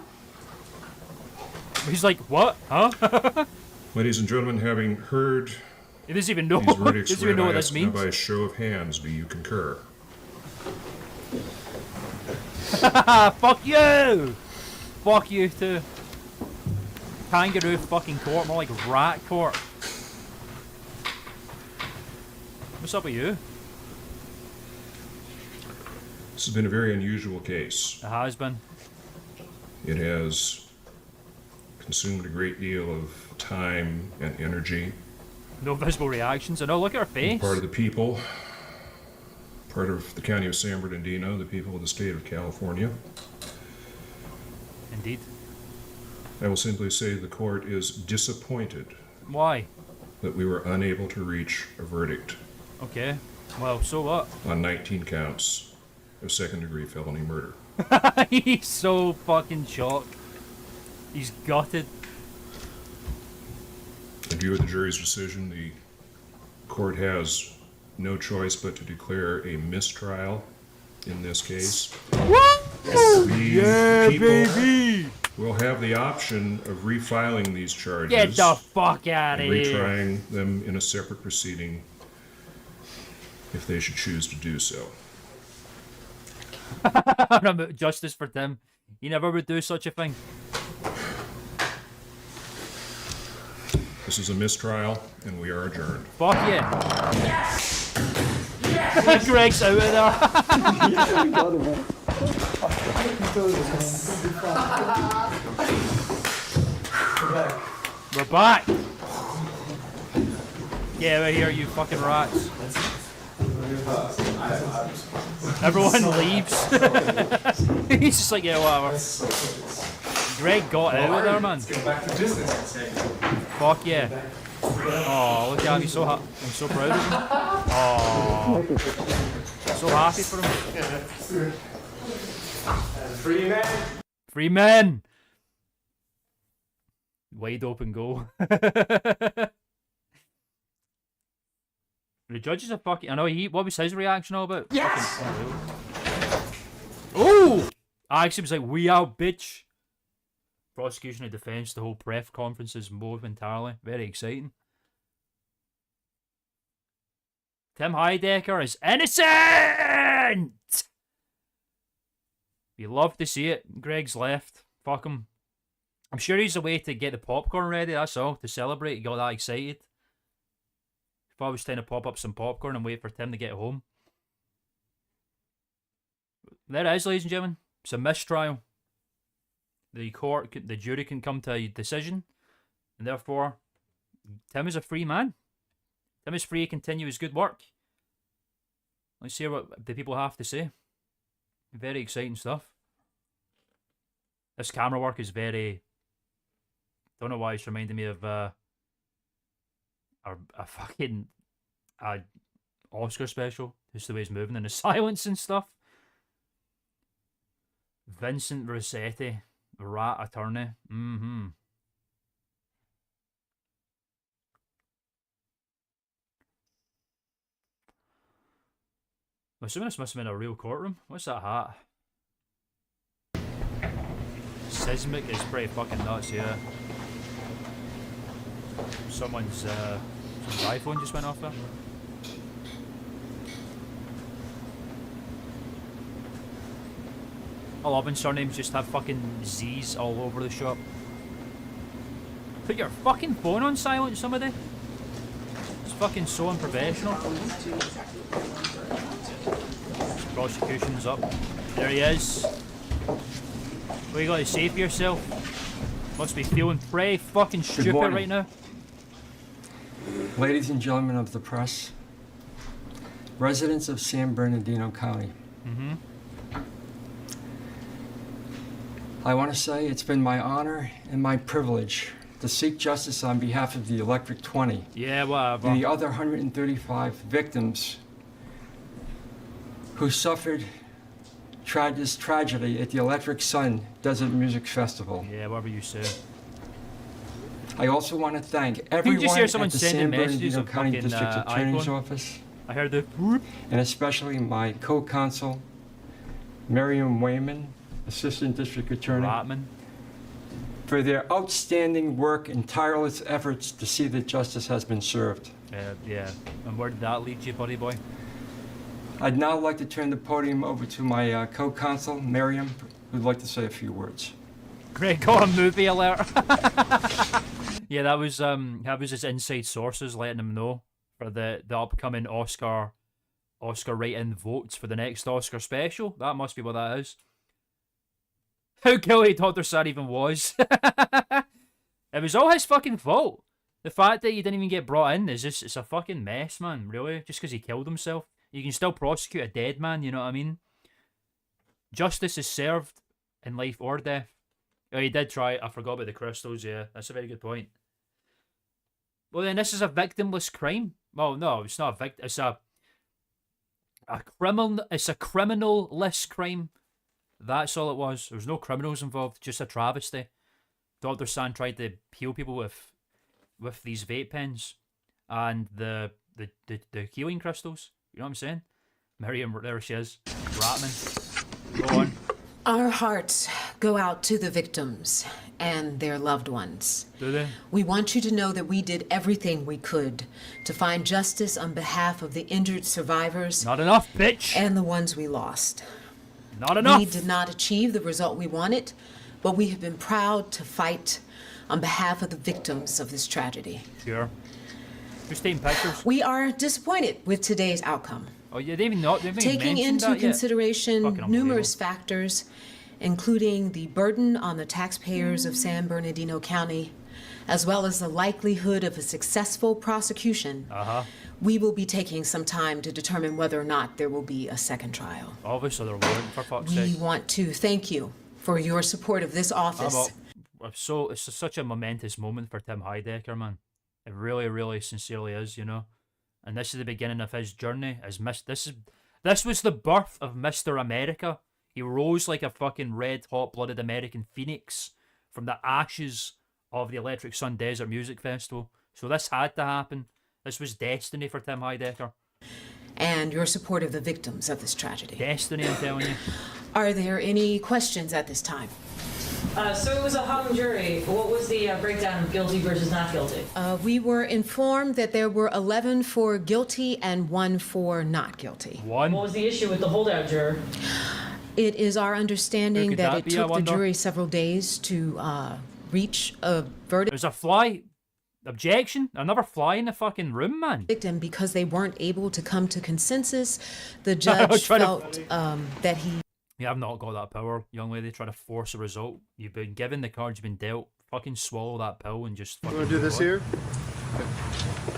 [SPEAKER 1] He's like, what? Huh?
[SPEAKER 5] Ladies and gentlemen, having heard
[SPEAKER 1] He doesn't even know.
[SPEAKER 5] these
[SPEAKER 1] He
[SPEAKER 5] verdicts
[SPEAKER 1] doesn't even
[SPEAKER 5] read,
[SPEAKER 1] know
[SPEAKER 5] I
[SPEAKER 1] what this
[SPEAKER 5] ask now
[SPEAKER 1] means.
[SPEAKER 5] by a show of hands, do you concur?
[SPEAKER 1] Fuck you! Fuck you too. Kangaroo fucking court, more like rat court. What's up with you?
[SPEAKER 5] This has been a very unusual case.
[SPEAKER 1] It has been.
[SPEAKER 5] It has consumed a great deal of time and energy.
[SPEAKER 1] No visible reactions. I know, look at her face.
[SPEAKER 5] Part of the people, part of the county of San Bernardino, the people of the state of California.
[SPEAKER 1] Indeed.
[SPEAKER 5] I will simply say the court is disappointed
[SPEAKER 1] Why?
[SPEAKER 5] that we were unable to reach a verdict
[SPEAKER 1] Okay. Well, so what?
[SPEAKER 5] on 19 counts of second-degree felony murder.
[SPEAKER 1] He's so fucking shocked. He's gutted.
[SPEAKER 5] In view of the jury's decision, the court has no choice but to declare a mistrial in this case. The people will have the option of refiling these charges
[SPEAKER 1] Get the fuck out
[SPEAKER 5] and
[SPEAKER 1] of here.
[SPEAKER 5] retrying them in a separate proceeding if they should choose to do so.
[SPEAKER 1] Justice for Tim. He never would do such a thing.
[SPEAKER 5] This is a mistrial, and we are adjourned.
[SPEAKER 1] Fuck yeah. Yes! Yes! Greg's out of there. We're back. Get out of here, you fucking rats. Everyone leaves. He's just like, yeah, whatever. Greg got out of there, man. Fuck yeah. Oh, look at him. He's so I'm so proud of him. Oh. So happy for him.
[SPEAKER 7] Free man.
[SPEAKER 1] Free men. Wide open goal. The judges are fucking. I know what was his reaction all about?
[SPEAKER 7] Yes!
[SPEAKER 1] Oh! I actually was like, we out, bitch. Prosecution and defense, the whole press conferences momentarily. Very exciting. Tim Heidecker is innocent! You love to see it. Greg's left. Fuck him. I'm sure he's a way to get the popcorn ready, that's all. To celebrate. He got that excited. If I was trying to pop up some popcorn and wait for Tim to get home. There it is, ladies and gentlemen. It's a mistrial. The jury can come to a decision, and therefore, Tim is a free man. Tim is free to continue his good work. Let's hear what the people have to say. Very exciting stuff. This camera work is very... Don't know why it's reminding me of a fucking Oscar special. Just the way he's moving and the silence and stuff. Vincent Rossetti, rat attorney. I'm assuming this must have been a real courtroom. What's that hat? Seismic is pretty fucking nuts, yeah. Someone's iPhone just went off there. I love when surnames just have fucking Z's all over the shop. Put your fucking phone on silent, somebody. It's fucking so unprofessional. Prosecution's up. There he is. What you got to say for yourself? Must be feeling pretty fucking stupid
[SPEAKER 8] morning.
[SPEAKER 1] right now.
[SPEAKER 8] Ladies and gentlemen of the press, residents of San Bernardino County. I want to say it's been my honor and my privilege to seek justice on behalf of the Electric 20
[SPEAKER 1] Yeah, whatever.
[SPEAKER 8] and the other 135 victims who suffered this tragedy at the Electric Sun Desert Music Festival.
[SPEAKER 1] Yeah, whatever you say.
[SPEAKER 8] I also want to thank
[SPEAKER 1] you
[SPEAKER 8] everyone
[SPEAKER 1] just hear
[SPEAKER 8] at
[SPEAKER 1] someone
[SPEAKER 8] the
[SPEAKER 1] sending
[SPEAKER 8] San
[SPEAKER 1] messages
[SPEAKER 8] Bernardino
[SPEAKER 1] of
[SPEAKER 8] County
[SPEAKER 1] fucking,
[SPEAKER 8] District Attorney's
[SPEAKER 1] iPhone?
[SPEAKER 8] Office
[SPEAKER 1] I heard the whoop.
[SPEAKER 8] and especially my co-counsel, Miriam Wayman, Assistant District Attorney,
[SPEAKER 1] Ratman.
[SPEAKER 8] for their outstanding work and tireless efforts to see that justice has been served.
[SPEAKER 1] Yeah. And where did that lead you, buddy boy?
[SPEAKER 8] I'd now like to turn the podium over to my co-counsel, Miriam, who'd like to say a few words.
[SPEAKER 1] Great, got a movie alert. Yeah, that was his inside sources letting him know for the upcoming Oscar write-in votes for the next Oscar special. That must be what that is. How guilty Dr. Sad even was. It was all his fucking fault. The fact that he didn't even get brought in is just, it's a fucking mess, man, really. Just because he killed himself. You can still prosecute a dead man, you know what I mean? Justice is served in life or death. Oh, he did try it. I forgot about the crystals, yeah. That's a very good point. Well, then this is a victimless crime. Well, no, it's not a victim. It's a criminal. It's a criminal-less crime. That's all it was. There was no criminals involved. Just a travesty. Dr. San tried to heal people with these vape pens and the healing crystals. You know what I'm saying? Miriam, there she is. Ratman. Go on.
[SPEAKER 3] Our hearts go out to the victims and their loved ones.
[SPEAKER 1] Do they?
[SPEAKER 3] We want you to know that we did everything we could to find justice on behalf of the injured survivors.
[SPEAKER 1] Not enough, bitch.
[SPEAKER 3] And the ones we lost.
[SPEAKER 1] Not enough.
[SPEAKER 3] We did not achieve the result we wanted, but we have been proud to fight on behalf of the victims of this tragedy.
[SPEAKER 1] Sure. Who's taking pictures?
[SPEAKER 3] We are disappointed with today's outcome.
[SPEAKER 1] Oh, yeah, they even not. They haven't even
[SPEAKER 3] Taking
[SPEAKER 1] mentioned
[SPEAKER 3] into
[SPEAKER 1] that yet.
[SPEAKER 3] consideration
[SPEAKER 1] Fucking
[SPEAKER 3] numerous factors, including the burden on the taxpayers of San Bernardino County, as well as the likelihood of a successful prosecution, we will be taking some time to determine whether or not there will be a second trial.
[SPEAKER 1] Obviously, there won't, for fuck's
[SPEAKER 3] We
[SPEAKER 1] sake.
[SPEAKER 3] want to thank you for your support of this office.
[SPEAKER 1] It's such a momentous moment for Tim Heidecker, man. It really, really, sincerely is, you know. And this is the beginning of his journey as this was the birth of Mr. America. He rose like a fucking red hot-blooded American phoenix from the ashes of the Electric Sun Desert Music Festival. So this had to happen. This was destiny for Tim Heidecker.
[SPEAKER 3] And your support of the victims of this tragedy.
[SPEAKER 1] Destiny, I'm telling you.
[SPEAKER 3] Are there any questions at this time?
[SPEAKER 11] So it was a hung jury. What was the breakdown of guilty versus not guilty?
[SPEAKER 3] We were informed that there were 11 for guilty and 1 for not guilty.
[SPEAKER 11] What was the issue with the holdout juror?
[SPEAKER 3] It is our understanding
[SPEAKER 1] could
[SPEAKER 3] that
[SPEAKER 1] that
[SPEAKER 3] it
[SPEAKER 1] be, I
[SPEAKER 3] took the
[SPEAKER 1] wonder?
[SPEAKER 3] jury several days to reach a verdict.
[SPEAKER 1] There's a fly. Objection? Another fly in the fucking room, man.
[SPEAKER 3] And because they weren't able to come to consensus, the judge felt that he...
[SPEAKER 1] Yeah, I've not got that power, young lady, trying to force a result. You've been given the cards you've been dealt. Fucking swallow that pill and just fucking...
[SPEAKER 2] You want to do this here?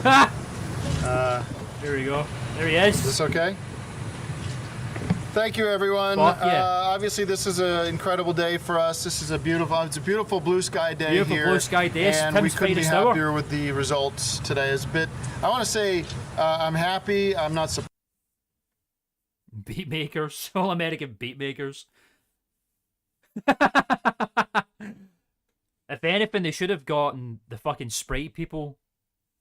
[SPEAKER 1] Ha! Here we go. There he is.
[SPEAKER 2] Is this okay? Thank you, everyone.
[SPEAKER 1] Fuck yeah.
[SPEAKER 2] Obviously, this is an incredible day for us. This is it's a beautiful blue sky day
[SPEAKER 1] Beautiful
[SPEAKER 2] here.
[SPEAKER 1] blue sky day. It's
[SPEAKER 2] And
[SPEAKER 1] Tim's
[SPEAKER 2] we couldn't be
[SPEAKER 1] finest hour.
[SPEAKER 2] happier with the results today. I want to say I'm happy. I'm not surprised.
[SPEAKER 1] Beatmakers. All American beatmakers. If anything, they should have gotten the fucking Sprite people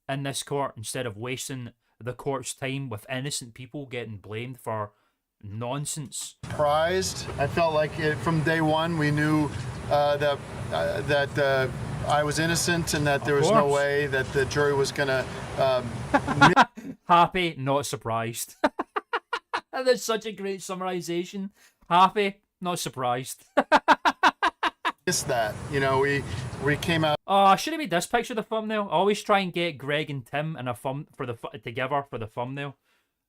[SPEAKER 1] in this court instead of wasting the court's time with innocent people getting blamed for nonsense.
[SPEAKER 2] I felt like from day one we knew that I was innocent and that there was no way that the jury was going to...
[SPEAKER 1] Happy, not surprised. That's such a great summarization. Happy, not surprised.
[SPEAKER 2] miss that. You know, we came out...
[SPEAKER 1] Oh, should have made this picture the thumbnail. I always try and get Greg and Tim in a together for the thumbnail.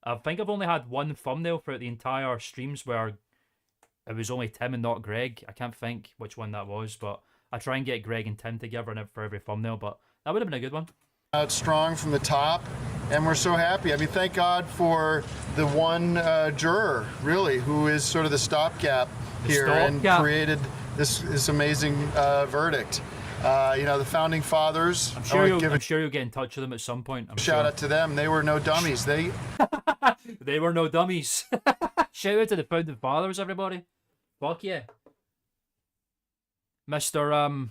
[SPEAKER 1] I think I've only had one thumbnail throughout the entire streams where it was only Tim and not Greg. I can't think which one that was, but I try and get Greg and Tim together for every thumbnail, but that would have been a good one.
[SPEAKER 2] Out strong from the top, and we're so happy. I mean, thank God for the one juror, really, who is sort of the stopgap here and created this amazing verdict. You know, the founding fathers.
[SPEAKER 1] I'm sure you'll get in touch with them at some point.
[SPEAKER 2] Shout out to them. They were no dummies. They
[SPEAKER 1] were no dummies. Shout out to the founding fathers, everybody. Fuck yeah. Mr.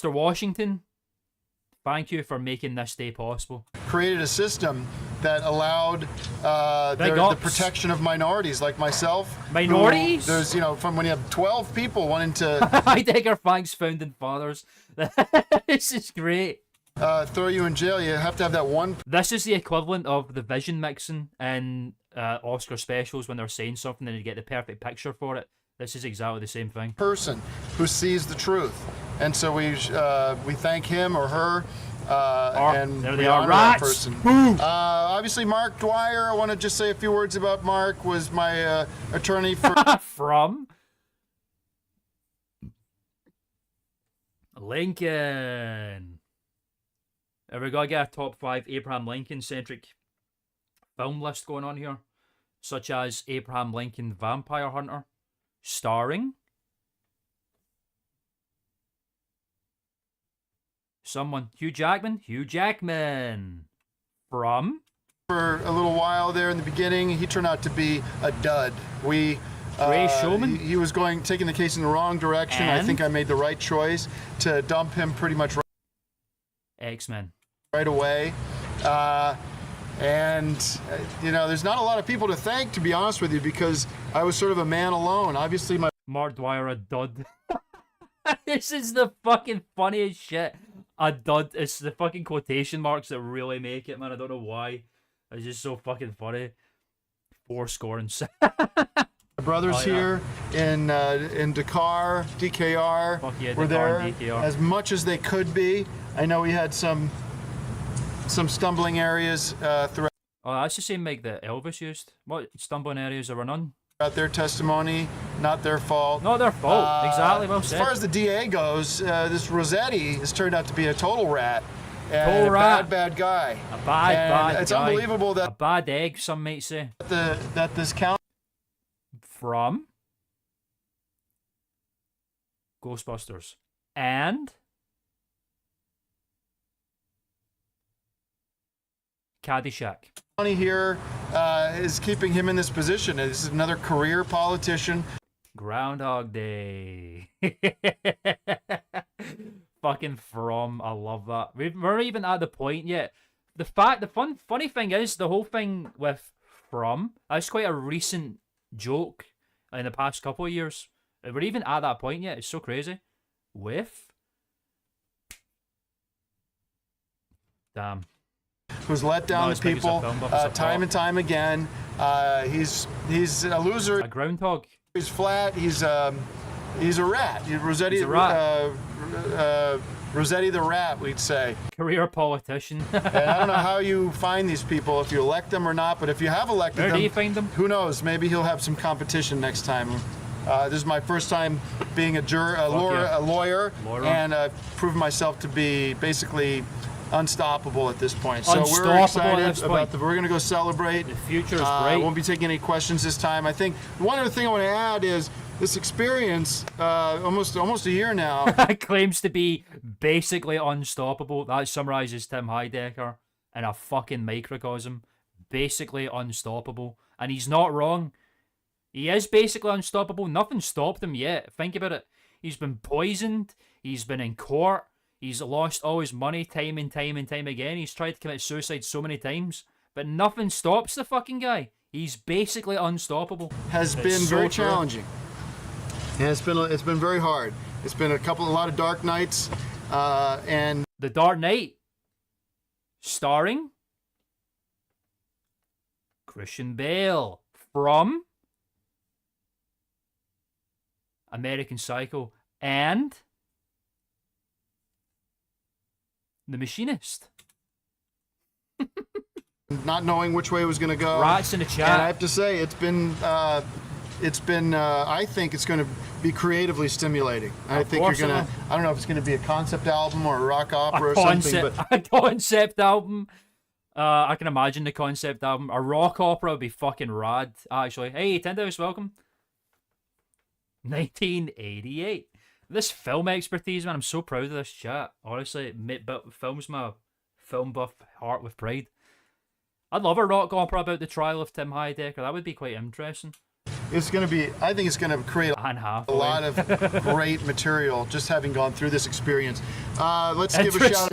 [SPEAKER 1] Washington, thank you for making this day possible.
[SPEAKER 2] Created a system that allowed the protection of minorities like myself.
[SPEAKER 1] Minorities?
[SPEAKER 2] There's, you know, from when you have 12 people wanting to
[SPEAKER 1] Heidegger thanks founding fathers. This is great.
[SPEAKER 2] throw you in jail, you have to have that one
[SPEAKER 1] This is the equivalent of the vision mixing in Oscar specials when they're saying something and you get the perfect picture for it. This is exactly the same thing.
[SPEAKER 2] person who sees the truth. And so we thank him or her. And
[SPEAKER 1] there
[SPEAKER 2] we
[SPEAKER 1] they are,
[SPEAKER 2] honor that
[SPEAKER 1] rats.
[SPEAKER 2] person. Obviously, Mark Dwyer. I want to just say a few words about Mark. Was my attorney for
[SPEAKER 1] from Lincoln. Have we got to get a top 5 Abraham Lincoln centric film list going on here, such as Abraham Lincoln Vampire Hunter, starring someone. Hugh Jackman. Hugh Jackman. From?
[SPEAKER 2] for a little while there in the beginning. He turned out to be a dud. We.
[SPEAKER 1] Ray Shulman?
[SPEAKER 2] He was taking the case in the wrong direction. I
[SPEAKER 1] And?
[SPEAKER 2] think I made the right choice to dump him pretty much
[SPEAKER 1] X-Men.
[SPEAKER 2] right away. You know, there's not a lot of people to thank, to be honest with you, because I was sort of a man alone. Obviously, my
[SPEAKER 1] Mark Dwyer, a dud. This is the fucking funniest shit. A dud. It's the fucking quotation marks that really make it, man. I don't know why. It's just so fucking funny. 4-6.
[SPEAKER 2] brothers
[SPEAKER 1] Oh, yeah.
[SPEAKER 2] here in Dakar, DKR,
[SPEAKER 1] Fuck yeah,
[SPEAKER 2] were
[SPEAKER 1] Dakar
[SPEAKER 2] there
[SPEAKER 1] and DKR.
[SPEAKER 2] as much as they could be. I know we had some stumbling areas throughout
[SPEAKER 1] Oh, that's the same mic that Elvis used. What stumbling areas there were none?
[SPEAKER 2] their testimony. Not their fault.
[SPEAKER 1] Not their fault. Exactly, well said.
[SPEAKER 2] As far as the DA goes, this Rossetti has turned out to be a total rat. And
[SPEAKER 1] Total
[SPEAKER 2] a
[SPEAKER 1] rat.
[SPEAKER 2] bad guy.
[SPEAKER 1] A bad
[SPEAKER 2] It's
[SPEAKER 1] guy.
[SPEAKER 2] unbelievable
[SPEAKER 1] A
[SPEAKER 2] that
[SPEAKER 1] bad egg, some might say.
[SPEAKER 2] that this county
[SPEAKER 1] From Ghostbusters. And Caddyshack.
[SPEAKER 2] here is keeping him in this position. This is another career politician.
[SPEAKER 1] Groundhog Day. Fucking From. I love that. We're even at the point yet. The funny thing is, the whole thing with From, that's quite a recent joke in the past couple of years. We're even at that point yet. It's so crazy. With? Damn.
[SPEAKER 2] Who's let down
[SPEAKER 1] Not
[SPEAKER 2] the
[SPEAKER 1] as big as a
[SPEAKER 2] people
[SPEAKER 1] film buff as I
[SPEAKER 2] time
[SPEAKER 1] thought.
[SPEAKER 2] and time again. He's a loser.
[SPEAKER 1] A groundhog.
[SPEAKER 2] He's flat. He's a rat. Rossetti,
[SPEAKER 1] He's a rat.
[SPEAKER 2] Rossetti the rat, we'd say.
[SPEAKER 1] Career politician.
[SPEAKER 2] And I don't know how you find these people, if you elect them or not, but if you have elected
[SPEAKER 1] Where
[SPEAKER 2] them,
[SPEAKER 1] do you find them?
[SPEAKER 2] who knows? Maybe he'll have some competition next time. This is my first time being a lawyer, and I've proven myself to be basically unstoppable at this point. So we're
[SPEAKER 1] Unstoppable at
[SPEAKER 2] excited
[SPEAKER 1] this
[SPEAKER 2] about
[SPEAKER 1] point.
[SPEAKER 2] we're going to go celebrate.
[SPEAKER 1] The future is
[SPEAKER 2] I
[SPEAKER 1] bright.
[SPEAKER 2] won't be taking any questions this time. I think one other thing I want to add is this experience, almost a year now.
[SPEAKER 1] Claims to be basically unstoppable. That summarizes Tim Heidecker in a fucking microcosm. Basically unstoppable. And he's not wrong. He is basically unstoppable. Nothing stopped him yet. Think about it. He's been poisoned. He's been in court. He's lost all his money time and time and time again. He's tried to commit suicide so many times. But nothing stops the fucking guy. He's basically unstoppable.
[SPEAKER 2] Has
[SPEAKER 1] It's
[SPEAKER 2] been
[SPEAKER 1] so
[SPEAKER 2] very
[SPEAKER 1] true.
[SPEAKER 2] challenging. And it's been very hard. It's been a lot of dark nights, and
[SPEAKER 1] The Dark Knight. Starring Christian Bale. From American Psycho. And The Machinist.
[SPEAKER 2] not knowing which way it was going to go.
[SPEAKER 1] Rats in the chat.
[SPEAKER 2] And I have to say, it's been. I think it's going to be creatively stimulating. I
[SPEAKER 1] Of
[SPEAKER 2] think you're
[SPEAKER 1] course
[SPEAKER 2] going
[SPEAKER 1] it
[SPEAKER 2] to. I don't know if it's going to be a concept album or a rock opera or something, but
[SPEAKER 1] A concept album. I can imagine the concept album. A rock opera would be fucking rad, actually. Hey, Tindos, welcome. 1988. This film expertise, man, I'm so proud of this chat. Honestly, it films my film buff heart with pride. I'd love a rock opera about the trial of Tim Heidecker. That would be quite interesting.
[SPEAKER 2] it's going to be. I think it's going to create
[SPEAKER 1] And half.
[SPEAKER 2] a lot of great material just having gone through this experience. Let's give a shout.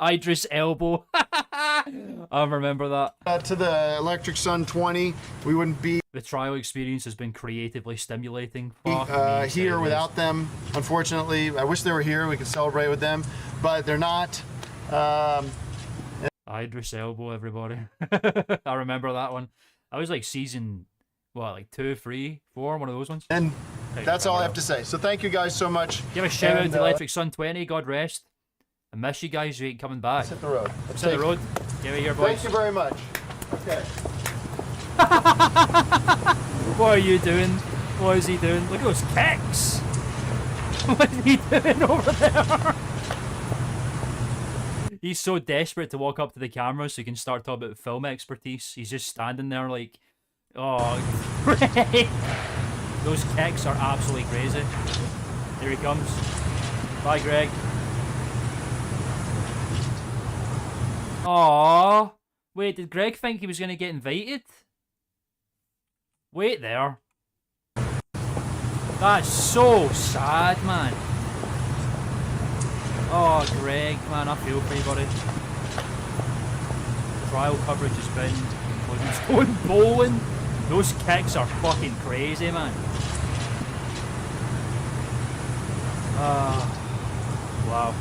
[SPEAKER 1] Idris Elbow. I remember that.
[SPEAKER 2] To the Electric Sun 20, we wouldn't be
[SPEAKER 1] The trial experience has been creatively stimulating. Fuck me,
[SPEAKER 2] here
[SPEAKER 1] sideways.
[SPEAKER 2] without them. Unfortunately, I wish they were here. We could celebrate with them, but they're not.
[SPEAKER 1] Idris Elbow, everybody. I remember that one. I was like season, what, like 2, 3, 4, one of those ones.
[SPEAKER 2] And
[SPEAKER 1] Hey,
[SPEAKER 2] that's all I
[SPEAKER 1] remember
[SPEAKER 2] have to say. So thank you guys so much.
[SPEAKER 1] Give a shout out
[SPEAKER 2] And,
[SPEAKER 1] to Electric Sun 20, God rest. I miss you guys, you ain't coming back.
[SPEAKER 2] Let's hit the road.
[SPEAKER 1] Let's hit the road. Give it here, boys.
[SPEAKER 2] Thank you very much. Okay.
[SPEAKER 1] What are you doing? What is he doing? Look at those kicks! What is he doing over there? He's so desperate to walk up to the camera so he can start talking about film expertise. He's just standing there like, oh, great! Those kicks are absolutely crazy. Here he comes. Bye, Greg. Aww. Wait, did Greg think he was going to get invited? Wait there. That's so sad, man. Oh, Greg, man, I feel for you, buddy. Trial coverage has been going bowling. Those kicks are fucking crazy, man. Wow.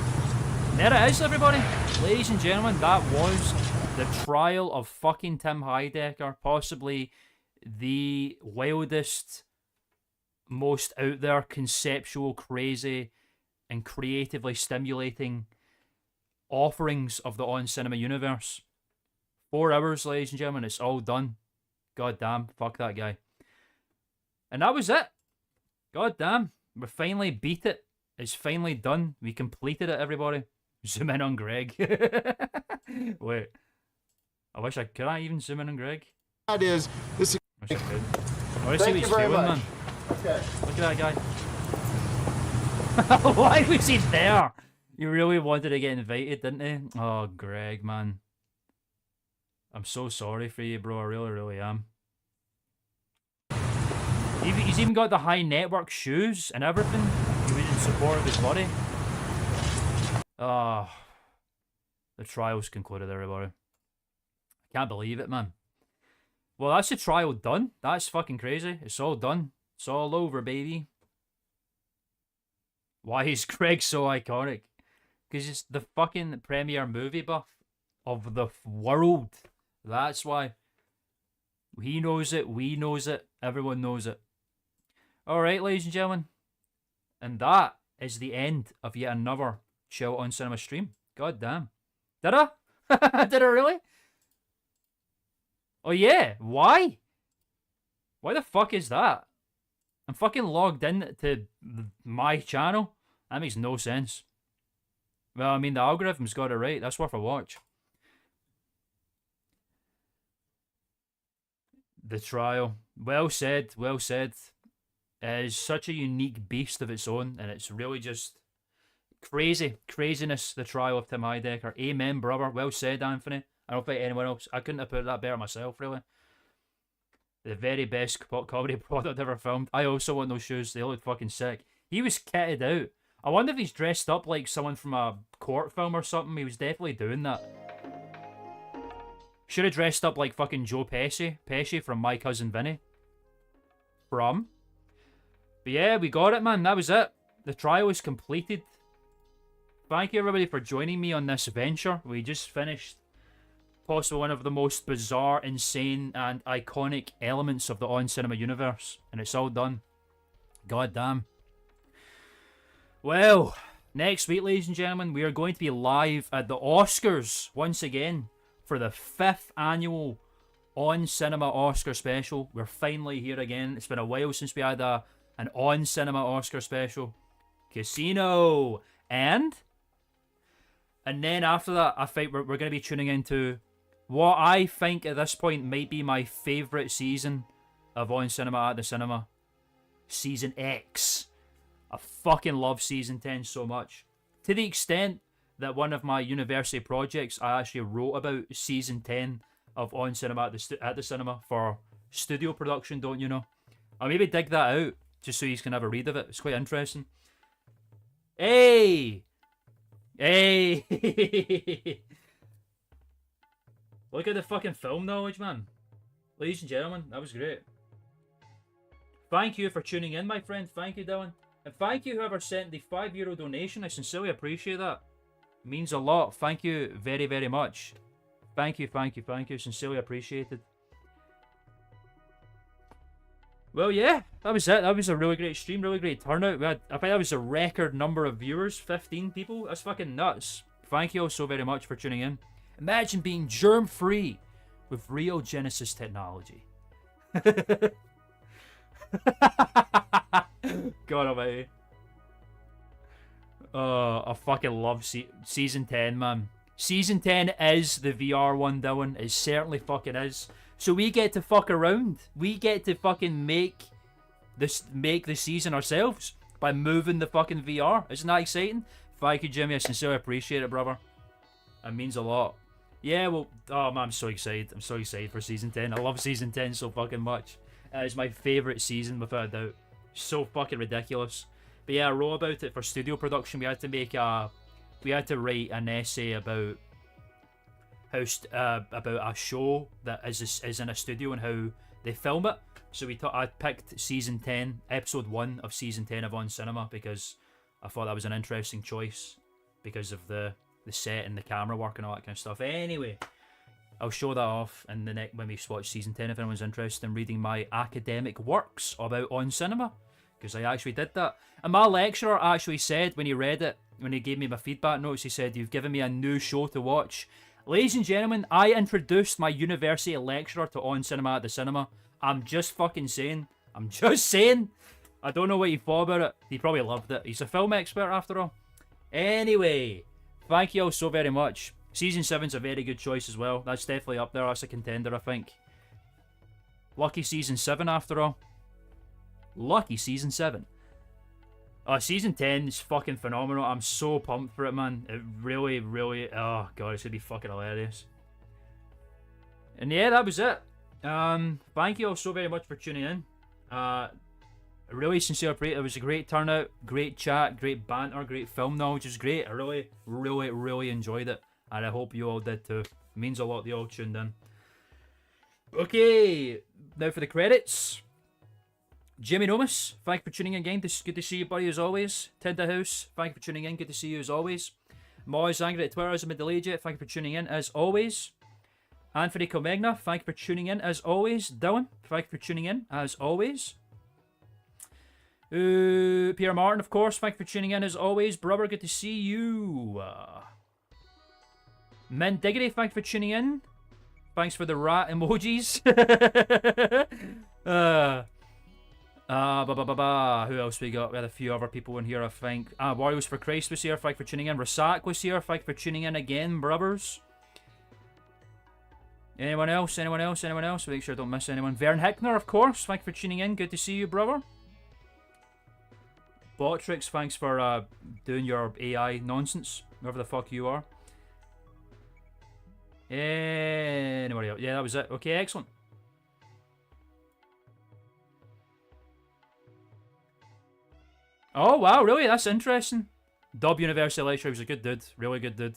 [SPEAKER 1] There it is, everybody. Ladies and gentlemen, that was the trial of fucking Tim Heidecker. Possibly the wildest, most out there, conceptual, crazy, and creatively stimulating offerings of the On Cinema universe. 4 hours, ladies and gentlemen, it's all done. God damn, fuck that guy. And that was it. God damn, we finally beat it. It's finally done. We completed it, everybody. Zoom in on Greg. Wait. I wish I could. I even zoom in on Greg?
[SPEAKER 2] That is this.
[SPEAKER 1] I wish I could. I want to see what he's feeling, man.
[SPEAKER 2] Okay.
[SPEAKER 1] Look at that guy. Why was he there? You really wanted to get invited, didn't he? Oh, Greg, man. I'm so sorry for you, bro. I really, really am. He's even got the high network shoes and everything. He was in support of his buddy. Oh, the trial's concluded, everybody. I can't believe it, man. Well, that's the trial done. That's fucking crazy. It's all done. It's all over, baby. Why is Greg so iconic? Because it's the fucking premier movie buff of the world. That's why. He knows it. We knows it. Everyone knows it. Alright, ladies and gentlemen. And that is the end of yet another Chill on Cinema stream. God damn. Did I? Did I really? Oh yeah, why? Why the fuck is that? I'm fucking logged in to my channel. That makes no sense. Well, I mean, the algorithm's got it right. That's worth a watch. The trial. Well said, well said. It is such a unique beast of its own, and it's really just craziness, the trial of Tim Heidecker. Amen, brother. Well said, Anthony. I don't think anyone else. I couldn't have put that better myself, really. The very best comedy product ever filmed. I also want those shoes. They look fucking sick. He was kitted out. I wonder if he's dressed up like someone from a court film or something. He was definitely doing that. Should have dressed up like fucking Joe Pesci from My Cousin Vinny. But yeah, we got it, man. That was it. The trial is completed. Thank you, everybody, for joining me on this venture. We just finished possibly one of the most bizarre, insane, and iconic elements of the On Cinema universe. And it's all done. God damn. Well, next week, ladies and gentlemen, we are going to be live at the Oscars once again for the 5th annual On Cinema Oscar special. We're finally here again. It's been a while since we had an On Cinema Oscar special. Casino. And then after that, I think we're going to be tuning into what I think at this point might be my favourite season of On Cinema at the Cinema. Season X. I fucking love Season 10 so much. To the extent that one of my university projects, I actually wrote about Season 10 of On Cinema at the Cinema for studio production, don't you know? I'll maybe dig that out, just so you can have a read of it. It's quite interesting. Hey! Hey! Look at the fucking film knowledge, man. Ladies and gentlemen, that was great. Thank you for tuning in, my friend. Thank you, Dylan. And thank you whoever sent the €5 donation. I sincerely appreciate that. It means a lot. Thank you very, very much. Thank you, thank you, thank you. Sincerely appreciated. Well, yeah, that was it. That was a really great stream, really great turnout. I think that was a record number of viewers, 15 people. That's fucking nuts. Thank you all so very much for tuning in. Imagine being germ-free with real Genesis technology. God almighty. I fucking love Season 10, man. Season 10 is the VR one, Dylan. It certainly fucking is. So we get to fuck around. We get to fucking make the season ourselves by moving the fucking VR. Isn't that exciting? Thank you, Jimmy. I sincerely appreciate it, brother. It means a lot. Yeah, well, oh man, I'm so excited. I'm so excited for Season 10. I love Season 10 so fucking much. It's my favourite season, without a doubt. So fucking ridiculous. But yeah, I wrote about it for studio production. We had to write an essay about about a show that is in a studio and how they film it. So I picked Season 10, Episode 1 of Season 10 of On Cinema, because I thought that was an interesting choice because of the set and the camera work and all that kind of stuff. Anyway, I'll show that off in the next when we watch Season 10 if anyone's interested in reading my academic works about On Cinema, because I actually did that. And my lecturer actually said when he read it, when he gave me my feedback notes, he said, "You've given me a new show to watch." Ladies and gentlemen, I introduced my university lecturer to On Cinema at the cinema. I'm just fucking saying. I'm just saying. I don't know what he thought about it. He probably loved it. He's a film expert after all. Anyway, thank you all so very much. Season 7's a very good choice as well. That's definitely up there. That's a contender, I think. Lucky Season 7 after all. Lucky Season 7. Season 10 is fucking phenomenal. I'm so pumped for it, man. It really, really... Oh, God, it's going to be fucking hilarious. And yeah, that was it. Thank you all so very much for tuning in. Really sincere appreciate it. It was a great turnout, great chat, great banter, great film knowledge. It was great. I really, really, really enjoyed it. And I hope you all did too. It means a lot that you all tuned in. Okay, now for the credits. Jimmy Nomis, thank you for tuning in again. It's good to see you, buddy, as always. Tinda House, thank you for tuning in. Good to see you as always. Moz Angry at Twitter as a middle-aged, thank you for tuning in as always. Anthony Comegna, thank you for tuning in as always. Dylan, thank you for tuning in as always. Pierre Martin, of course, thank you for tuning in as always. Brother, good to see you. Mint Diggity, thank you for tuning in. Thanks for the rat emojis. Who else we got? We had a few other people in here, I think. Warriors for Christ was here, thank you for tuning in. Rasak was here, thank you for tuning in again, brothers. Anyone else? Anyone else? Anyone else? Make sure I don't miss anyone. Vern Hickner, of course, thank you for tuning in. Good to see you, brother. Botrix, thanks for doing your AI nonsense, whoever the fuck you are. Anybody else? Yeah, that was it. Okay, excellent. Oh, wow, really? That's interesting. Dub University lecturer, he was a good dude. Really good dude.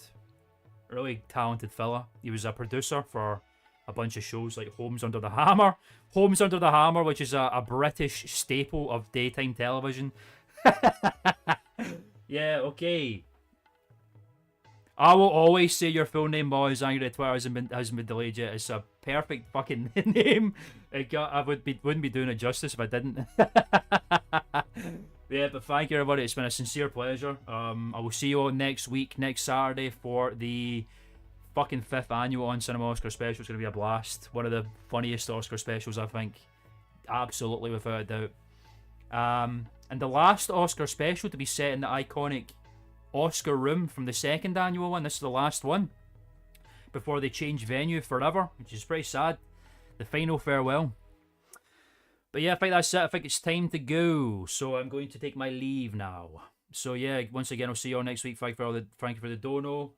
[SPEAKER 1] Really talented fella. He was a producer for a bunch of shows like Homes Under the Hammer. Homes Under the Hammer, which is a British staple of daytime television. Yeah, okay. I will always say your full name, boys. Angry at Twitter has been delayed yet. It's a perfect fucking name. I wouldn't be doing it justice if I didn't. Yeah, but thank you, everybody. It's been a sincere pleasure. I will see you all next week, next Saturday, for the fucking 5th annual On Cinema Oscar special. It's going to be a blast. One of the funniest Oscar specials, I think. Absolutely, without a doubt. And the last Oscar special to be set in the iconic Oscar room from the 2nd annual one. This is the last one before they change venue forever, which is pretty sad. The final farewell. But yeah, I think that's it. I think it's time to go. So I'm going to take my leave now. So yeah, once again, I'll see you all next week. Thank you for the dono.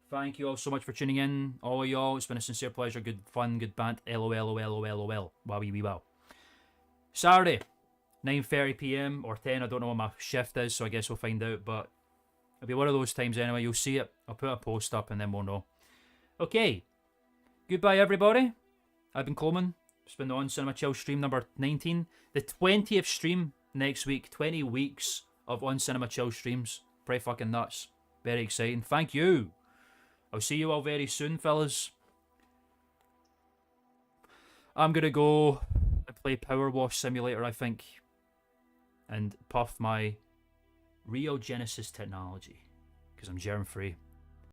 [SPEAKER 1] Thank you all so much for tuning in. All of y'all. It's been a sincere pleasure. Good fun, good bant. LOL. Wow. Saturday, 9:30 PM or 10. I don't know what my shift is, so I guess we'll find out. But it'll be one of those times anyway. You'll see it. I'll put a post up and then we'll know. Okay. Goodbye, everybody. I've been Klman. It's been the On Cinema Chill stream number 19. The 20th stream next week. 20 weeks of On Cinema Chill streams. Pretty fucking nuts. Very exciting. Thank you. I'll see you all very soon, fellas. I'm going to go and play Power Wash Simulator, I think. And puff my Rio Genesis technology. Because I'm germ-free.